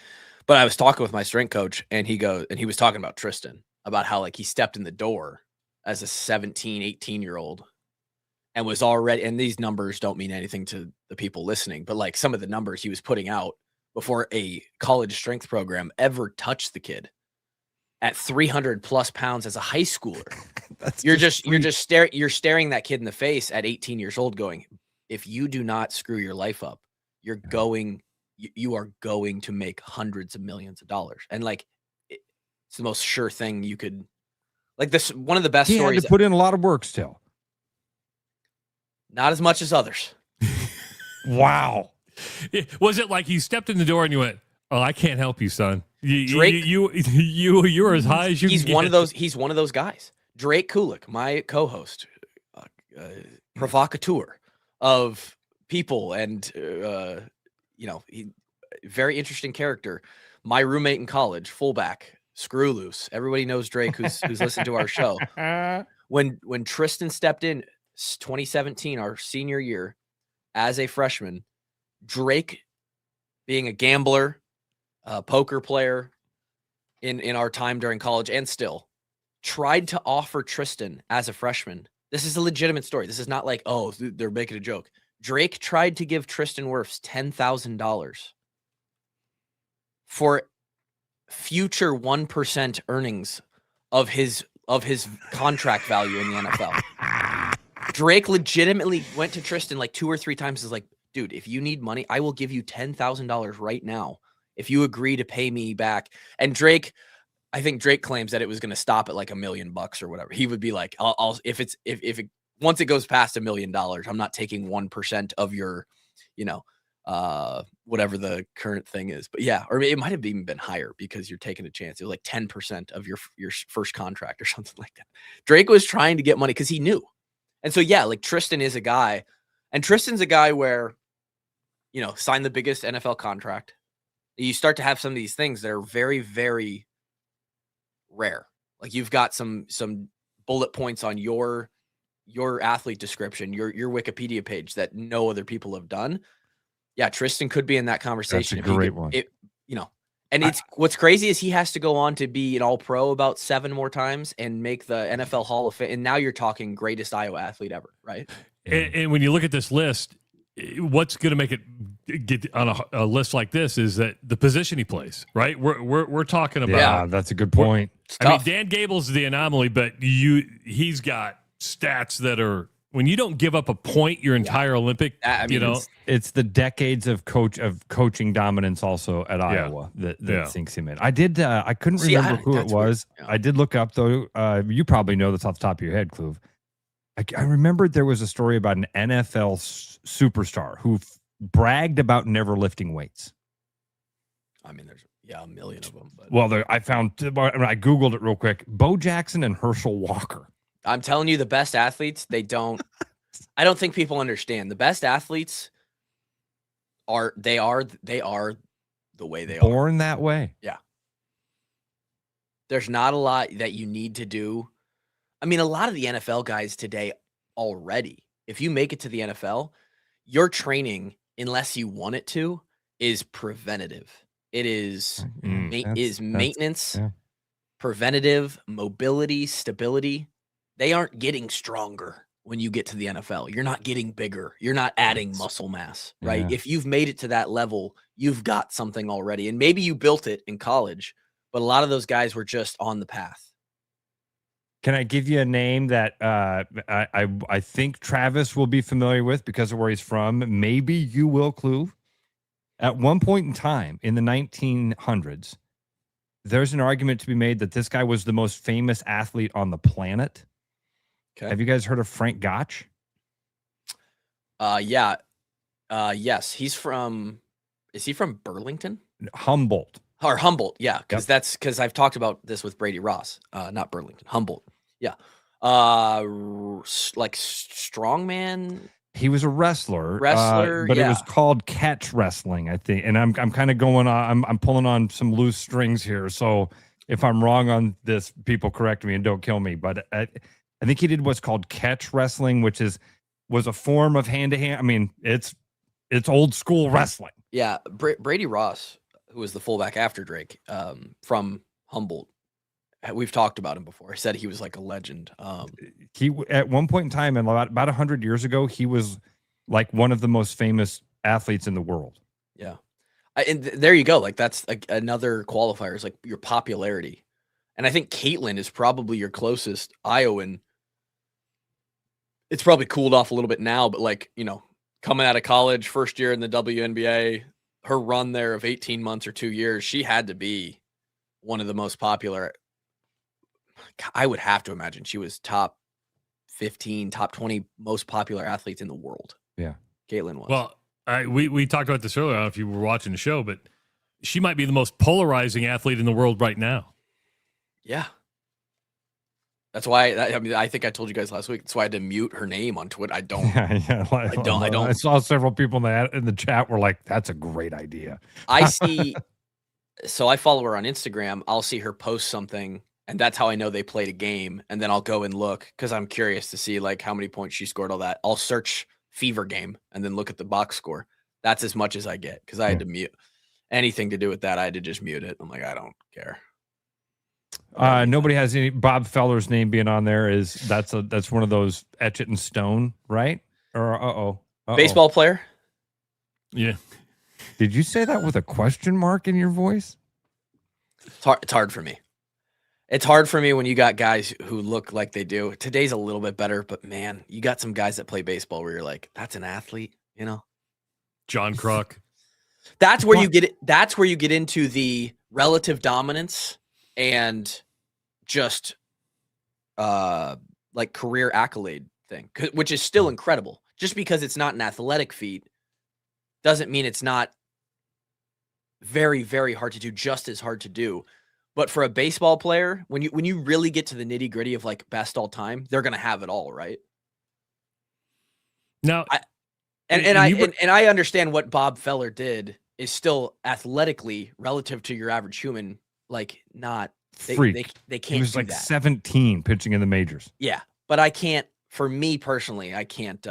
S1: But I was talking with my strength coach, and he was talking about Tristan, about how, like, he stepped in the door as a 17, 18-year-old and was already, and these numbers don't mean anything to the people listening, but like some of the numbers he was putting out before a college strength program ever touched the kid at 300 plus pounds as a high schooler. You're staring that kid in the face at 18 years old going, if you do not screw your life up, you are going to make hundreds of millions of dollars. And like, it's the most sure thing you could, like this, one of the best
S5: he
S1: stories.
S5: Had to put in a lot of work still.
S1: Not as much as others.
S5: Wow.
S4: Was it like he stepped in the door and you went, "Oh, I can't help you, son.
S1: Drake,
S4: you're as high as you
S1: he's
S4: can
S1: one
S4: get."
S1: of those. He's one of those guys. Drake Kulik, my co-host, provocateur of people, and he very interesting character. My roommate in college, fullback, screw loose. Everybody knows Drake, who's listened to our show. When Tristan stepped in 2017, our senior year, as a freshman, Drake, being a gambler, a poker player in our time during college and still, tried to offer Tristan as a freshman. This is a legitimate story. This is not like, oh, they're making a joke. Drake tried to give Tristan Wirfs $10,000 for future 1% earnings of his contract value in the NFL. Drake legitimately went to Tristan like 2 or 3 times. Is like, dude, if you need money, I will give you $10,000 right now if you agree to pay me back. And Drake, I think Drake claims that it was going to stop at like $1 million or whatever. He would be like, I'll if once it goes past $1 million, I'm not taking 1% of your, whatever the current thing is. But yeah, or it might have even been higher because you're taking a chance. It was like 10% of your first contract or something like that. Drake was trying to get money because he knew. And so, yeah, like Tristan is a guy, and Tristan's a guy where, sign the biggest NFL contract. You start to have some of these things that are very, very rare. Like you've got some bullet points on your athlete description, your Wikipedia page that no other people have done. Yeah, Tristan could be in that conversation.
S5: That's a great one.
S1: And what's crazy is he has to go on to be an All-Pro about 7 more times and make the NFL Hall of Fame. And now you're talking greatest Iowa athlete ever, right?
S4: And when you look at this list, what's going to make it get on a list like this is that the position he plays, right? We're talking about.
S5: Yeah, that's a good point.
S4: I mean, Dan Gable's the anomaly, but he's got stats that are, when you don't give up a point your entire Olympic,
S5: it's the decades of coaching dominance also at Iowa that sinks him in. I couldn't remember who it was.
S1: Weird.
S5: I did look up though. You probably know this off the top of your head, Kluve. I remembered there was a story about an NFL superstar who bragged about never lifting weights.
S1: I mean, there's a million of them. But.
S5: Well, I Googled it real quick. Bo Jackson and Herschel Walker.
S1: I'm telling you, the best athletes, I don't think people understand. The best athletes are the way they are.
S5: Born that way.
S1: Yeah. There's not a lot that you need to do. I mean, a lot of the NFL guys today already, if you make it to the NFL, your training, unless you want it to, is preventative. It is maintenance, preventative, mobility, stability. They aren't getting stronger when you get to the NFL. You're not getting bigger. You're not adding muscle mass, right?
S5: Yeah.
S1: If you've made it to that level, you've got something already. And maybe you built it in college, but a lot of those guys were just on the path.
S5: Can I give you a name that I think Travis will be familiar with because of where he's from? Maybe you will, Kluve. At one point in time in the 1900s, there's an argument to be made that this guy was the most famous athlete on the planet.
S1: Okay.
S5: Have you guys heard of Frank Gotch?
S1: Yes. Is he from Burlington?
S5: Humboldt.
S1: Or Humboldt, yeah. Because I've talked about this with Brady Ross, not Burlington, Humboldt. Yeah. Like strongman.
S5: He was a wrestler, but
S1: yeah.
S5: it was called catch wrestling, I think. And I'm kind of going on. I'm pulling on some loose strings here. So if I'm wrong on this, people correct me and don't kill me. But I think he did what's called catch wrestling, which was a form of hand to hand. I mean, it's old school wrestling.
S1: Yeah, Brady Ross, who was the fullback after Drake, from Humboldt, we've talked about him before. I said he was like a legend.
S5: He at one point in time, and about 100 years ago, he was like one of the most famous athletes in the world.
S1: Yeah. And there you go. Like that's another qualifier is like your popularity. And I think Caitlin is probably your closest Iowan. It's probably cooled off a little bit now, but like, coming out of college, first year in the WNBA, her run there of 18 months or 2 years, she had to be one of the most popular. I would have to imagine she was top 15, top 20 most popular athletes in the world.
S5: Yeah.
S1: Caitlin was.
S4: Well, we talked about this earlier. I don't know if you were watching the show, but she might be the most polarizing athlete in the world right now.
S1: Yeah. That's why I think I told you guys last week. That's why I had to mute her name on Twitter. I don't. I don't.
S5: I saw several people in the chat were like, "That's a great idea."
S1: I see. So I follow her on Instagram. I'll see her post something, and that's how I know they played a game. And then I'll go and look because I'm curious to see like how many points she scored. All that. I'll search Fever game and then look at the box score. That's as much as I get because I had to mute anything to do with that. I had to just mute it. I'm like, I don't care.
S5: Nobody has any Bob Feller's name being on there. That's one of those etch it in stone, right? Or
S1: baseball player.
S4: Yeah.
S5: Did you say that with a question mark in your voice?
S1: It's hard for me. It's hard for me when you got guys who look like they do. Today's a little bit better, but man, you got some guys that play baseball where you're like, that's an athlete,
S4: John Kruk.
S1: That's where you get it. That's where you get into the relative dominance and just like career accolade thing, which is still incredible. Just because it's not an athletic feat doesn't mean it's not very, very hard to do, just as hard to do. But for a baseball player, when you really get to the nitty gritty of like best all time, they're going to have it all, right?
S4: Now,
S1: I understand what Bob Feller did is still athletically relative to your average human, like not
S5: freak.
S1: They can't.
S5: He was
S1: do
S5: like
S1: that.
S5: 17 pitching in the majors.
S1: Yeah, but I can't. For me personally, I can't.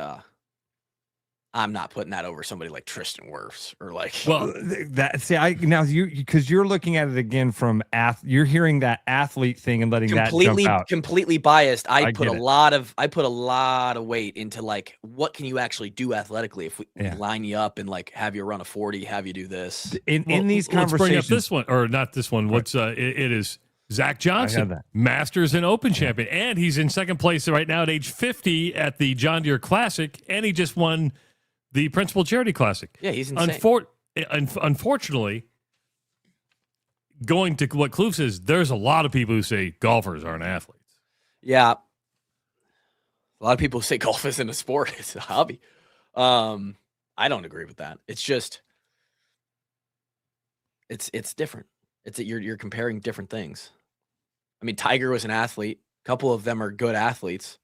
S1: I'm not putting that over somebody like Tristan Wirfs or like.
S5: Well, because you're looking at it again from you're hearing that athlete thing and letting that jump out.
S1: Completely biased. I put a
S5: get it.
S1: lot of weight into like what can you actually do athletically if we line you up and like have you run a 40, have you do this.
S5: In these
S4: let's
S5: conversations,
S4: bring up this one or not this one. What's it is Zach Johnson, Masters and Open champion, and he's in second place right now at age 50 at the John Deere Classic, and he just won the Principal Charity Classic.
S1: Yeah, he's insane.
S4: Unfortunately, going to what Kloof says, there's a lot of people who say golfers aren't athletes.
S1: Yeah. A lot of people say golf isn't a sport. It's a hobby. I don't agree with that. It's just, it's different. It's that you're comparing different things. I mean, Tiger was an athlete. A couple of them are good athletes.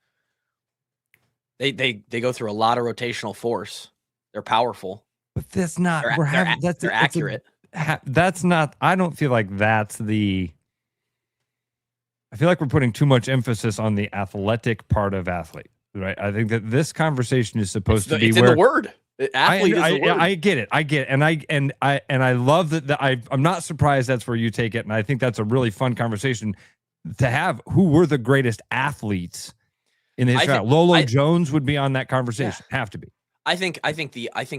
S1: They go through a lot of rotational force. They're powerful.
S5: But that's not.
S1: They're accurate.
S5: That's not. I don't feel like that's the. I feel like we're putting too much emphasis on the athletic part of athlete, right? I think that this conversation is supposed to be
S1: it's
S5: where
S1: in the word. Athlete is the word.
S5: I get it. And I love that. I'm not surprised that's where you take it, and I think that's a really fun conversation to have. Who were the greatest athletes in the history? Lolo Jones would be on that conversation.
S1: Yeah.
S5: Have to be.
S1: I think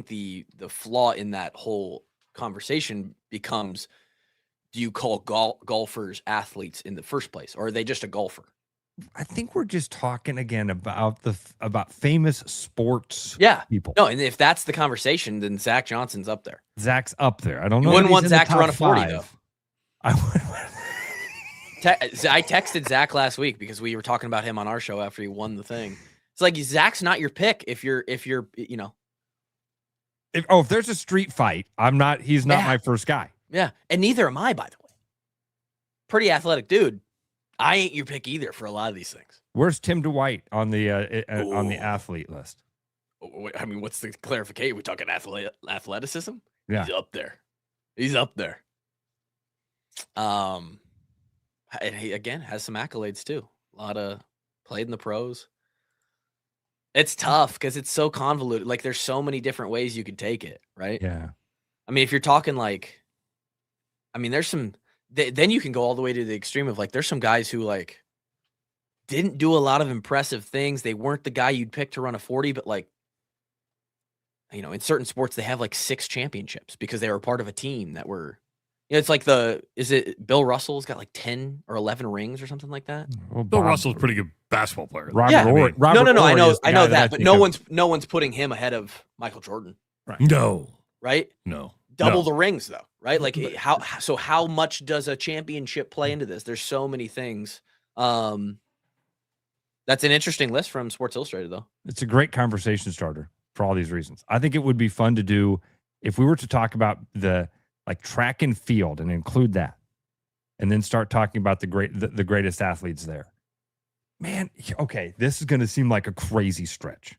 S1: the flaw in that whole conversation becomes: do you call golfers athletes in the first place, or are they just a golfer?
S5: I think we're just talking again about famous sports people.
S1: No, and if that's the conversation, then Zach Johnson's up there.
S5: Zach's up there. I don't know.
S1: You wouldn't want Zach to run a 40
S5: 5.
S1: though.
S5: I would.
S1: I texted Zach last week because we were talking about him on our show after he won the thing. It's like Zach's not your pick if you're
S5: if there's a street fight, he's not my first guy.
S1: Yeah, and neither am I, by the way. Pretty athletic dude. I ain't your pick either for a lot of these things.
S5: Where's Tim DeWhite on the athlete list?
S1: I mean, what's the clarification? We talking athleticism?
S5: Yeah,
S1: He's up there. And he again has some accolades too. A lot of played in the pros. It's tough because it's so convoluted. Like there's so many different ways you could take it, right?
S5: Yeah.
S1: I mean, if you're talking like, there's some then you can go all the way to the extreme of like, there's some guys who like didn't do a lot of impressive things. They weren't the guy you'd pick to run a 40, but like, you know, in certain sports, they have like 6 championships because they were part of a team that were, you know, it's like is it Bill Russell's got like 10 or 11 rings or something like that?
S5: Well,
S4: Bill Russell's a pretty good basketball player.
S5: Robert
S1: Yeah.
S5: Horry.
S1: No,
S5: Robert
S1: I
S5: Horry
S1: know,
S5: is the
S1: I
S5: guy
S1: know
S5: that
S1: that,
S5: I
S1: but
S5: think
S1: no one's putting him ahead of Michael Jordan,
S4: No.
S1: right?
S4: No.
S1: Double
S4: No.
S1: the rings though, right? Like how much does a championship play into this? There's so many things. That's an interesting list from Sports Illustrated though.
S5: It's a great conversation starter for all these reasons. I think it would be fun to do if we were to talk about the like track and field and include that, and then start talking about the greatest athletes there. Man, okay, this is going to seem like a crazy stretch.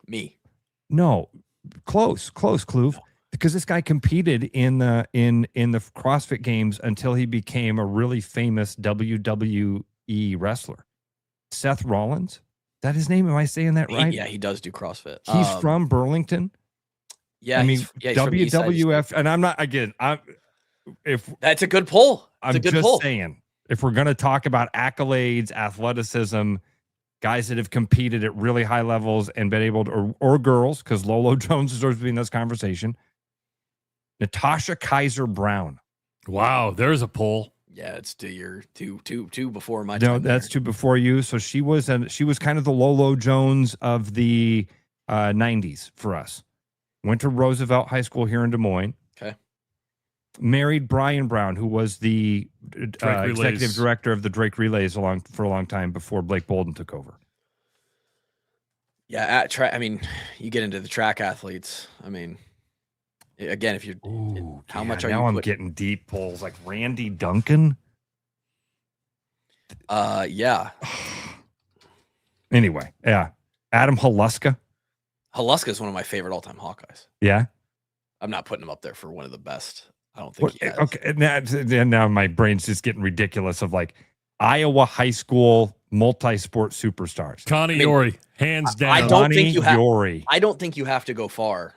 S1: Me.
S5: No, close, Kloov, because this guy competed in the CrossFit Games until he became a really famous WWE wrestler. Seth Rollins, is that his name? Am I saying that right?
S1: Yeah, he does do CrossFit.
S5: He's from Burlington.
S1: Yeah,
S5: I mean,
S1: he's from the East Side.
S5: WWF, and I'm not again. If
S1: that's a good pull.
S5: I'm just saying, if we're going to talk about accolades, athleticism, guys that have competed at really high levels and been able to, or girls, because Lolo Jones deserves to be in this conversation. Natasha Kaiser Brown.
S4: Wow, there's a pull.
S1: Yeah, it's two before my
S5: No,
S1: time.
S5: that's 2 before you. So she was kind of the Lolo Jones of the 90s for us. Went to Roosevelt High School here in Des Moines.
S1: Okay.
S5: Married Brian Brown, who was the executive director of the Drake Relays for a long time before Blake Bolden took over.
S1: Yeah, I mean, you get into the track athletes. I mean, again, if you're how much are you?
S5: Now I'm getting deep pulls like Randy Duncan.
S1: Yeah.
S5: Anyway, yeah, Adam Haluska.
S1: Haluska is one of my favorite all-time Hawkeyes.
S5: Yeah,
S1: I'm not putting him up there for one of the best. I don't think he has.
S5: Okay, now my brain's just getting ridiculous of like Iowa high school multi-sport superstars.
S4: Connie Yori, hands down.
S1: I don't think you have to go far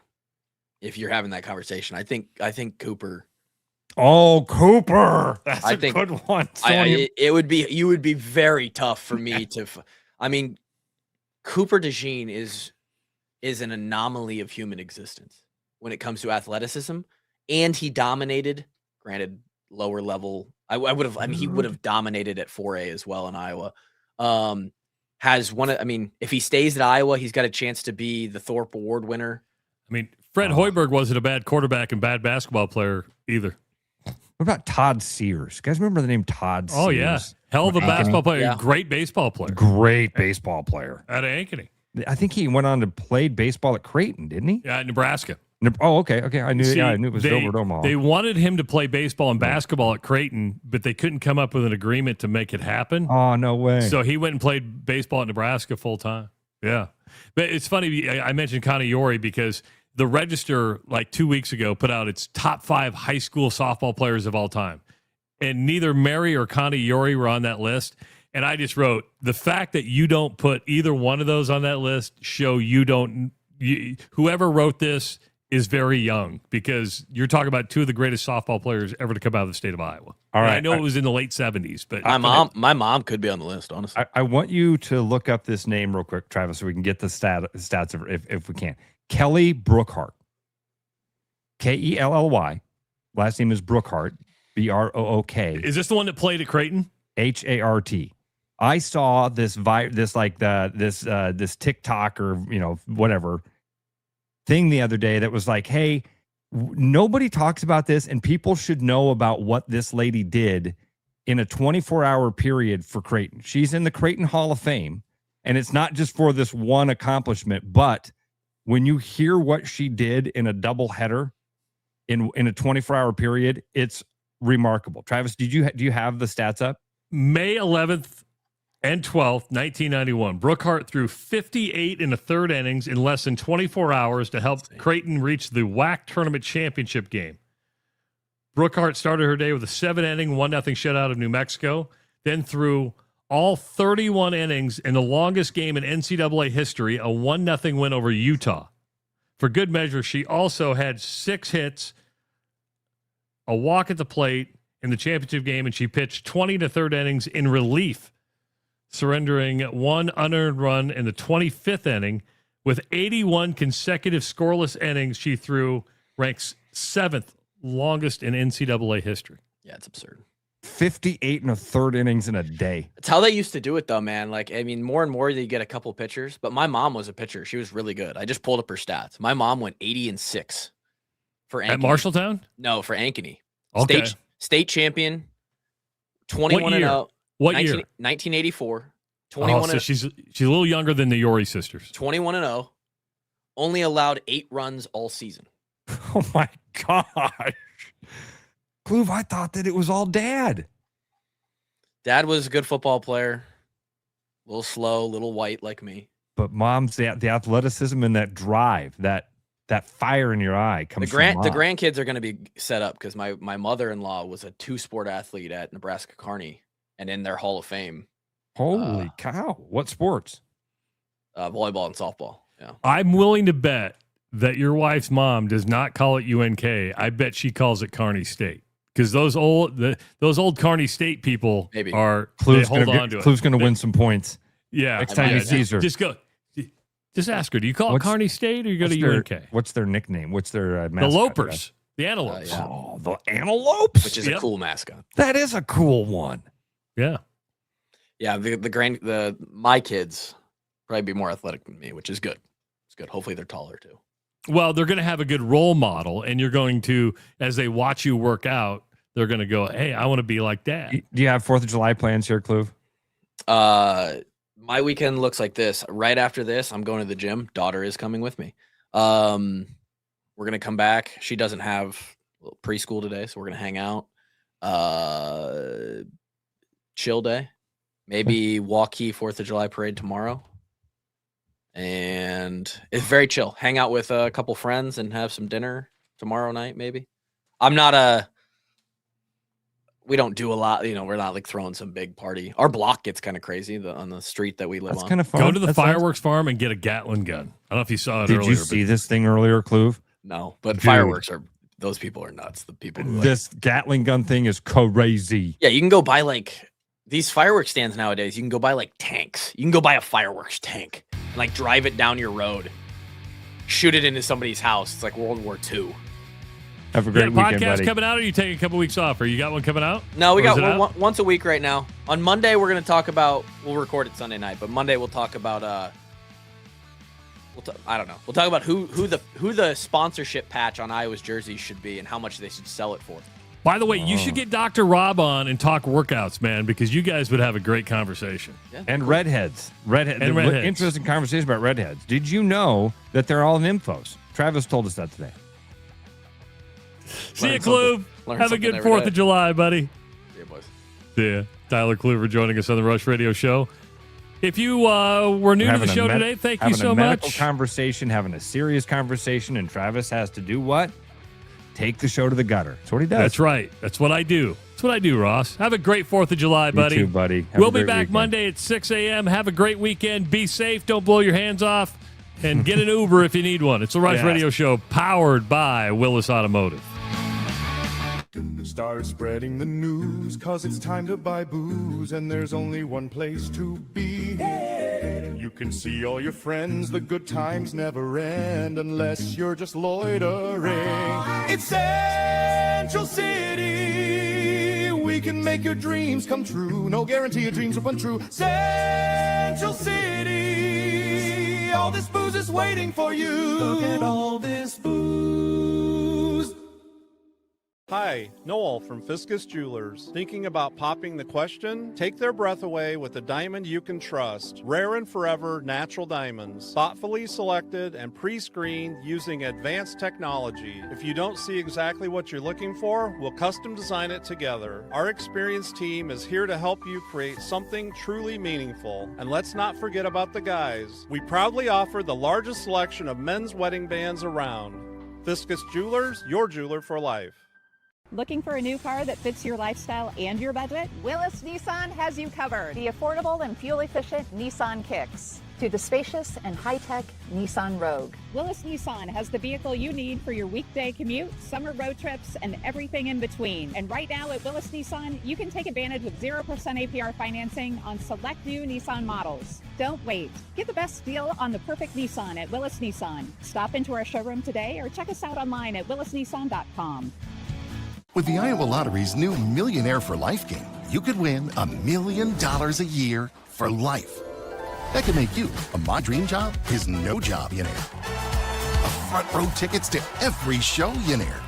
S1: if you're having that conversation. I think Cooper.
S5: Oh, Cooper, that's
S1: a
S5: good one.
S1: You would be very tough for me to. I mean, Cooper DeJean is an anomaly of human existence when it comes to athleticism, and he dominated. Granted, lower level. He would have dominated at 4A as well in Iowa. If he stays at Iowa, he's got a chance to be the Thorpe Award winner.
S4: I mean, Fred Hoiberg wasn't a bad quarterback and bad basketball player either.
S5: What about Todd Sears? You guys remember the name Todd Sears?
S4: Oh, yeah. Hell of a basketball player. Yeah. Great baseball player.
S5: Great baseball player.
S4: Out of Ankeny.
S5: I think he went on to play baseball at Creighton, didn't he?
S4: Yeah, Nebraska.
S5: Oh, okay. I knew it was over at Omaha.
S4: They wanted him to play baseball and basketball at Creighton, but they couldn't come up with an agreement to make it happen.
S5: Oh, no way.
S4: So he went and played baseball at Nebraska full time. Yeah. But it's funny, I mentioned Connie Yori because the Register, like 2 weeks ago, put out its top 5 high school softball players of all time. And neither Mary or Connie Yori were on that list. And I just wrote, the fact that you don't put either one of those on that list show whoever wrote this is very young, because you're talking about 2 of the greatest softball players ever to come out of the state of Iowa. All right. I know it was in the late 70s, but
S1: my mom could be on the list, honestly.
S5: I want you to look up this name real quick, Travis, so we can get the stats if we can. Kelly Brookhart. Kelly. Last name is Brookhart. Brook.
S4: Is this the one that played at Creighton?
S5: Hart. I saw this TikTok or whatever thing the other day that was like, hey, nobody talks about this, and people should know about what this lady did in a 24-hour period for Creighton. She's in the Creighton Hall of Fame, and it's not just for this one accomplishment, but when you hear what she did in a doubleheader in a 24-hour period, it's remarkable. Travis, do you have the stats up?
S4: May 11th and 12th, 1991. Brookhart threw 58 in the third innings in less than 24 hours to help Creighton reach the WAC tournament championship game. Brookhart started her day with a 7-inning, 1-0 shutout of New Mexico, then threw all 31 innings in the longest game in NCAA history, a 1-0 win over Utah. For good measure, she also had 6 hits, a walk at the plate, in the championship game, and she pitched 20 to third innings in relief, surrendering one unearned run in the 25th inning. With 81 consecutive scoreless innings, she threw, ranks 7th longest in NCAA history.
S1: Yeah, it's absurd.
S5: 58 and a third innings in a day.
S1: It's how they used to do it, though, man. Like, I mean, more and more you get a couple pitchers, but my mom was a pitcher. She was really good. I just pulled up her stats. My mom went 80-6 for Ankeny.
S4: At Marshalltown?
S1: No, for Ankeny.
S4: Okay.
S1: State champion, 21-0.
S4: What year?
S1: 1984. 21.
S4: So she's a little younger than the Yori sisters.
S1: 21-0. Only allowed 8 runs all season.
S5: Oh my gosh. Kluve, I thought that it was all dad.
S1: Dad was a good football player. A little slow, a little white like me.
S5: But mom's the athleticism and that drive, that fire in your eye comes from mom.
S1: The grandkids are going to be set up because my mother-in-law was a 2-sport athlete at Nebraska Kearney and in their Hall of Fame.
S5: Holy cow. What sports?
S1: Volleyball and softball. Yeah.
S4: I'm willing to bet that your wife's mom does not call it UNK. I bet she calls it Kearney State. Because those old Kearney State people are
S5: Kluve's
S4: hold on to it.
S5: Kluve's going to win some points.
S4: Yeah.
S5: Next time he sees her.
S4: Just ask her, do you call it Kearney State or you go to UNK?
S5: What's their nickname? What's their
S4: The
S5: mascot?
S4: Lopers. The Antelopes.
S1: Yeah.
S5: Oh, the Antelopes.
S1: Which is a cool mascot.
S5: That is a cool one.
S4: Yeah.
S1: Yeah, my kids probably be more athletic than me, which is good. It's good. Hopefully they're taller too.
S4: Well, they're going to have a good role model, and you're going to, as they watch you work out, they're going to go, hey, I want to be like Dad.
S5: Do you have 4th of July plans here, Kluve?
S1: My weekend looks like this. Right after this, I'm going to the gym. Daughter is coming with me. We're going to come back. She doesn't have preschool today, so we're going to hang out. Chill day. Maybe walkie 4th of July parade tomorrow. And it's very chill. Hang out with a couple friends and have some dinner tomorrow night, maybe. We don't do a lot. We're not like throwing some big party. Our block gets kind of crazy on the street that we live on.
S5: That's kind of fun.
S4: Go to the fireworks farm and get a Gatling gun. I don't know if you saw it earlier.
S5: Did you see this thing earlier, Kluve?
S1: No, but fireworks those people are nuts. The people who
S5: this Gatling gun thing is crazy.
S1: Yeah, you can go buy these fireworks stands nowadays. You can go buy tanks. You can go buy a fireworks tank and drive it down your road, shoot it into somebody's house. It's like World War II.
S5: Have a great weekend,
S4: podcast
S5: buddy.
S4: coming out, or are you taking a couple weeks off? Or you got one coming out?
S1: No, we got one once a week right now. On Monday, we're going to talk about. We'll record it Sunday night, but Monday we'll talk about. I don't know. We'll talk about who the sponsorship patch on Iowa's jersey should be and how much they should sell it for.
S4: By the way, you should get Dr. Rob on and talk workouts, man, because you guys would have a great conversation.
S1: Yeah,
S5: and cool. Redheads. Interesting conversation about redheads. Did you know that they're all nymphos? Travis told us that today.
S4: See you, Kluve. Have a good 4th of July, buddy.
S1: Yeah, boys.
S4: Yeah. Tyler Kluver joining us on the Rush Radio Show. If you were new to the show today, thank you so much.
S5: Having a medical conversation, having a serious conversation, and Travis has to do what? Take the show to the gutter. That's what he does.
S4: That's right. That's what I do. That's what I do, Ross. Have a great 4th of July, buddy.
S5: You too, buddy.
S4: We'll be back Monday at 6 a.m. Have a great weekend. Be safe. Don't blow your hands off. And get an Uber if you need one. It's the Rush Radio Show powered by Willis Automotive.
S26: Start spreading the news, cause it's time to buy booze, and there's only one place to be. You can see all your friends, the good times never end, unless you're just loitering. It's Central City, we can make your dreams come true. No guarantee your dreams will come true. Central City, all this booze is waiting for you. Look at all this booze.
S19: Hi, Noel from Fiscus Jewelers. Thinking about popping the question? Take their breath away with a diamond you can trust. Rare and forever natural diamonds. Thoughtfully selected and pre-screened using advanced technology. If you don't see exactly what you're looking for, we'll custom design it together. Our experienced team is here to help you create something truly meaningful. And let's not forget about the guys. We proudly offer the largest selection of men's wedding bands around. Fiscus Jewelers, your jeweler for life.
S2: Looking for a new car that fits your lifestyle and your budget? Willis Nissan has you covered. The affordable and fuel-efficient Nissan Kicks. to the spacious and high-tech Nissan Rogue.
S17: Willis Nissan has the vehicle you need for your weekday commute, summer road trips, and everything in between. And right now at Willis Nissan, you can take advantage of 0% APR financing on select new Nissan models. Don't wait. Get the best deal on the perfect Nissan at Willis Nissan. Stop into our showroom today or check us out online at willisnissan.com.
S6: With the Iowa Lottery's new Millionaire for Life game, you could win $1 million a year for life. That could make you a My Dream Job is No Job millionaire, a front row tickets to every show millionaire,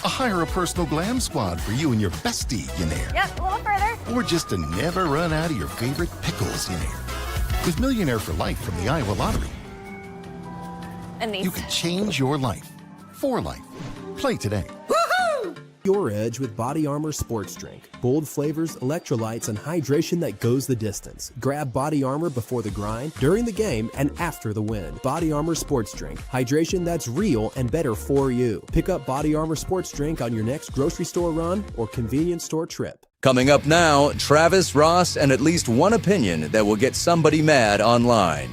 S6: a hire a personal glam squad for you and your bestie millionaire.
S7: Yep, a little further.
S6: Or just to never run out of your favorite pickles millionaire. With Millionaire for Life from the Iowa Lottery,
S7: And these.
S6: you can change your life for life. Play today.
S14: Your edge with Body Armor Sports Drink. Bold flavors, electrolytes, and hydration that goes the distance. Grab Body Armor before the grind, during the game, and after the win. Body Armor Sports Drink. Hydration that's real and better for you. Pick up Body Armor Sports Drink on your next grocery store run or convenience store trip.
S3: Coming up now, Travis, Ross, and at least one opinion that will get somebody mad online.